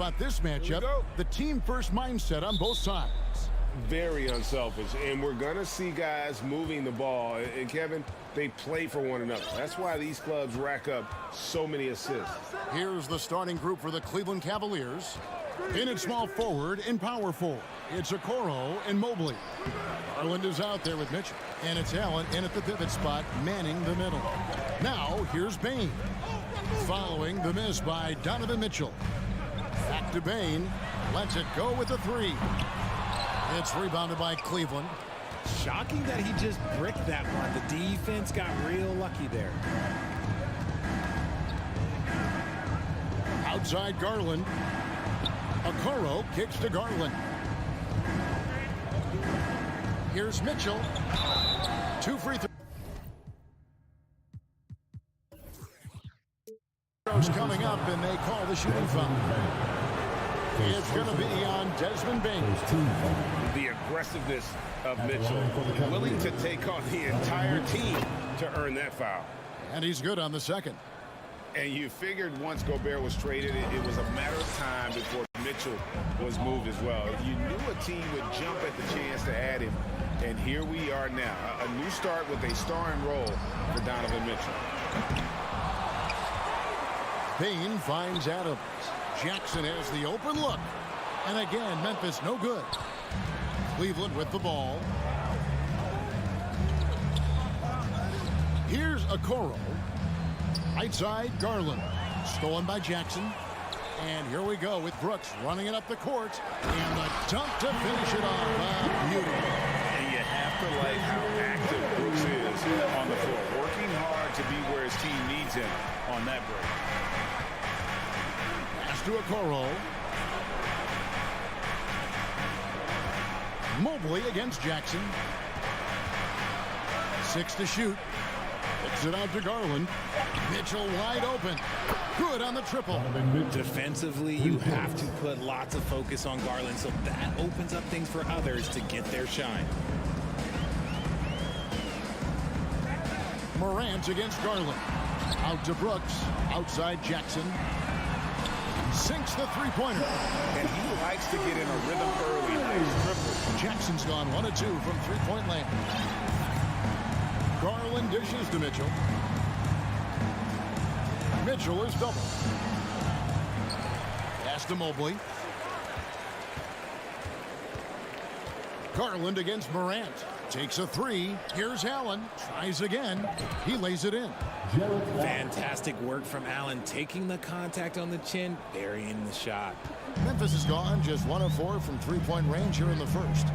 about this matchup? The team-first mindset on both sides. Very unselfish, and we're going to see guys moving the ball. And, Kevin, they play for one another. That's why these clubs rack up so many assists. Here's the starting group for the Cleveland Cavaliers. In at small forward and power forward, it's Okoro and Mobley. Garland is out there with Mitchell. And it's Allen in at the pivot spot, manning the middle. Now, here's Bain. Following the miss by Donovan Mitchell. Back to Bain. Lets it go with a three. It's rebounded by Cleveland. Shocking that he just bricked that one. The defense got real lucky there. Outside Garland. Okoro kicks to Garland. Here's Mitchell. 2 free throws coming up, and they call the shooting foul. It's going to be on Desmond Bain. The aggressiveness of Mitchell, willing to take on the entire team to earn that foul. And he's good on the second. And you figured once Gobert was traded, it was a matter of time before Mitchell was moved as well. You knew a team would jump at the chance to add him, and here we are now. A new start with a starring role for Donovan Mitchell. Bain finds Adams. Jackson has the open look. And again, Memphis no good. Cleveland with the ball. Here's Okoro. Right side, Garland. Stolen by Jackson. And here we go with Brooks running it up the court. And the dunk to finish it off. Beauty. And you have to like how active Brooks is on the floor. Working hard to be where his team needs him on that break. Pass to Okoro. Mobley against Jackson. 6 to shoot. Kicks it out to Garland. Mitchell wide open. Good on the triple. Defensively, you have to put lots of focus on Garland, so that opens up things for others to get their shine. Morant against Garland. Out to Brooks. Outside Jackson. Sinks the three-pointer. And he likes to get in a rhythm early. Jackson's gone 1 of 2 from three-point land. Garland dishes to Mitchell. Mitchell is double. Pass to Mobley. Garland against Morant. Takes a three. Here's Allen. Tries again. He lays it in. Fantastic work from Allen, taking the contact on the chin, burying the shot. Memphis is gone just 1 of 4 from three-point range here in the first.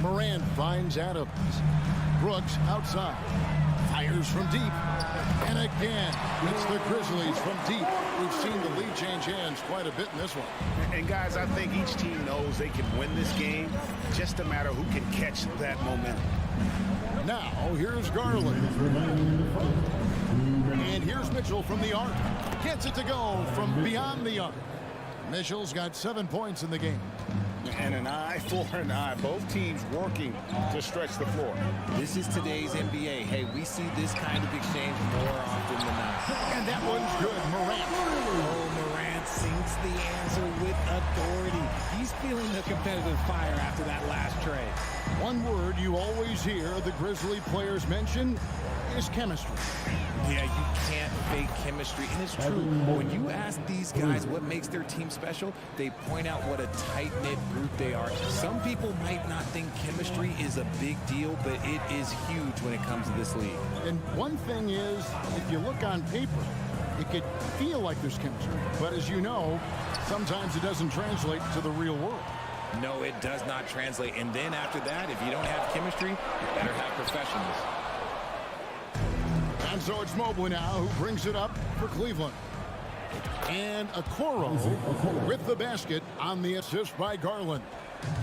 Morant finds Adams. Brooks outside. Fires from deep. And again, it's the Grizzlies from deep. We've seen the lead change hands quite a bit in this one. And guys, I think each team knows they can win this game. Just a matter who can catch that momentum. Now, here's Garland. And here's Mitchell from the arc. Gets it to go from beyond the arc. Mitchell's got 7 points in the game. And an eye for an eye. Both teams working to stretch the floor. This is today's NBA. Hey, we see this kind of exchange more often than not. And that one's good. Morant. Oh, Morant sinks the answer with authority. He's feeling the competitive fire after that last trade. One word you always hear the Grizzly players mention is chemistry. Yeah, you can't fake chemistry, and it's true. When you ask these guys what makes their team special, they point out what a tight-knit group they are. Some people might not think chemistry is a big deal, but it is huge when it comes to this league. And one thing is, if you look on paper, it could feel like there's chemistry. But as you know, sometimes it doesn't translate to the real world. No, it does not translate. And then after that, if you don't have chemistry, you better have professionals. And so it's Mobley now who brings it up for Cleveland. And Okoro with the basket on the assist by Garland.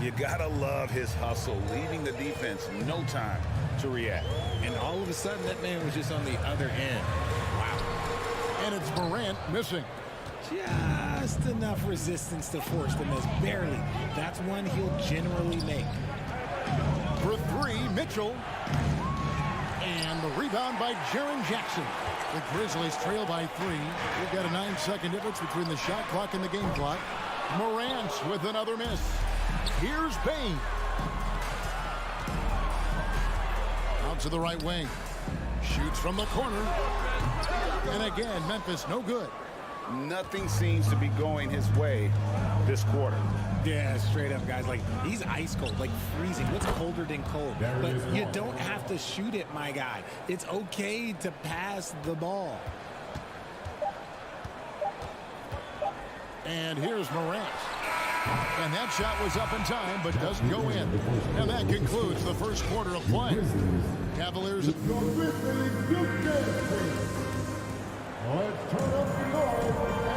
You gotta love his hustle, leaving the defense no time to react. And all of a sudden, that man was just on the other end. Wow. And it's Morant missing. Just enough resistance to force the miss. Barely. That's one he'll generally make. For three, Mitchell. And the rebound by Jaren Jackson. The Grizzlies trail by 3. We've got a 9-second difference between the shot clock and the game clock. Morant with another miss. Here's Bane. Out to the right wing. Shoots from the corner. And again, Memphis no good. Nothing seems to be going his way this quarter. Yeah, straight up, guys. Like, he's ice cold, like freezing. What's colder than cold? But you don't have to shoot it, my guy. It's okay to pass the ball. And here's Morant. And that shot was up in time, but doesn't go in. And that concludes the first quarter of play. Cavaliers.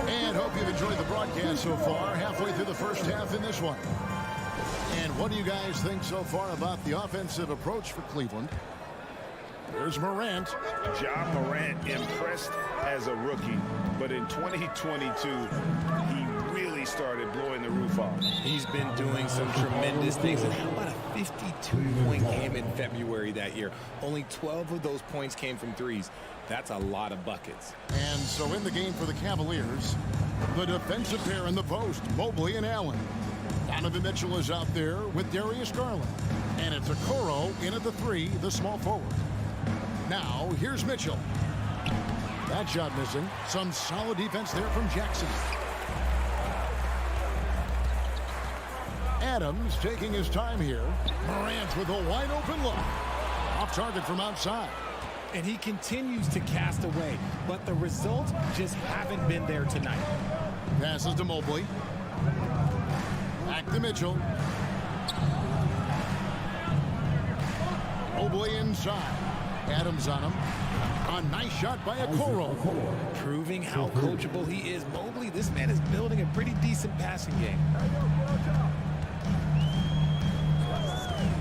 And hope you've enjoyed the broadcast so far. Halfway through the first half in this one. And what do you guys think so far about the offensive approach for Cleveland? There's Morant. Ja Morant impressed as a rookie, but in 2022, he really started blowing the roof off. He's been doing some tremendous things. And how about a 52-point game in February that year? Only 12 of those points came from threes. That's a lot of buckets. And so in the game for the Cavaliers, the defensive pair in the post, Mobley and Allen. Donovan Mitchell is out there with Darius Garland. And it's Okoro in at the 3, the small forward. Now, here's Mitchell. That shot missing. Some solid defense there from Jackson. Adams taking his time here. Morant with a wide open look. Off target from outside. And he continues to cast away, but the results just haven't been there tonight. Passes to Mobley. Back to Mitchell. Mobley inside. Adams on him. A nice shot by Okoro. Proving how coachable he is. Mobley, this man is building a pretty decent passing game.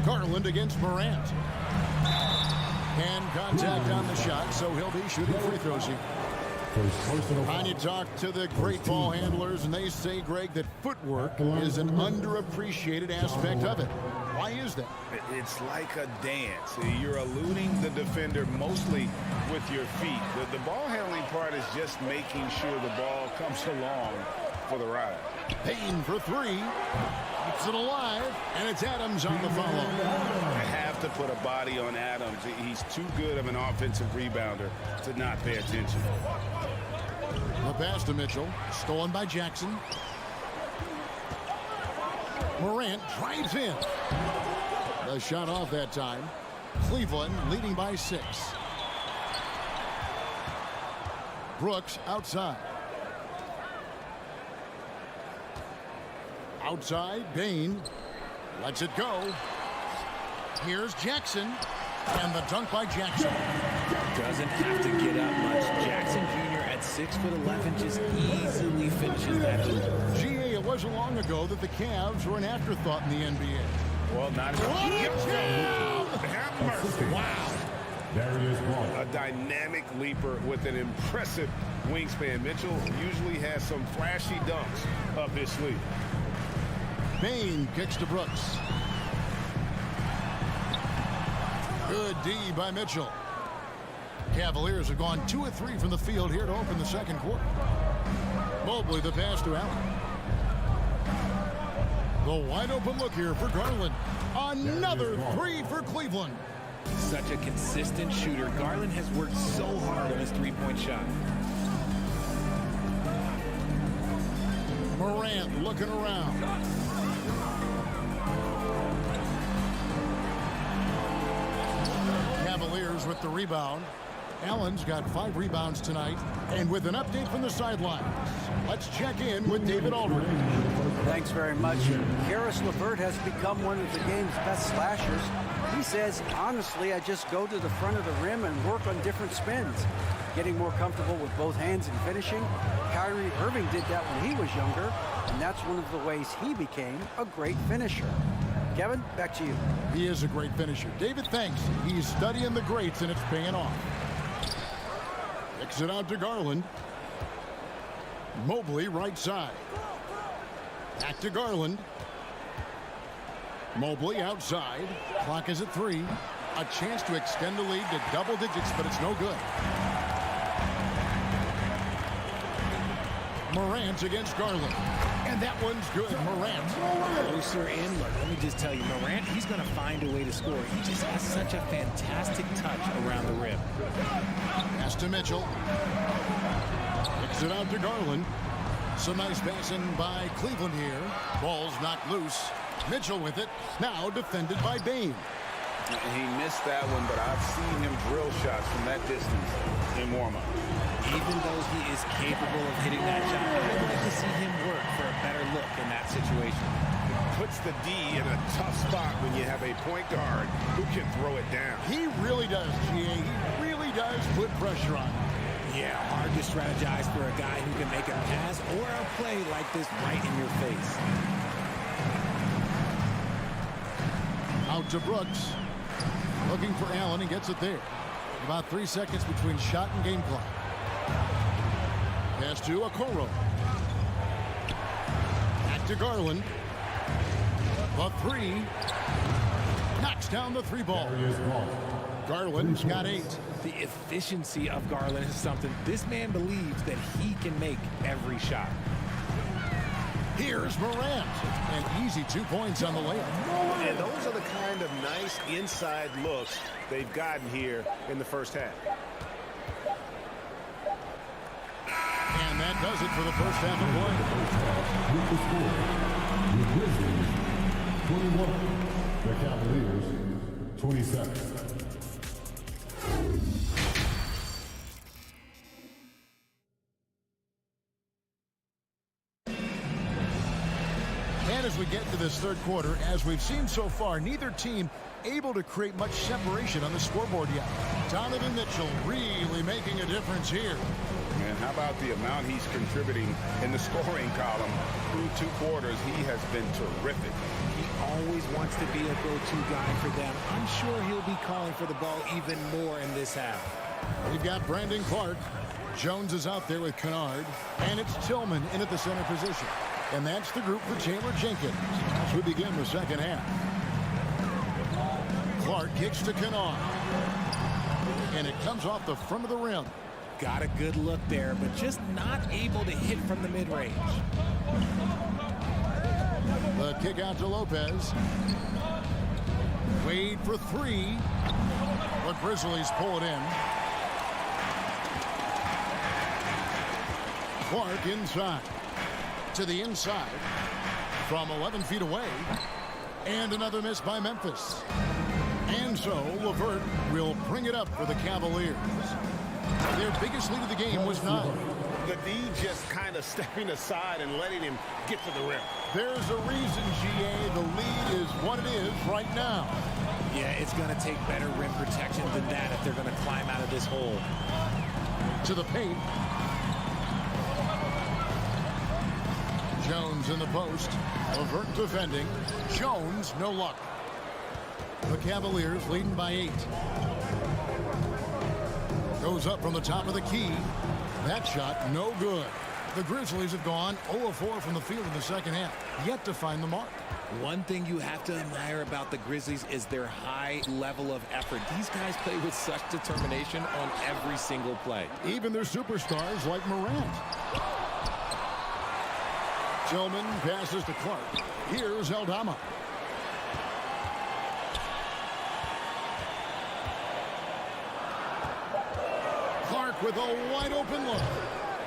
Garland against Morant. Hand contact on the shot, so he'll be shooting free throws here. And you talk to the great ball handlers, and they say, Greg, that footwork is an underappreciated aspect of it. Why is that? It's like a dance. You're eluding the defender mostly with your feet. The ball handling part is just making sure the ball comes along for the ride. Payne for 3. Keeps it alive, and it's Adams on the follow. I have to put a body on Adams. He's too good of an offensive rebounder to not pay attention. The pass to Mitchell, stolen by Jackson. Morant drives in. The shot off that time. Cleveland leading by 6. Brooks outside. Outside, Bane lets it go. Here's Jackson, and the dunk by Jackson. Doesn't have to get up much. Jackson Jr. at 6'11" just easily finishes that hoop. GA, it wasn't long ago that the Cavs were an afterthought in the NBA. Well, not Wow. A dynamic leaper with an impressive wingspan. Mitchell usually has some flashy dunks up his sleeve. Bane kicks to Brooks. Good D by Mitchell. Cavaliers have gone 2 of 3 from the field here to open the second quarter. Mobley the pass to Allen. The wide open look here for Garland. Another 3 for Cleveland. Such a consistent shooter. Garland has worked so hard on his three-point shot. Morant looking around. Cavaliers with the rebound. Allen's got 5 rebounds tonight. And with an update from the sidelines, let's check in with David Aldridge. Thanks very much. Karis LeVert has become one of the game's best slashers. He says, honestly, I just go to the front of the rim and work on different spins. Getting more comfortable with both hands and finishing. Kyrie Irving did that when he was younger, and that's one of the ways he became a great finisher. Kevin, back to you. He is a great finisher. David, thanks. He's studying the greats, and it's paying off. Kicks it out to Garland. Mobley right side. Back to Garland. Mobley outside. Clock is at 3. A chance to extend the lead to double digits, but it's no good. Morant against Garland. And that one's good. Morant. Closer in. Look, let me just tell you, Morant, he's going to find a way to score. He just has such a fantastic touch around the rim. Pass to Mitchell. Kicks it out to Garland. Some nice passing by Cleveland here. Ball's knocked loose. Mitchell with it. Now defended by Bane. He missed that one, but I've seen him drill shots from that distance in warm-up. Even though he is capable of hitting that shot, I'd like to see him work for a better look in that situation. Puts the D in a tough spot when you have a point guard who can throw it down. He really does, GA. He really does put pressure on him. Yeah, hard to strategize for a guy who can make a pass or a play like this right in your face. Out to Brooks. Looking for Allen and gets it there. About 3 seconds between shot and game clock. Pass to Okoro. Back to Garland. The three. Knocks down the three ball. Garland's got 8. The efficiency of Garland is something this man believes that he can make every shot. Here's Morant. An easy 2 points on the layup. And those are the kind of nice inside looks they've gotten here in the first half. And that does it for the first half of play. The Grizzlies, 21. The Cavaliers, 27. And as we get to this third quarter, as we've seen so far, neither team able to create much separation on the scoreboard yet. Donovan Mitchell really making a difference here. And how about the amount he's contributing in the scoring column through 2 quarters? He has been terrific. He always wants to be a go-to guy for them. I'm sure he'll be calling for the ball even more in this half. We've got Brandon Clark. Jones is out there with Kennard. And it's Tillman in at the center position. And that's the group for Taylor Jenkins as we begin the second half. Clark kicks to Kennard. And it comes off the front of the rim. Got a good look there, but just not able to hit from the mid-range. The kick out to Lopez. Wade for 3. The Grizzlies pull it in. Clark inside. To the inside. From 11 feet away. And another miss by Memphis. And so LeVert will bring it up for the Cavaliers. Their biggest lead of the game was 9. The D just kind of stepping aside and letting him get to the rim. There's a reason, GA. The lead is what it is right now. Yeah, it's going to take better rim protection than that if they're going to climb out of this hole. To the paint. Jones in the post. LeVert defending. Jones, no luck. The Cavaliers leading by 8. Goes up from the top of the key. That shot, no good. The Grizzlies have gone 0-4 from the field in the second half. Yet to find the mark. One thing you have to admire about the Grizzlies is their high level of effort. These guys play with such determination on every single play. Even their superstars like Morant. Tillman passes to Clark. Here's Aldama. Clark with a wide open look.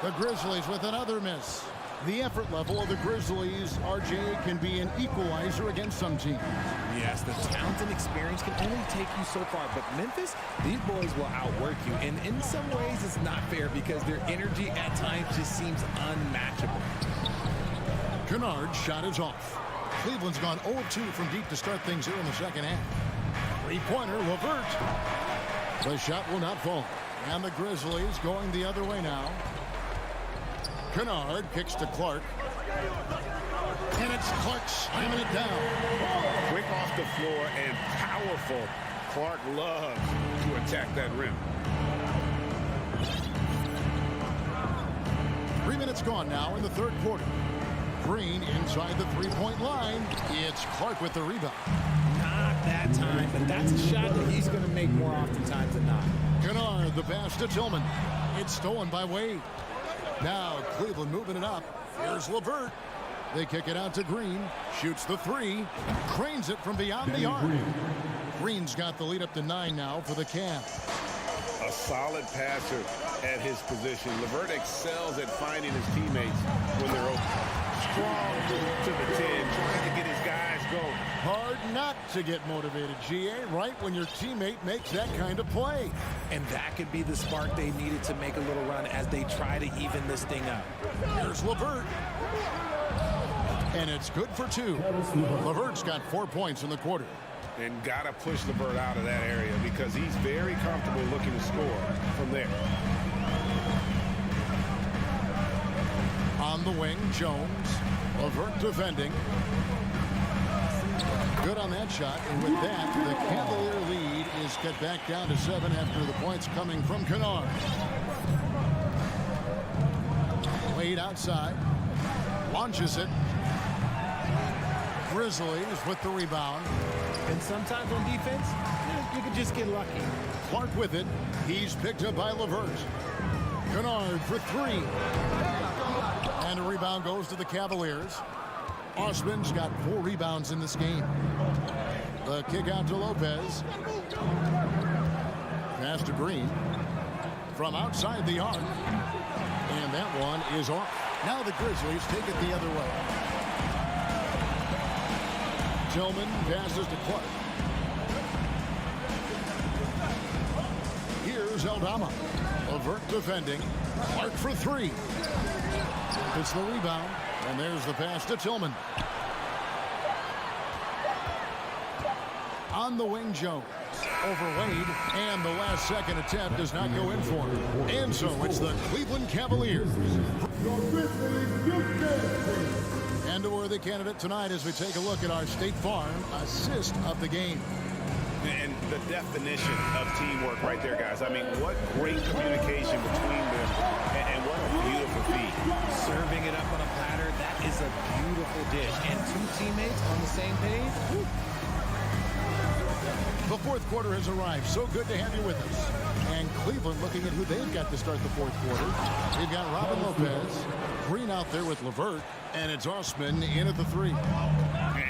The Grizzlies with another miss. The effort level of the Grizzlies, RJ, can be an equalizer against some teams. Yes, the talent and experience can only take you so far. But Memphis, these boys will outwork you. And in some ways, it's not fair because their energy at times just seems unmatchable. Kennard's shot is off. Cleveland's gone 0-2 from deep to start things here in the second half. Three-pointer, LeVert. The shot will not fall. And the Grizzlies going the other way now. Kennard kicks to Clark. And it's Clark slamming it down. Quick off the floor and powerful. Clark loves to attack that rim. 3 minutes gone now in the third quarter. Green inside the three-point line. It's Clark with the rebound. Not that time, but that's a shot that he's going to make more oftentimes than not. Kennard, the pass to Tillman. It's stolen by Wade. Now Cleveland moving it up. Here's LeVert. They kick it out to Green. Shoots the three. Cranes it from beyond the arc. Green's got the lead up to 9 now for the Cavs. A solid passer at his position. LeVert excels at finding his teammates when they're open. Strong to the 10, trying to get his guys going. Hard not to get motivated, GA, right when your teammate makes that kind of play. And that could be the spark they needed to make a little run as they try to even this thing up. Here's LeVert. And it's good for 2. LeVert's got 4 points in the quarter. And got to push LeVert out of that area because he's very comfortable looking to score from there. On the wing, Jones. LeVert defending. Good on that shot. And with that, the Cavalier lead is cut back down to 7 after the points coming from Kennard. Wade outside. Launches it. Grizzlies with the rebound. And sometimes on defense, you can just get lucky. Clark with it. He's picked up by LeVert. Kennard for 3. And a rebound goes to the Cavaliers. Osman's got 4 rebounds in this game. The kick out to Lopez. Pass to Green. From outside the arc. And that one is off. Now the Grizzlies take it the other way. Tillman passes to Clark. Here's Aldama. LeVert defending. Clark for 3. It's the rebound. And there's the pass to Tillman. On the wing, Jones. Over Wade. And the last second attempt does not go in for him. And so it's the Cleveland Cavaliers. And a worthy candidate tonight as we take a look at our State Farm assist of the game. And the definition of teamwork right there, guys. I mean, what great communication between them, and what a beautiful feat. Serving it up on a platter, that is a beautiful dish. And 2 teammates on the same page. Woo. The fourth quarter has arrived. So good to have you with us. And Cleveland looking at who they've got to start the fourth quarter. They've got Robin Lopez, Green out there with LeVert, and it's Osman in at the 3.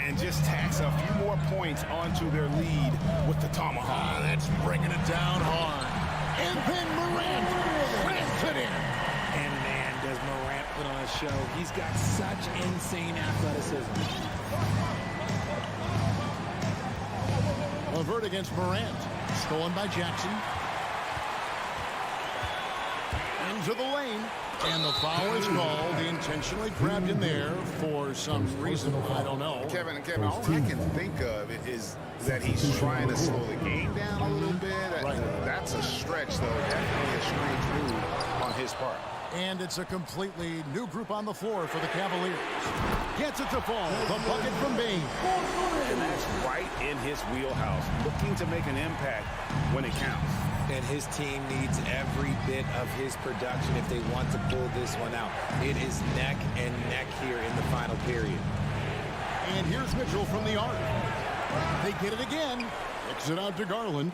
And just tacks a few more points onto their lead with the tomahawk. That's bringing it down hard. And then Morant slams it in. And man, does Morant put on a show. He's got such insane athleticism. LeVert against Morant. Stolen by Jackson. Into the lane. And the foul is called. He intentionally grabbed him there for some reason. I don't know. Kevin, all I can think of is that he's trying to slow the game down a little bit. Right. That's a stretch, though. Definitely a strange move on his part. And it's a completely new group on the floor for the Cavaliers. Gets it to fall. The bucket from Bain. And that's right in his wheelhouse. Looking to make an impact when it counts. And his team needs every bit of his production if they want to pull this one out. It is neck and neck here in the final period. And here's Mitchell from the arc. They get it again. Kicks it out to Garland.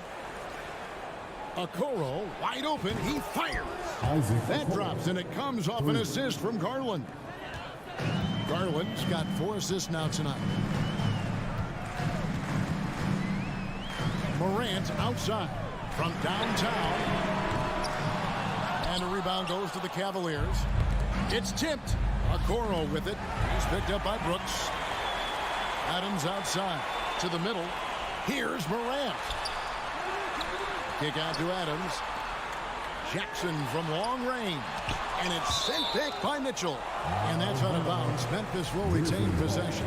Okoro wide open. He fires. That drops, and it comes off an assist from Garland. Garland's got 4 assists now tonight. Morant outside from downtown. And a rebound goes to the Cavaliers. It's tipped. Okoro with it. He's picked up by Brooks. Adams outside to the middle. Here's Morant. Kick out to Adams. Jackson from long range. And it's sent back by Mitchell. And that's out of bounds. Memphis will retain possession.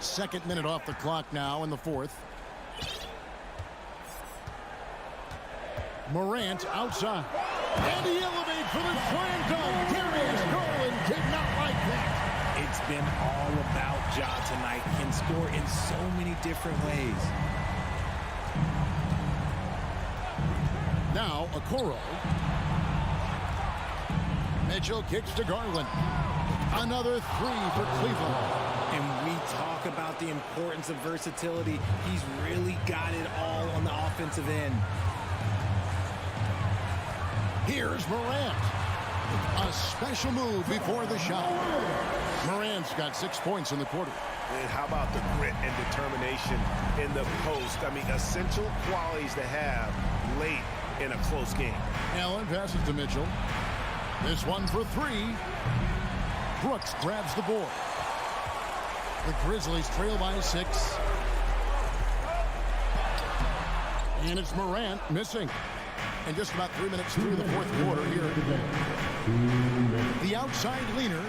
Second minute off the clock now in the fourth. Morant outside. And he elevates for the slam dunk. Darius Garland did not like that. It's been all about Ja tonight. Can score in so many different ways. Now, Okoro. Mitchell kicks to Garland. Another three for Cleveland. And we talk about the importance of versatility. He's really got it all on the offensive end. Here's Morant. A special move before the shot. Morant's got 6 points in the quarter. And how about the grit and determination in the post? I mean, essential qualities to have late in a close game. Allen passes to Mitchell. This one for three. Brooks grabs the board. The Grizzlies trail by 6. And it's Morant missing. And just about 3 minutes through the fourth quarter here. The outside leaner.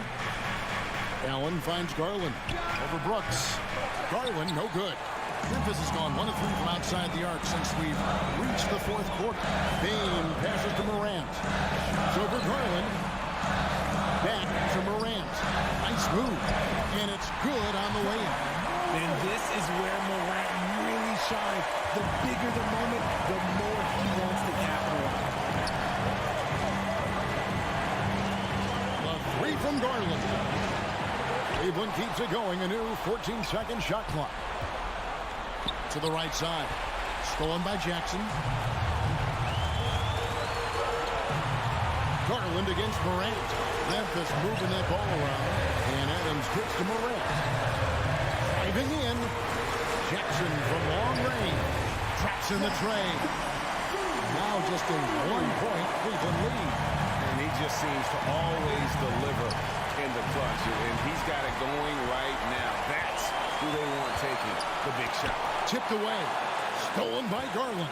Allen finds Garland over Brooks. Garland, no good. Memphis has gone 1 of 3 from outside the arc since we've reached the fourth quarter. Bain passes to Morant. It's over Garland. Back to Morant. Nice move. And it's good on the way in. And this is where Morant really shines. The bigger the moment, the more he wants to capitalize. The three from Garland. Cleveland keeps it going. A new 14-second shot clock. To the right side. Stolen by Jackson. Garland against Morant. Memphis moving that ball around. And Adams gets to Morant. Driving in. Jackson from long range. Traps in the tray. Now just a 1-point Cleveland lead. And he just seems to always deliver in the clutch. And he's got it going right now. That's who they want taking the big shot. Tipped away. Stolen by Garland.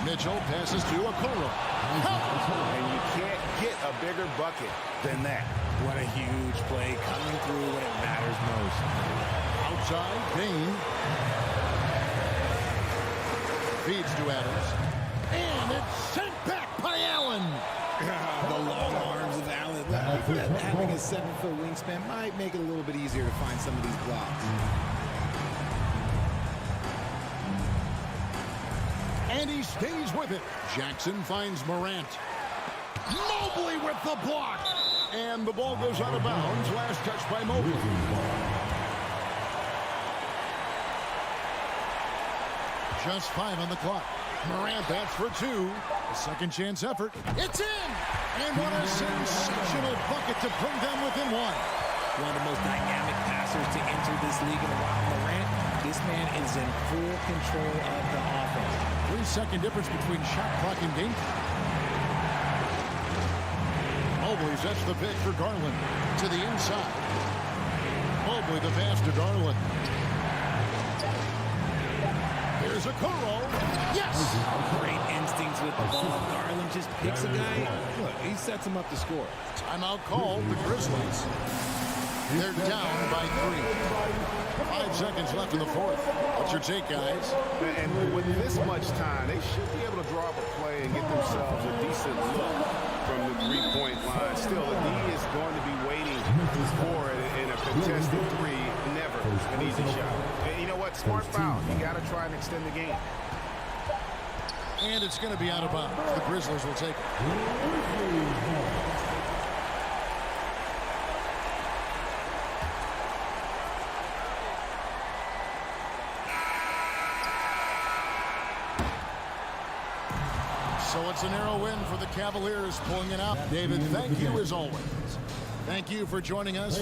Mitchell passes to Okoro. And you can't get a bigger bucket than that. What a huge play coming through when it matters most. Outside, Bain. Feeds to Adams. And it's sent back by Allen. The long arms of Allen. Having a 7-foot wingspan might make it a little bit easier to find some of these blocks. And he stays with it. Jackson finds Morant. Mobley with the block. And the ball goes out of bounds. Last touch by Mobley. Just 5 on the clock. Morant bats for 2. A second chance effort. It's in! And what a sensational bucket to bring them within 1. One of the most dynamic passers to enter this league in a while. Morant, this man is in full control of the offense. 3-second difference between shot clock and game clock. Mobley sets the pick for Garland. To the inside. Mobley the pass to Garland. Here's a Okoro. Yes! Great instincts with the ball. Garland just picks a guy. Look, he sets him up to score. Timeout called. The Grizzlies. They're down by 3. 5 seconds left in the fourth. What's your take, guys? And with this much time, they should be able to draw up a play and get themselves a decent look from the 3-point line. Still, the D is going to be waiting for it in a contested 3. Never an easy shot. And you know what? Smart foul. You got to try and extend the game. And it's going to be out of bounds. The Grizzlies will take it. So it's a narrow win for the Cavaliers pulling it out. David, thank you as always. Thank you for joining us.